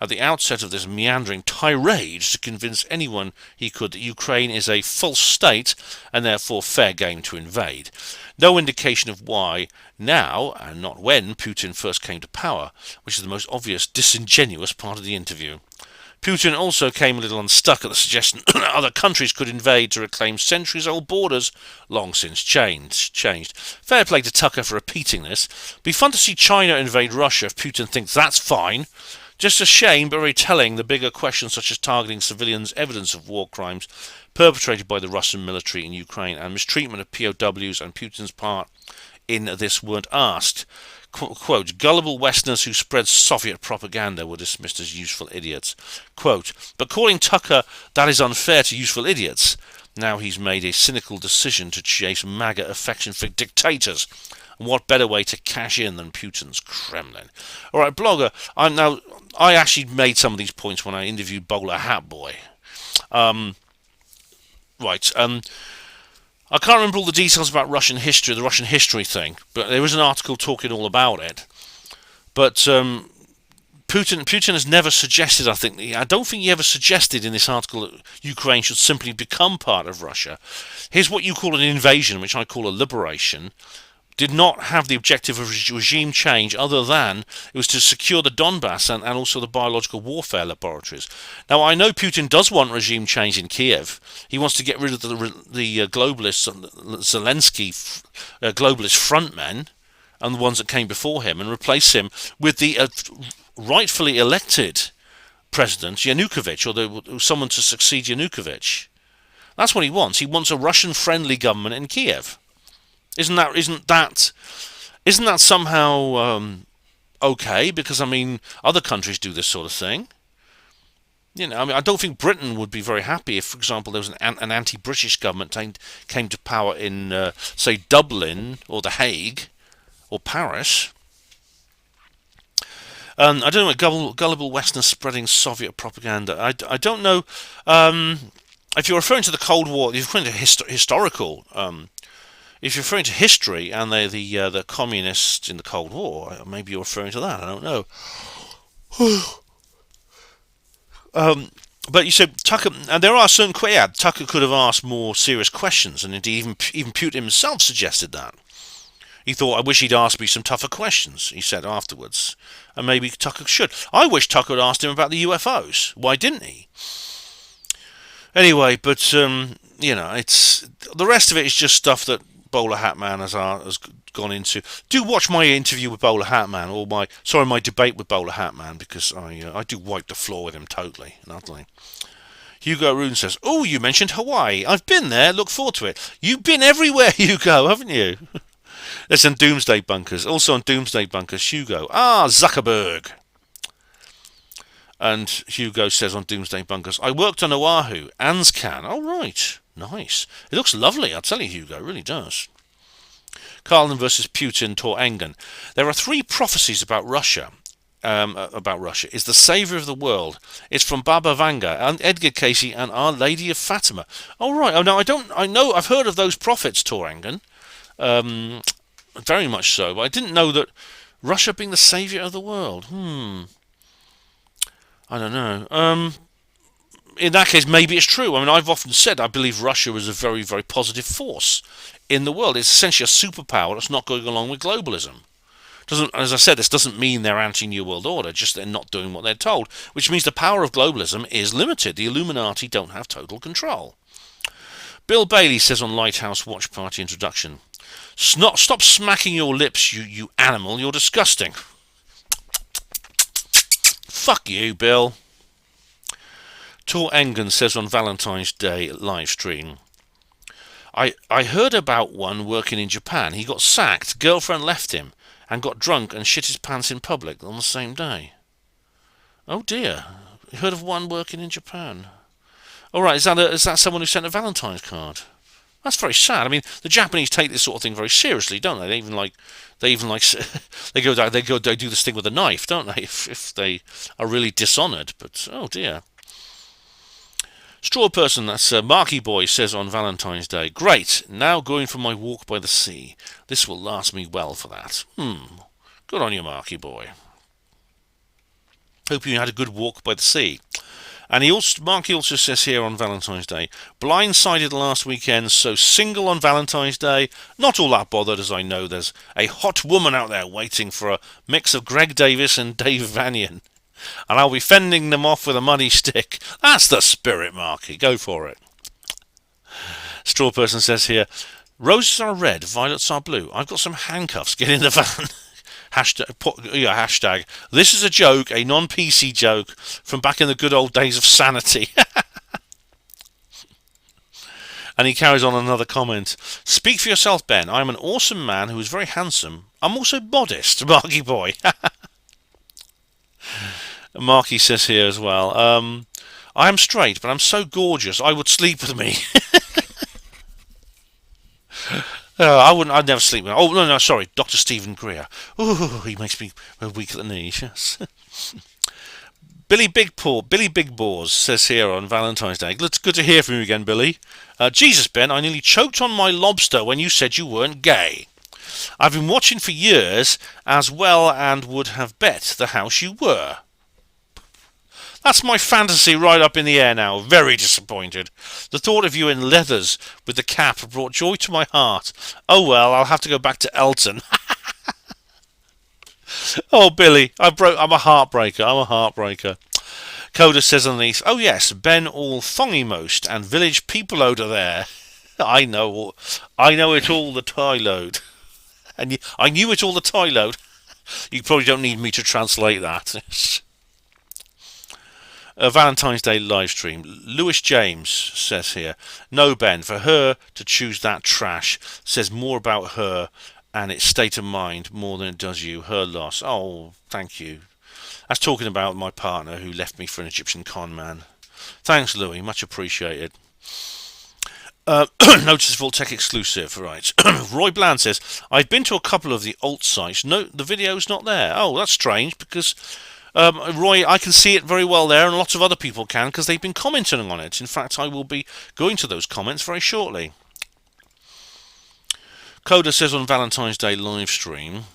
At the outset of this meandering tirade to convince anyone he could that Ukraine is a false state and therefore fair game to invade. No indication of why now, and not when, Putin first came to power, which is the most obvious disingenuous part of the interview. Putin also came a little unstuck at the suggestion that other countries could invade to reclaim centuries-old borders long since changed. Fair play to Tucker for repeating this. Be fun to see China invade Russia if Putin thinks that's fine. Just a shame, but very telling, the bigger questions such as targeting civilians, evidence of war crimes perpetrated by the Russian military in Ukraine, and mistreatment of POWs and Putin's part in this weren't asked. Quote, gullible Westerners who spread Soviet propaganda were dismissed as useful idiots. Quote, but calling Tucker that is unfair to useful idiots. Now he's made a cynical decision to chase MAGA affection for dictators. And what better way to cash in than Putin's Kremlin? All right, Blogger, I actually made some of these points when I interviewed Bowler Hat Boy. I can't remember all the details about Russian history, the Russian history thing, but there is an article talking all about it. But Putin has never suggested, I don't think he ever suggested in this article that Ukraine should simply become part of Russia. Here's what you call an invasion, which I call a liberation. Did not have the objective of regime change other than it was to secure the Donbass and also the biological warfare laboratories. Now, I know Putin does want regime change in Kiev. He wants to get rid of the globalist Zelensky globalist frontmen and the ones that came before him and replace him with the rightfully elected president, Yanukovych, or someone to succeed Yanukovych. That's what he wants. He wants a Russian-friendly government in Kiev. Isn't that somehow okay? Because other countries do this sort of thing. I don't think Britain would be very happy if, for example, there was an anti-British government came to power in, say, Dublin or The Hague or Paris. I don't know, gullible Westerners spreading Soviet propaganda. I don't know if you're referring to the Cold War. You're referring to historical. if you're referring to history and they're the communists in the Cold War, maybe you're referring to that. I don't know. But you said Tucker, and there are certain Tucker could have asked more serious questions, and indeed even Putin himself suggested that. He thought, I wish he'd asked me some tougher questions, he said afterwards. And maybe Tucker should. I wish Tucker had asked him about the UFOs. Why didn't he? Anyway, but, it's the rest of it is just stuff that Bowler Hat Man has gone into. Do watch my interview with Bowler Hat Man, or my debate with Bowler Hat Man, because I do wipe the floor with him totally and utterly. Hugo Roon says, oh, you mentioned Hawaii. I've been there, look forward to it. You've been everywhere, Hugo, haven't you? That's on Doomsday Bunkers. Also on Doomsday Bunkers, Hugo. Zuckerberg. And Hugo says on Doomsday Bunkers, I worked on Oahu, Anscan. Oh, right. Nice. It looks lovely, I'll tell you, Hugo. It really does. Carlin versus Putin, Tor Engen. There are 3 prophecies about Russia. Is the saviour of the world. It's from Baba Vanga and Edgar Casey and Our Lady of Fatima. Oh, right. Oh, no, I've heard of those prophets, Tor Engen. Very much so, but I didn't know that Russia being the saviour of the world. I don't know. In that case, maybe it's true. I mean, I've often said I believe Russia is a very, very positive force in the world. It's essentially a superpower that's not going along with globalism. As I said, this doesn't mean they're anti-New World Order, just they're not doing what they're told, which means the power of globalism is limited. The Illuminati don't have total control. Bill Bailey says on Lighthouse Watch Party introduction, stop smacking your lips, you animal, you're disgusting. Fuck you, Bill. Tor Engen says on Valentine's Day live stream, I heard about one working in Japan. He got sacked, girlfriend left him, and got drunk and shit his pants in public on the same day. Oh dear. You heard of one working in Japan? Alright, is that someone who sent a Valentine's card? That's very sad. I mean, the Japanese take this sort of thing very seriously, don't they? They do this thing with a knife, don't they? If they are really dishonoured. But oh dear. Straw Person, that's Marky Boy, says on Valentine's Day, great, now going for my walk by the sea. This will last me well for that. Good on you, Marky Boy. Hope you had a good walk by the sea. And Marky also says here on Valentine's Day, blindsided last weekend, so single on Valentine's Day. Not all that bothered, as I know there's a hot woman out there waiting for a mix of Greg Davis and Dave Vanian. And I'll be fending them off with a muddy stick. That's the spirit, Marky. Go for it. Straw Person says here, roses are red, violets are blue. I've got some handcuffs. Get in the van. Hashtag. This is a joke, a non-PC joke from back in the good old days of sanity. And he carries on another comment. Speak for yourself, Ben. I'm an awesome man who is very handsome. I'm also modest, Marky Boy. Marky says here as well, I am straight, but I'm so gorgeous I would sleep with me. I'd never sleep with him. Oh, no, sorry, Dr. Stephen Greer. Ooh, he makes me weak at the knees, yes. Billy Big Bores says here on Valentine's Day, it's good to hear from you again, Billy. Jesus, Ben, I nearly choked on my lobster when you said you weren't gay. I've been watching for years as well and would have bet the house you were. That's my fantasy right up in the air now. Very disappointed. The thought of you in leathers with the cap brought joy to my heart. Oh well, I'll have to go back to Elton. Oh, Billy, I'm a heartbreaker. Coda says underneath, oh yes, Ben all thongy most and village people over there. I know it all the tie load. And I knew it all the tie load. You probably don't need me to translate that. A Valentine's Day live stream. Lewis James says here, no, Ben, for her to choose that trash says more about her and its state of mind more than it does you. Her loss. Oh, thank you. That's talking about my partner who left me for an Egyptian con man. Thanks, Louis. Much appreciated. Notice Vault Tech exclusive, right. Roy Bland says, I've been to a couple of the alt sites. No, the video's not there. Oh, that's strange because... Roy, I can see it very well there, and lots of other people can because they've been commenting on it. In fact, I will be going to those comments very shortly. Coda says on Valentine's Day live stream,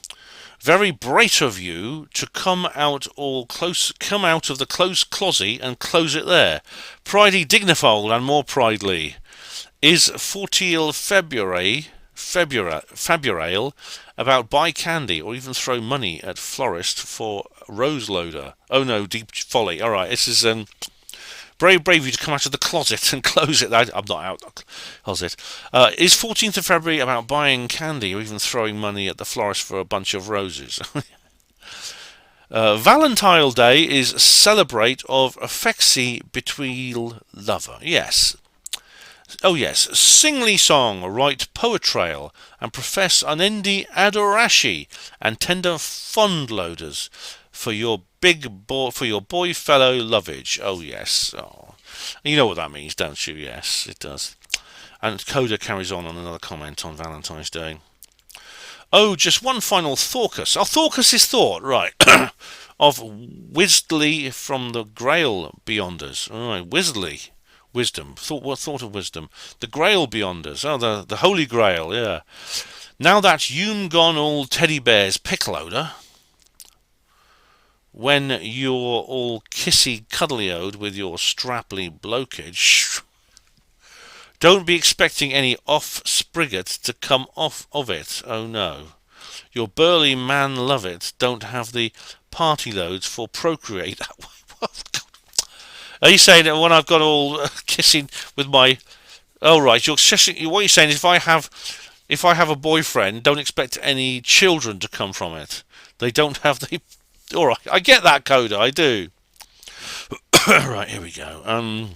very bright of you to come out of the closed closet and close it there. Pridey dignifold and more pridely. Is Fortiel February about buy candy or even throw money at florist for rose loader? Oh no, deep folly. All right, this is brave of you to come out of the closet and close it. I'm not out. Closet. Is 14th of February about buying candy or even throwing money at the florist for a bunch of roses? Valentine's Day is celebrate of affexy between lover. Yes. Oh yes, singly song, write poetrail, and profess unendi adorashi and tender fond loaders for your boy fellow lovage. Oh yes, oh. You know what that means, don't you? Yes, it does. And Coda carries on another comment on Valentine's Day. Oh, just one final thoughtus. Oh, thoughtus is thought, right? Of Wisdly from the Grail Beyonders. All right, Wisdly. Wisdom. Thought of wisdom. The Grail Beyonders. Oh, the Holy Grail, yeah. Now that you'm gone all teddy bears pickloader, when you're all kissy cuddly-owed with your straply blokage, don't be expecting any off-spriggate to come off of it. Oh no. Your burly man love it don't have the party loads for procreate. Are you saying that when I've got all kissing with my... Oh right, what you're saying is if I have a boyfriend, don't expect any children to come from it. They don't have the... Alright, I get that, Coda, I do. Right, here we go.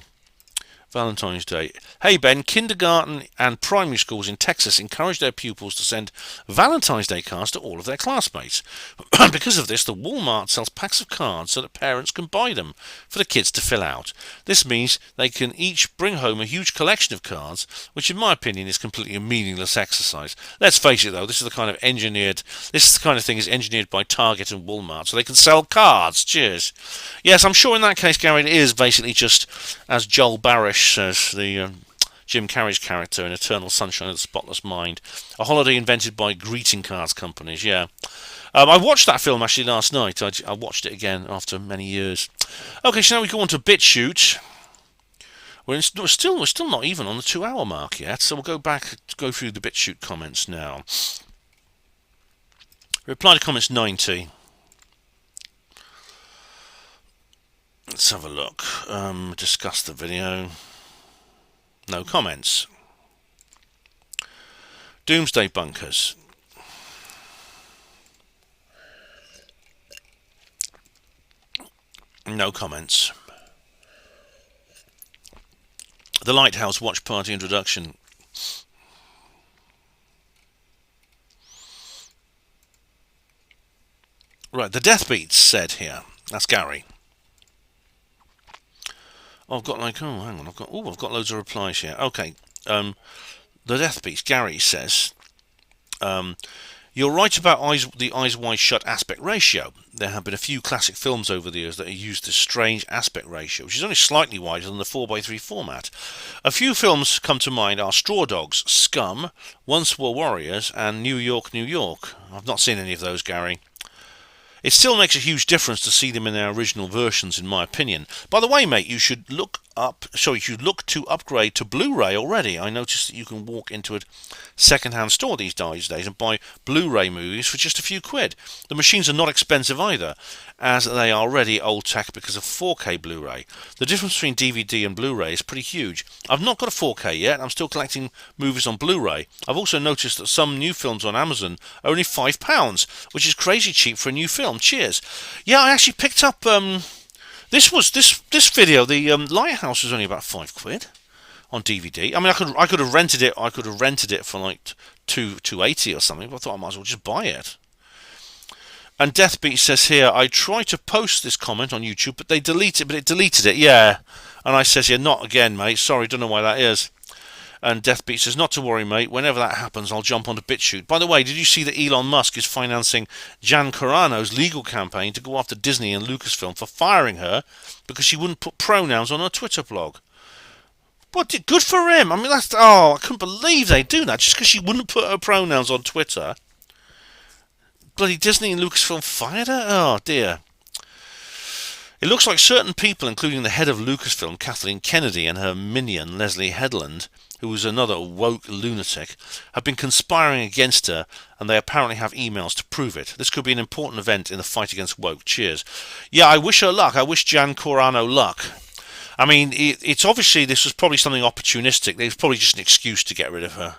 Valentine's Day. Hey Ben, kindergarten and primary schools in Texas encourage their pupils to send Valentine's Day cards to all of their classmates. Because of this, the Walmart sells packs of cards so that parents can buy them for the kids to fill out. This means they can each bring home a huge collection of cards, which in my opinion is completely a meaningless exercise. Let's face it though, this is the kind of thing is engineered by Target and Walmart so they can sell cards. Cheers. Yes, I'm sure in that case, Gary, it is basically just as Joel Barish says, the Jim Carrey's character in Eternal Sunshine of the Spotless Mind, a holiday invented by greeting cards companies. Yeah, I watched that film actually last night. I watched it again after many years. Okay, so now we go on to BitChute. We're still not even on the 2-hour mark yet, so we'll go through the BitChute comments now. Reply to comments 90. Let's have a look. Discuss the video. No comments. Doomsday Bunkers. No comments. The Lighthouse Watch Party introduction. Right, the Death Beats said here. That's Gary. I've got I've got loads of replies here. Okay, the Death Beats. Gary says, you're right about the eyes wide shut aspect ratio. There have been a few classic films over the years that have used this strange aspect ratio, which is only slightly wider than the 4:3 format. A few films come to mind are Straw Dogs, Scum, Once Were Warriors, and New York, New York. I've not seen any of those, Gary. It still makes a huge difference to see them in their original versions, in my opinion. By the way, mate, you should look to upgrade to Blu-ray already. I noticed that you can walk into a second-hand store these days and buy Blu-ray movies for just a few quid. The machines are not expensive either, as they are already old tech because of 4K Blu-ray. The difference between DVD and Blu-ray is pretty huge. I've not got a 4K yet. I'm still collecting movies on Blu-ray. I've also noticed that some new films on Amazon are only £5, which is crazy cheap for a new film. Cheers. Yeah, I actually picked up this video. The Lighthouse was only about £5 on DVD. I mean, I could have rented it. I could have rented it for like $2.80 or something. But I thought I might as well just buy it. And Deathbeat says here, I tried to post this comment on YouTube, but it deleted it. Yeah. And I says here, not again, mate. Sorry, don't know why that is. And Deathbeat says, not to worry, mate. Whenever that happens, I'll jump onto BitChute. By the way, did you see that Elon Musk is financing Jan Carano's legal campaign to go after Disney and Lucasfilm for firing her because she wouldn't put pronouns on her Twitter blog? But good for him. I mean, I couldn't believe they do that just because she wouldn't put her pronouns on Twitter. Bloody Disney and Lucasfilm fired her? Oh, dear. It looks like certain people, including the head of Lucasfilm, Kathleen Kennedy, and her minion, Leslie Headland, who was another woke lunatic, have been conspiring against her, and they apparently have emails to prove it. This could be an important event in the fight against woke. Cheers. Yeah, I wish her luck. I wish Jan Corano luck. I mean, it's obviously this was probably something opportunistic. It was probably just an excuse to get rid of her.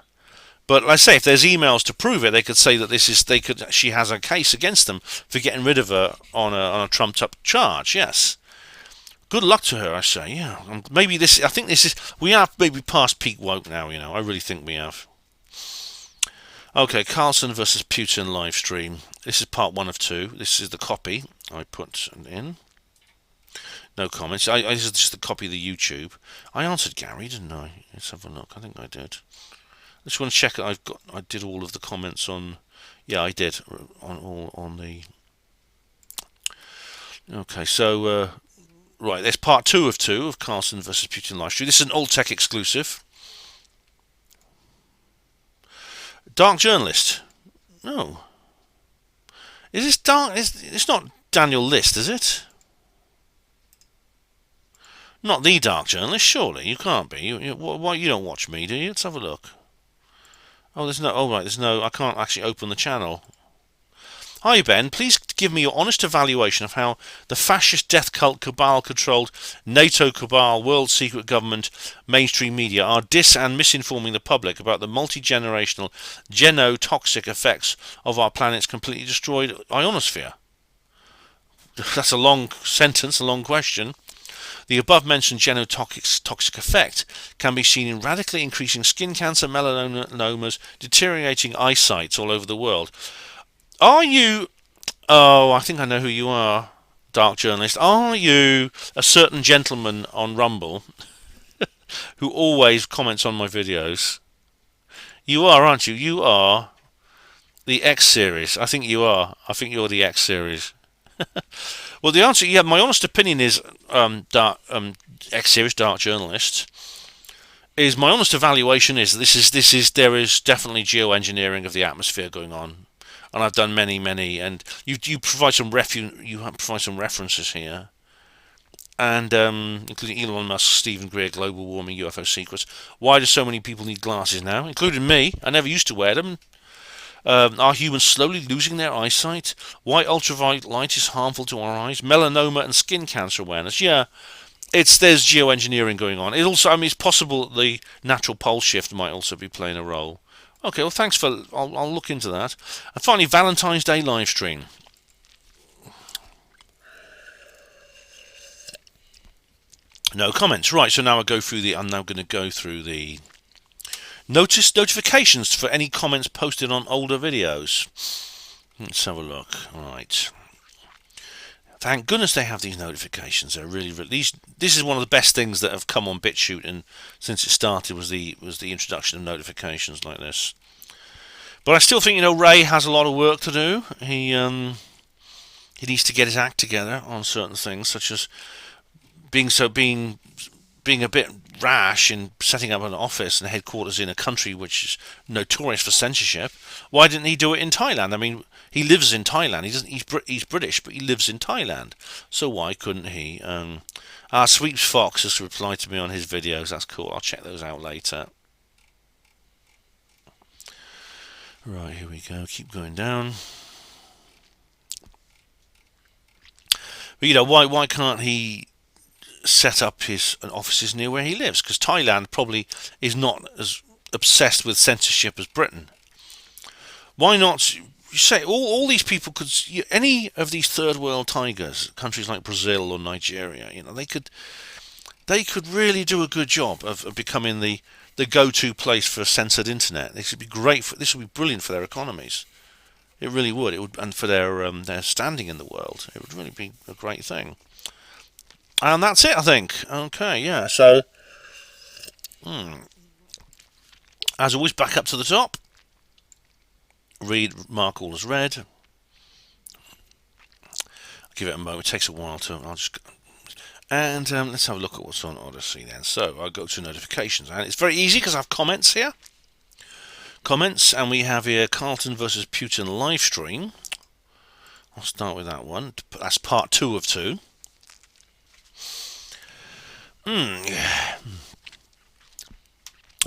But like I say, if there's emails to prove it, they could say that she has a case against them for getting rid of her on a trumped-up charge. Yes. Good luck to her, I say. Yeah. I think we have maybe past peak woke now. I really think we have. Okay, Carlson versus Putin live stream. This is part 1 of 2. This is the copy I put in. No comments. This is just the copy of the YouTube. I answered Gary, didn't I? Let's have a look. I think I did. I just want to check that I did all of the comments on. Yeah, I did on the. Okay, so right, there's part 2 of 2 of Carlson versus Putin live stream. This is an Old Tech exclusive. Dark journalist. No. Is this dark? It's not Daniel List, is it? Not the dark journalist, surely. You can't be. You don't watch me, do you? Let's have a look. Oh, there's no. Oh, right. There's no. I can't actually open the channel. Hi, Ben. Please give me your honest evaluation of how the fascist death cult cabal-controlled NATO cabal, world secret government, mainstream media are and misinforming the public about the multi-generational genotoxic effects of our planet's completely destroyed ionosphere. That's a long sentence, a long question. The above-mentioned genotoxic effect can be seen in radically increasing skin cancer, melanomas, deteriorating eyesight all over the world. Are you... Oh, I think I know who you are, dark journalist. Are you a certain gentleman on Rumble who always comments on my videos? You are, aren't you? You are the X-Series. I think you are. I think you're the X-Series. Well, the answer, yeah, my honest opinion is, X-Series, dark journalist, is my honest evaluation is there is definitely geoengineering of the atmosphere going on, and I've done many, and you provide some references here, and including Elon Musk, Stephen Greer, global warming, UFO secrets. Why do so many people need glasses now, including me? I never used to wear them. Are humans slowly losing their eyesight? Why ultraviolet light is harmful to our eyes? Melanoma and skin cancer awareness. Yeah, there's geoengineering going on. It's possible that the natural pole shift might also be playing a role. Okay, well, thanks for. I'll look into that. And finally, Valentine's Day live stream. No comments. Right, so now I'm now going to go through the notifications for any comments posted on older videos. Let's have a look. Right. Thank goodness they have these notifications. They're really this is one of the best things that have come on BitChute, and since it started was the introduction of notifications like this. But I still think Ray has a lot of work to do. He needs to get his act together on certain things, such as being a bit rash in setting up an office and headquarters in a country which is notorious for censorship. Why didn't he do it in Thailand? I mean, he lives in Thailand. He's British, but he lives in Thailand. So why couldn't he? Sweeps Fox has replied to me on his videos. That's cool. I'll check those out later. Right, here we go. Keep going down. But why can't he set up his offices near where he lives? Because Thailand probably is not as obsessed with censorship as Britain. Why not? You say all these people could. Any of these third world tigers, countries like Brazil or Nigeria, they could really do a good job of becoming the go-to place for censored internet. This would be great. This would be brilliant for their economies. It really would. It would, and for their standing in the world, it would really be a great thing. And that's it, I think. Okay, yeah. So, as always, back up to the top. Mark all as read. I'll give it a moment. It takes a while to. And let's have a look at what's on Odyssey then. So I'll go to notifications, and it's very easy because I have comments here. Comments, and we have here Carlton versus Putin live stream. I'll start with that one. That's part 2 of 2. I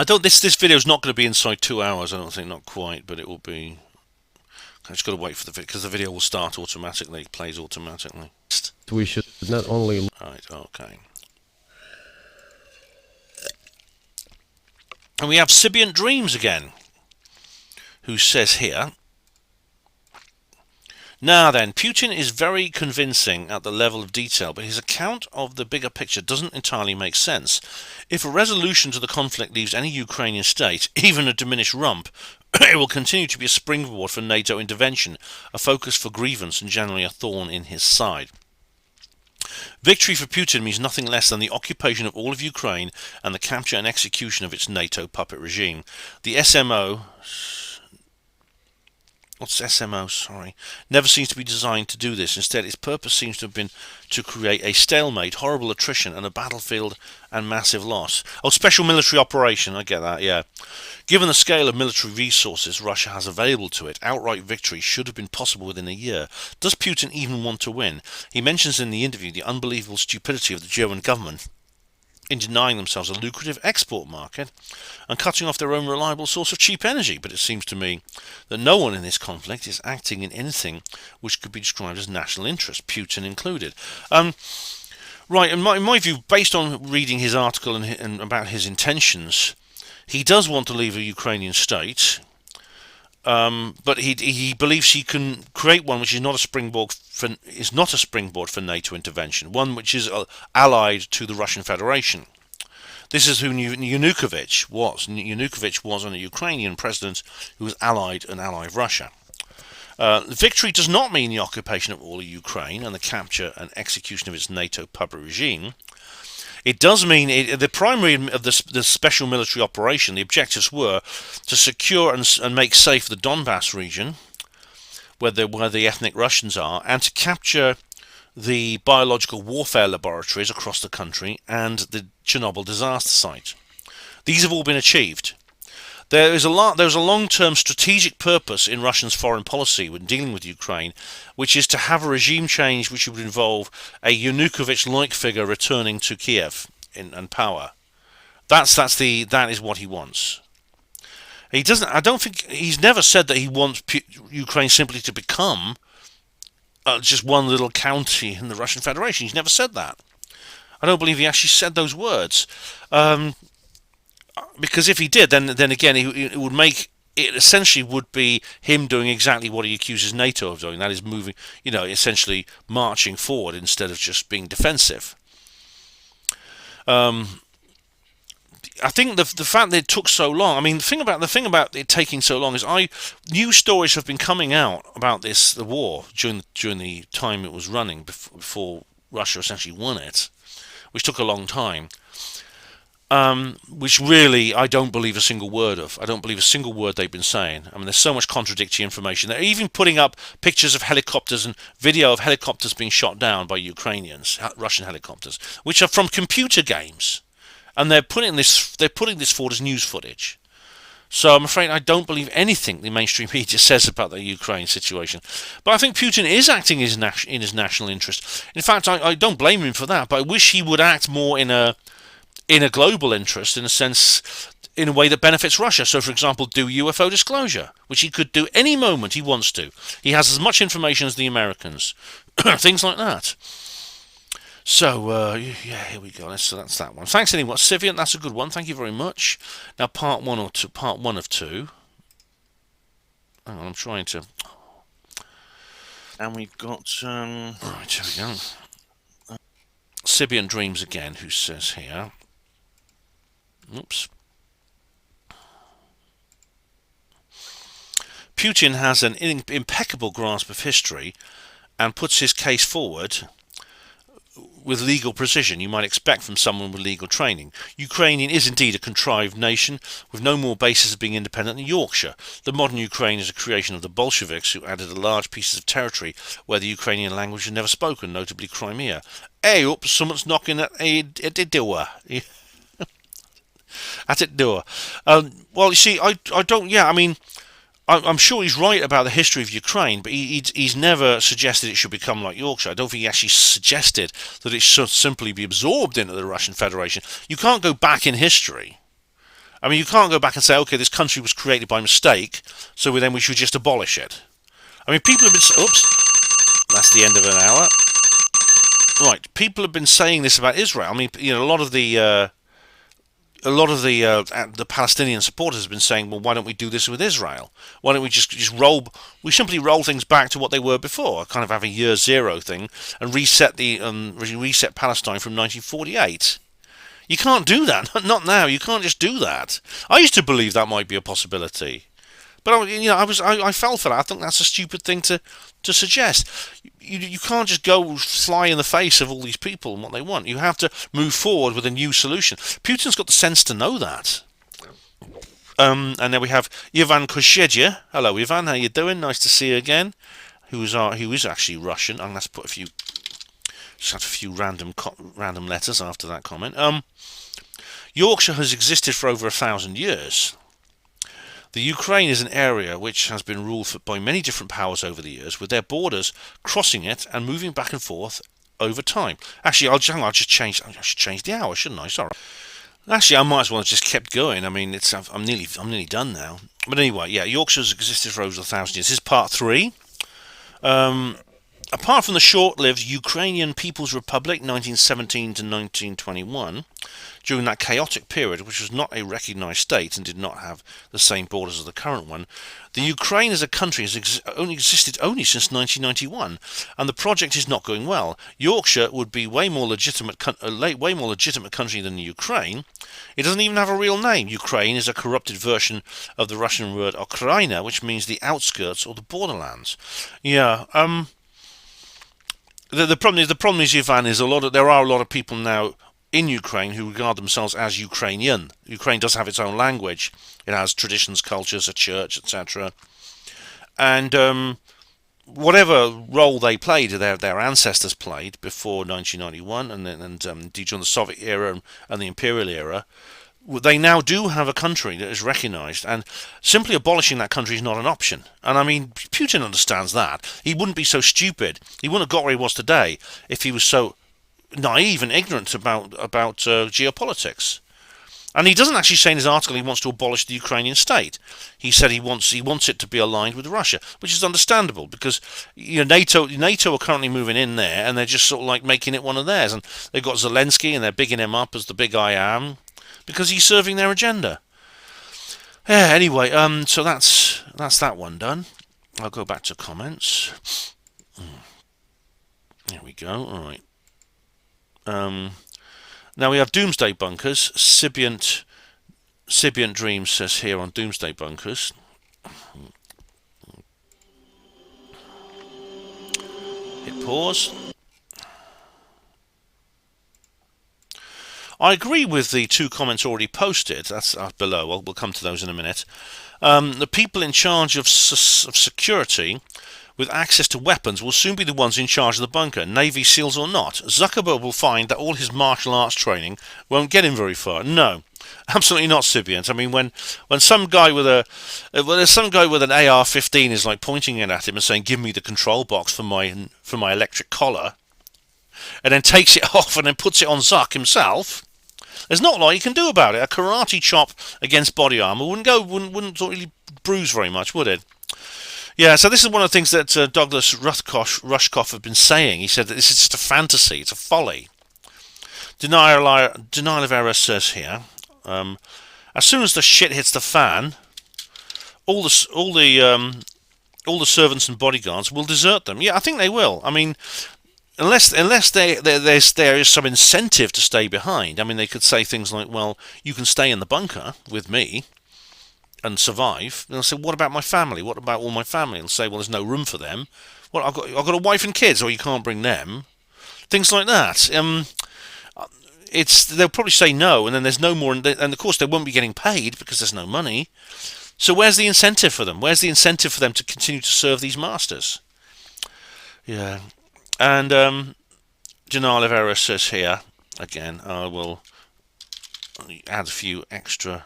don't. This video is not going to be inside 2 hours. I don't think, not quite, but it will be. I just got to wait for the video because the video will start automatically. It plays automatically. We should not only. Right. Okay. And we have Sibiant Dreams again, who says here. Now then, Putin is very convincing at the level of detail, but his account of the bigger picture doesn't entirely make sense. If a resolution to the conflict leaves any Ukrainian state, even a diminished rump, it will continue to be a springboard for NATO intervention, a focus for grievance and generally a thorn in his side. Victory for Putin means nothing less than the occupation of all of Ukraine and the capture and execution of its NATO puppet regime. The SMO... What's SMO? Sorry. Never seems to be designed to do this. Instead, its purpose seems to have been to create a stalemate, horrible attrition, and a battlefield and massive loss. Oh, special military operation. I get that, yeah. Given the scale of military resources Russia has available to it, outright victory should have been possible within a year. Does Putin even want to win? He mentions in the interview the unbelievable stupidity of the German government in denying themselves a lucrative export market and cutting off their own reliable source of cheap energy. But it seems to me that no one in this conflict is acting in anything which could be described as national interest, Putin included. Right, in my view, based on reading his article and about his intentions, he does want to leave a Ukrainian state, but he believes he can create one which is not a springboard for NATO intervention, one which is allied to the Russian Federation. This is who Yanukovych was. Yanukovych was a Ukrainian president who was an ally of Russia. Victory does not mean the occupation of all of Ukraine and the capture and execution of its NATO puppet regime. It does mean the primary of the special military operation, the objectives were to secure and make safe the Donbass region, where the ethnic Russians are, and to capture the biological warfare laboratories across the country and the Chernobyl disaster site. These have all been achieved. There's a long-term strategic purpose in Russia's foreign policy when dealing with Ukraine, which is to have a regime change which would involve a Yanukovych-like figure returning to Kiev and power. That is what he wants. He doesn't. I don't think he's never said that he wants Ukraine simply to become just one little county in the Russian Federation. He's never said that. I don't believe he actually said those words. Because if he did, then again, it would make it essentially would be him doing exactly what he accuses NATO of doing. That is moving, essentially marching forward instead of just being defensive. I think the fact that it took so long. I mean, the thing about it taking so long is news stories have been coming out about the war during the time it was running before Russia essentially won it, which took a long time. Which really I don't believe a single word of. I don't believe a single word they've been saying. I mean, there's so much contradictory information. They're even putting up pictures of helicopters and video of helicopters being shot down by Ukrainians, Russian helicopters, which are from computer games, and they're putting this forward as news footage. So I'm afraid I don't believe anything the mainstream media says about the Ukraine situation. But I think Putin is acting in his national interest. In fact, I don't blame him for that. But I wish he would act more in a global interest, in a way that benefits Russia. So, for example, do UFO disclosure, which he could do any moment he wants to. He has as much information as the Americans. Things like that. So, yeah, here we go. So that's that one. Thanks anyway, Sivian. That's a good one. Thank you very much. Now, part one of two. Hang on, I'm trying to. And we've got. Right, here we go. Sibian Dreams again, who says here. Oops. Putin has an impeccable grasp of history and puts his case forward with legal precision you might expect from someone with legal training. Ukrainian is indeed a contrived nation with no more basis of being independent than Yorkshire. The modern Ukraine is a creation of the Bolsheviks, who added a large pieces of territory where the Ukrainian language is never spoken, notably Crimea. Hey up, someone's knocking at the door. At it door. Well, you see, I don't. Yeah, I mean, I'm sure he's right about the history of Ukraine, but he's never suggested it should become like Yorkshire. I don't think he actually suggested that it should simply be absorbed into the Russian Federation. You can't go back in history. I mean, you can't go back and say, okay, this country was created by mistake, so then we should just abolish it. I mean, people have been... Oops. That's the end of an hour. Right, people have been saying this about Israel. I mean, you know, a lot of the Palestinian supporters have been saying, well, why don't we do this with Israel? Why don't we just simply roll things back to what they were before, kind of have a year zero thing, and reset Palestine from 1948? You can't do that. Not now. You can't just do that. I used to believe that might be a possibility, but I fell for that. I think that's a stupid thing to suggest. You can't just go fly in the face of all these people and what they want. You have to move forward with a new solution. Putin's got the sense to know that. And then we have Ivan Koshedya. Hello, Ivan. How you doing? Nice to see you again. Who is actually Russian. I'm going to put a few random letters after that comment. Yorkshire has existed for over 1,000 years. The Ukraine is an area which has been ruled by many different powers over the years, with their borders crossing it and moving back and forth over time. Actually, I should change the hour, shouldn't I? Sorry. Actually, I might as well have just kept going. I mean, I'm nearly done now. But anyway, yeah, Yorkshire has existed for over 1,000 years. This is part 3. Apart from the short-lived Ukrainian People's Republic 1917 to 1921, during that chaotic period, which was not a recognised state and did not have the same borders as the current one, the Ukraine as a country has only existed since 1991, and the project is not going well. Yorkshire would be a way more legitimate country than the Ukraine. It doesn't even have a real name. Ukraine is a corrupted version of the Russian word Ukraina, which means the outskirts or the borderlands. Yeah. The problem is, Ivan, there are a lot of people now in Ukraine who regard themselves as Ukrainian. Ukraine does have its own language. It has traditions, cultures, a church, etc. And whatever role they played, their ancestors played before 1991, and during the Soviet era and the imperial era, they now do have a country that is recognised, and simply abolishing that country is not an option. And I mean, Putin understands that. He wouldn't be so stupid. He wouldn't have got where he was today if he was so naive and ignorant about geopolitics. And he doesn't actually say in his article he wants to abolish the Ukrainian state. He said he wants it to be aligned with Russia, which is understandable because NATO are currently moving in there, and they're just sort of like making it one of theirs. And they've got Zelensky, and they're bigging him up as the big I am, because he's serving their agenda. Yeah, anyway, so that's that one done. I'll go back to comments. There we go. All right. Now we have Doomsday Bunkers. Sibient Dreams says here on Doomsday Bunkers. Hit pause. I agree with the 2 comments already posted. That's below. We'll come to those in a minute. The people in charge of security with access to weapons will soon be the ones in charge of the bunker, Navy SEALs or not. Zuckerberg will find that all his martial arts training won't get him very far. No, absolutely not, Sibiant. I mean, when some guy with an AR-15 is like pointing it at him and saying, "Give me the control box for my electric collar," and then takes it off and then puts it on Zuck himself, there's not a lot you can do about it. A karate chop against body armor wouldn't really bruise very much, would it? Yeah, so this is one of the things that Douglas Rushkoff had been saying. He said that this is just a fantasy, it's a folly. Denial of error says here, as soon as the shit hits the fan, all the servants and bodyguards will desert them. Yeah, I think they will. I mean, unless there is some incentive to stay behind. I mean, they could say things like, "Well, you can stay in the bunker with me and survive." And they'll say, "What about my family? What about all my family?" And say, "Well, there's no room for them. Well, I've got a wife and kids, or you can't bring them." things like that. They'll probably say no, and then there's no more, and of course they won't be getting paid because there's no money. So where's the incentive for them? Where's the incentive for them to continue to serve these masters? Yeah, and Janelle Oliveira says here again, I will add a few extra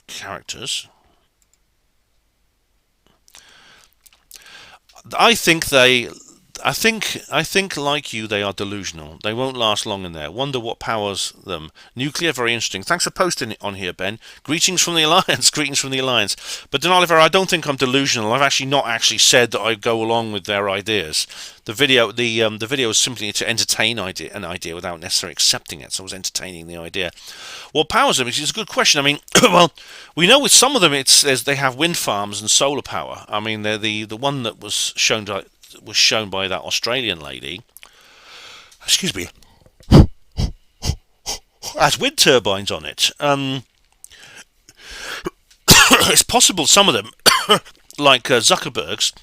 characters. I think like you, they are delusional. They won't last long in there. Wonder what powers them. Nuclear, very interesting. Thanks for posting it on here, Ben. Greetings from the Alliance. Greetings from the Alliance. But Dan Oliver, I don't think I'm delusional. I've actually not actually said that I go along with their ideas. The video is simply to entertain an idea without necessarily accepting it. So I was entertaining the idea. What powers them? It's a good question. I mean, well, we know with some of them they have wind farms and solar power. I mean, they're the one that was shown by that Australian lady. Excuse me. Has wind turbines on it. It's possible some of them, like Zuckerberg's,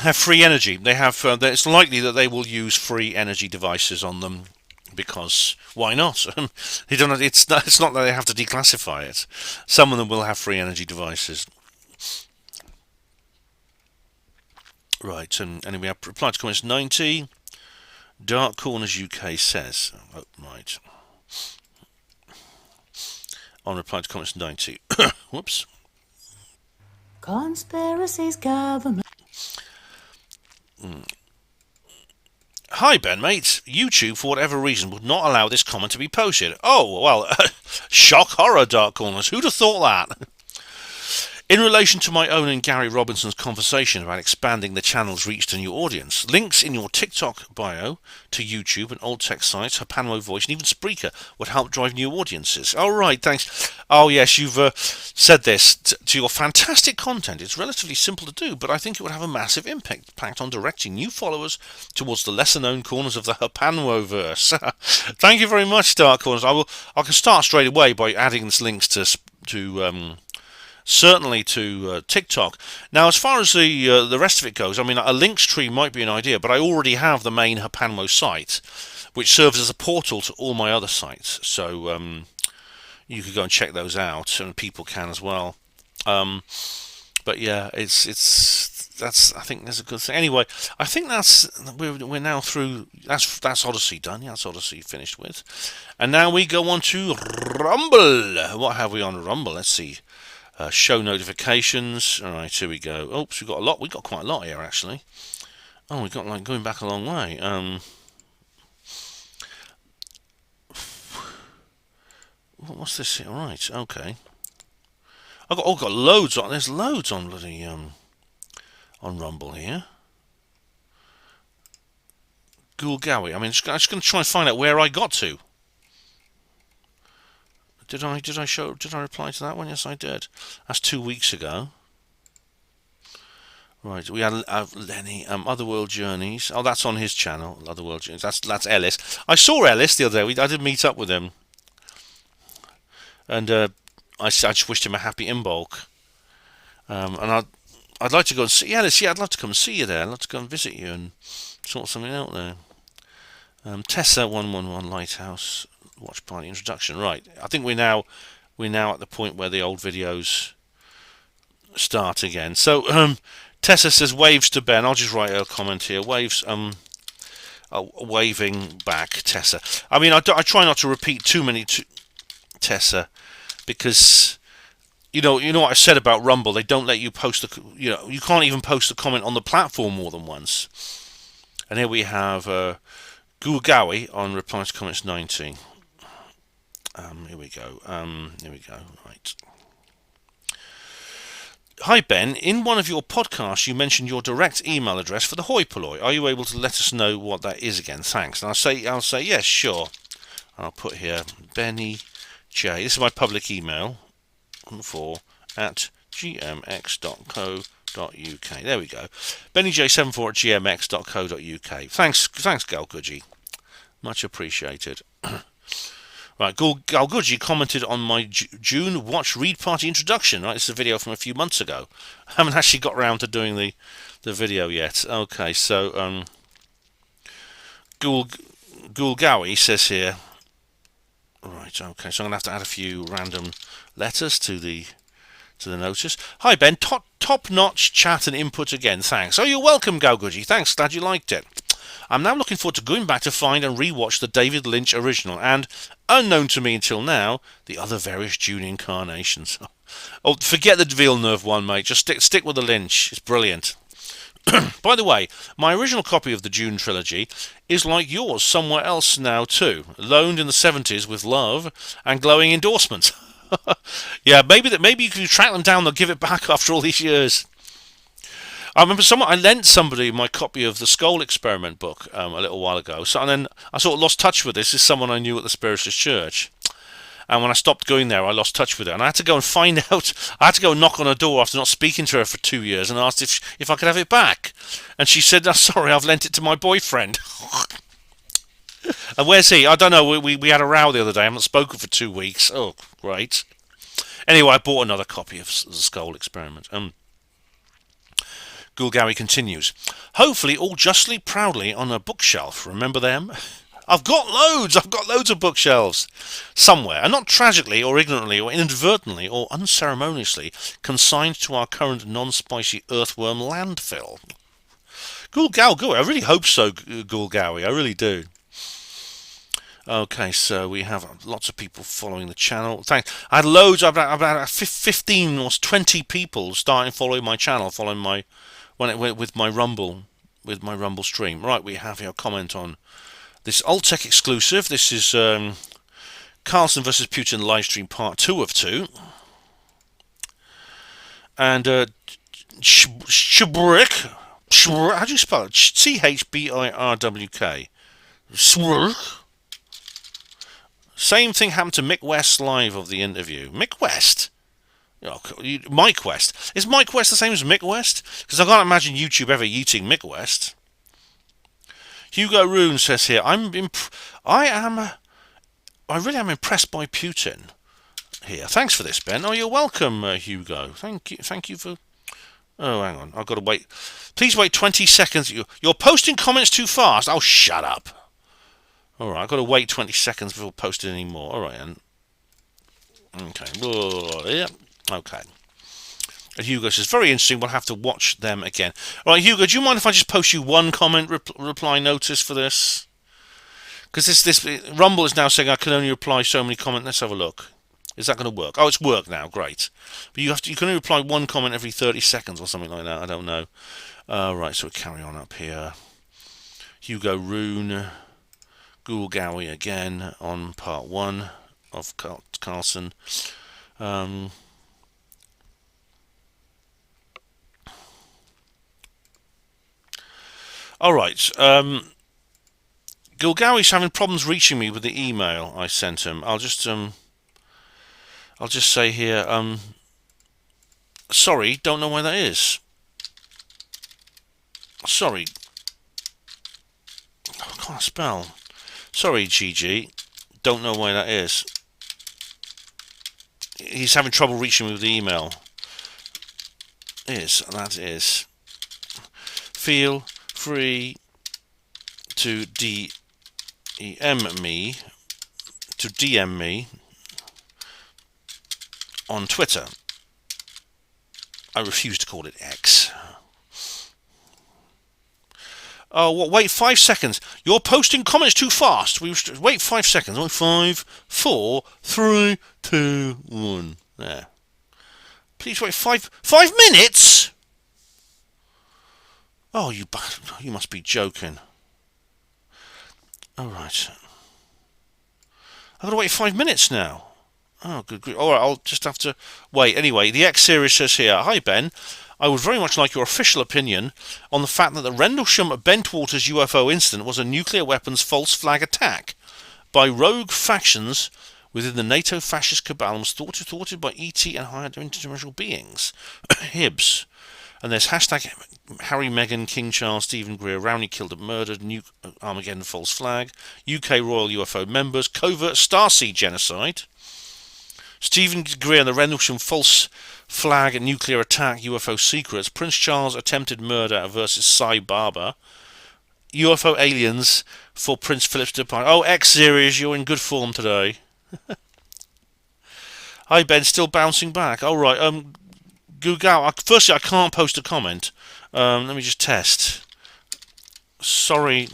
have free energy. They have. It's likely that they will use free energy devices on them because why not? They don't. It's not that they have to declassify it. Some of them will have free energy devices. Right, and anyway, I replied to comments 90. Dark Corners UK says, oh, right. On reply to comments 90. Whoops. Conspiracies, government. Hi, Ben, mate. YouTube, for whatever reason, would not allow this comment to be posted. Oh, well, shock horror, Dark Corners. Who'd have thought that? In relation to my own and Gary Robinson's conversation about expanding the channel's reach to new audience, links in your TikTok bio to YouTube and old tech sites, HPANWO Voice, and even Spreaker would help drive new audiences. Oh, right, thanks. Oh, yes, you've said this to your fantastic content. It's relatively simple to do, but I think it would have a massive impact on directing new followers towards the lesser-known corners of the HPANWO-verse. Thank you very much, Dark Corners. I can start straight away by adding these links certainly to TikTok. Now, as far as the rest of it goes, I mean, a links tree might be an idea, but I already have the main HPANWO site, which serves as a portal to all my other sites. So you could go and check those out, and people can as well. But yeah, I think that's a good thing. Anyway, I think we're now through. That's Odyssey done. Yeah, that's Odyssey finished with, and now we go on to Rumble. What have we on Rumble? Let's see. Show notifications. All right, here we go. Oops, we got a lot. We got quite a lot here actually. Oh, we got like going back a long way. What's this here? All right, okay. I've got loads on. There's loads on bloody on Rumble here. Goulgawi. I mean, I'm just going to try and find out where I got to. Did I reply to that one? Yes, I did. That's 2 weeks ago. Right, we had Lenny. Otherworld Journeys. Oh, that's on his channel. Otherworld Journeys. That's Ellis. I saw Ellis the other day. I did meet up with him, and I just wished him a happy Imbolc. And I'd like to go and see Ellis. Yeah, I'd love to come and see you there. I'd love to go and visit you and sort something out there. Tessa 111 Lighthouse. Watch party introduction. Right, I think we're now at the point where the old videos start again. So Tessa says waves to Ben. I'll just write a comment here. Waves. Waving back, Tessa. I mean, I try not to repeat too many to Tessa because you know what I said about Rumble. They don't let you post you can't even post a comment on the platform more than once. And here we have Gugawi on reply to comments 19. Here we go. Right. Hi Ben. In one of your podcasts, you mentioned your direct email address for the hoi polloi. Are you able to let us know what that is again? Thanks. And I'll say yes, sure. I'll put here Benny J. This is my public email @gmx.co.uk. There we go. BennyJ74 @gmx.co.uk. Thanks, Gal Gudgie. Much appreciated. Right, Galguji commented on my June Watch Read Party introduction. Right, it's a video from a few months ago. I haven't actually got around to doing the video yet. Okay, so Gulgawi says here. Right, okay, so I'm gonna have to add a few random letters to the notice. Hi Ben, top-notch chat and input again. Thanks. Oh, you're welcome, Galguji. Thanks. Glad you liked it. I'm now looking forward to going back to find and rewatch the David Lynch original and, unknown to me until now, the other various Dune incarnations. Oh, forget the Villeneuve one, mate. Just stick with the Lynch. It's brilliant. By the way, my original copy of the Dune trilogy is like yours somewhere else now too, loaned in the 70s with love and glowing endorsements. Yeah, maybe you can track them down. They'll give it back after all these years. I remember I lent somebody my copy of the Skull Experiment book a little while ago. So, and then I sort of lost touch with this. This is someone I knew at the Spiritualist Church. And when I stopped going there, I lost touch with her. And I had to go and find out. I had to go and knock on her door after not speaking to her for 2 years and asked if I could have it back. And she said, "Oh, sorry, I've lent it to my boyfriend." And where's he? I don't know. We had a row the other day. I haven't spoken for 2 weeks. Oh, great. Anyway, I bought another copy of the Skull Experiment. Gulgawi continues. Hopefully all justly proudly on a bookshelf. Remember them? I've got loads of bookshelves. Somewhere, and not tragically or ignorantly or inadvertently or unceremoniously consigned to our current non-spicy earthworm landfill. Gulgawi, I really hope so, Gulgawi. I really do. Okay, so we have lots of people following the channel. Thanks. I had loads. I've had 15 or 20 people starting following my channel, following my with my Rumble stream. Right, we have here a comment on this Altec exclusive. This is Carlson versus Putin livestream part 2 of 2. And Chbirk, how do you spell it? CHBIRWK. Same thing happened to Mick West live of the interview. Mick West? Oh, Mike West. Is Mike West the same as Mick West? Because I can't imagine YouTube ever yeeting Mick West. Hugo Rune says here, I really am impressed by Putin here. Thanks for this, Ben. Oh, you're welcome, Hugo. Thank you for... Oh, hang on. I've got to wait. Please wait 20 seconds. You're posting comments too fast. Oh, shut up. All right, I've got to wait 20 seconds before posting any more. All right, then. Okay. Oh, yeah. Okay. And Hugo says, very interesting. We'll have to watch them again. All right, Hugo, do you mind if I just post you one comment reply notice for this? Because this Rumble is now saying I can only reply so many comments. Let's have a look. Is that going to work? Oh, it's worked now. Great. But you can only reply one comment every 30 seconds or something like that. I don't know. Right, so we'll carry on up here. Hugo Rune, Gulgawi again on part 1 of Carlson. All right. Gulgawi's having problems reaching me with the email I sent him. I'll just say here, sorry, don't know why that is. Sorry. I can't spell. Sorry, GG. Don't know why that is. He's having trouble reaching me with the email. That is. Feel free to DM me on Twitter. I refuse to call it X. Oh, what? Wait 5 seconds. You're posting comments too fast. Wait 5 seconds. 5, 4, 3, 2, 1. There. Please wait 5 minutes. Oh, you must be joking. All right. I've got to wait 5 minutes now. Oh, good grief. All right, I'll just have to wait. Anyway, the X series says here, hi Ben, I would very much like your official opinion on the fact that the Rendlesham-Bentwaters UFO incident was a nuclear weapons false flag attack by rogue factions within the NATO fascist cabal and was thwarted by ET and higher interdimensional beings. Hibs. And there's hashtag Harry, Meghan, King Charles, Stephen Greer, Rowney killed and murdered, New Armageddon false flag, UK Royal UFO members, covert Starseed genocide, Stephen Greer and the Rendlesham false flag and nuclear attack, UFO secrets, Prince Charles attempted murder versus Sai Baba, UFO aliens for Prince Philip's departure. Oh, X-Series, you're in good form today. Hi Ben, still bouncing back. All right. Google. Firstly, I can't post a comment. Let me just test. Sorry.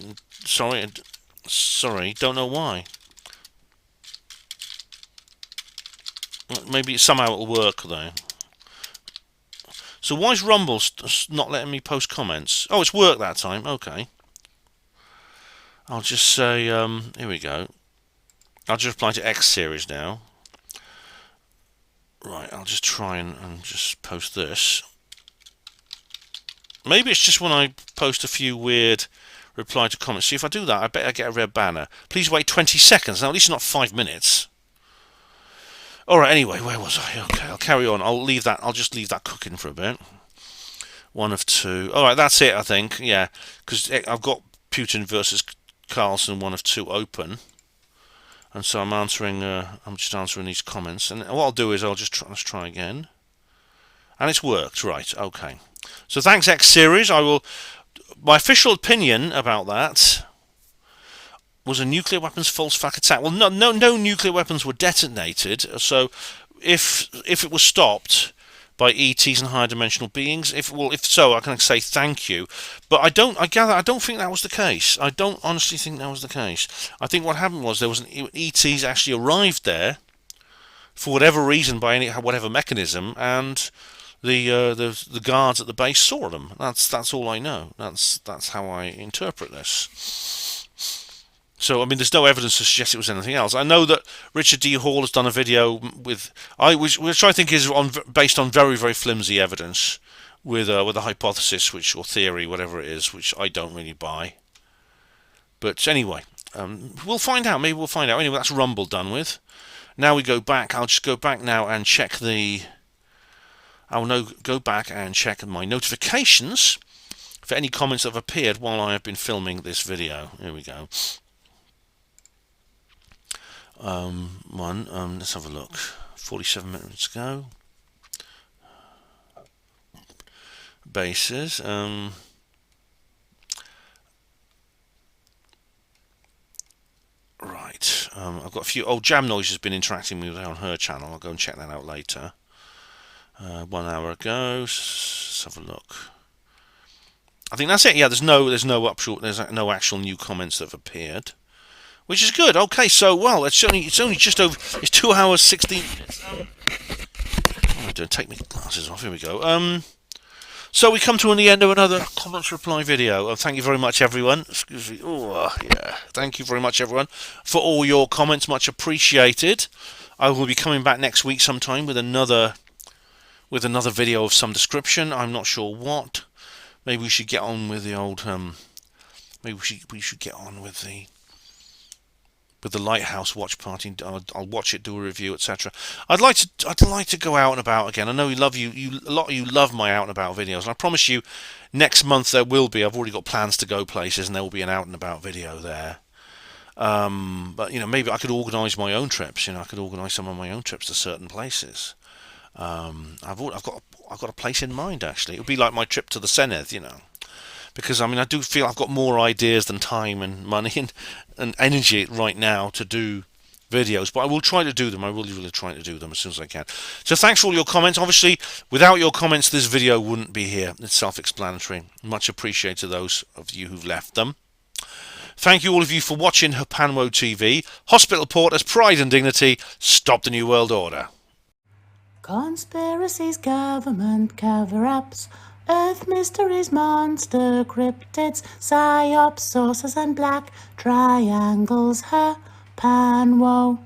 Don't know why. Maybe somehow it'll work though. So why is Rumble not letting me post comments? Oh, it's worked that time. Okay. I'll just say. Here we go. I'll just reply to X-Series now. Right, I'll just try and just post this. Maybe it's just when I post a few weird reply to comments. See, if I do that, I bet I get a red banner. Please wait 20 seconds. Now, at least not 5 minutes. Alright, anyway, where was I? Okay, I'll carry on. I'll just leave that cooking for a bit. 1 of 2. Alright, that's it, I think. Yeah, because I've got Putin versus Carlson 1 of 2 open. And so I'm just answering these comments. And what I'll do is let's try again. And it's worked, right, okay. So thanks X-Series. My official opinion about that was a nuclear weapons false flag attack. Well, no nuclear weapons were detonated. So if it was stopped by ETs and higher dimensional beings, if so, I can say thank you. But I don't think that was the case. I don't honestly think that was the case. I think what happened was ETs actually arrived there for whatever reason, by whatever mechanism, and the guards at the base saw them. That's all I know. That's how I interpret this. So, I mean, there's no evidence to suggest it was anything else. I know that Richard D. Hall has done a video which I think is based on very, very flimsy evidence, with a hypothesis, or theory, whatever it is, which I don't really buy. But anyway, we'll find out. Maybe we'll find out. Anyway, that's Rumble done with. Now we go back. I'll just go back now and check go back and check my notifications for any comments that have appeared while I have been filming this video. Here we go. Let's have a look. 47 minutes ago. Bases. Right. I've got a few. Oh, Jam Noise has been interacting with me on her channel. I'll go and check that out later. 1 hour ago. Let's have a look. I think that's it. Yeah, there's no actual new comments that have appeared, which is good. Okay, so well, it's only just over. It's 2 hours 16 minutes. Don't take my glasses off. Here we go. So we come to the end of another comments reply video. Thank you very much, everyone. Excuse me. Oh, yeah. Thank you very much, everyone, for all your comments. Much appreciated. I will be coming back next week sometime with another video of some description. I'm not sure what. Maybe we should get on with the old. Maybe we should get on with the Lighthouse watch party. I'll watch it, do a review, etc. I'd like to go out and about again. I know a lot of you love my out and about videos, and I promise you, next month there will be. I've already got plans to go places, and there will be an out and about video there. But maybe I could organise my own trips. I could organise some of my own trips to certain places. I've got a place in mind actually. It would be like my trip to the Senedd, because I do feel I've got more ideas than time and money and energy right now to do videos, but I will try to do them. I will really try to do them as soon as I can. So thanks for all your comments. Obviously, without your comments, this video wouldn't be here. It's self-explanatory. Much appreciated to those of you who've left them. Thank you all of you for watching HPANWO TV. Hospital Porters, pride and dignity. Stop the New World Order. Conspiracies, government cover-ups, Earth mysteries, monster cryptids, psyops, saucers and black triangles, HPANWO.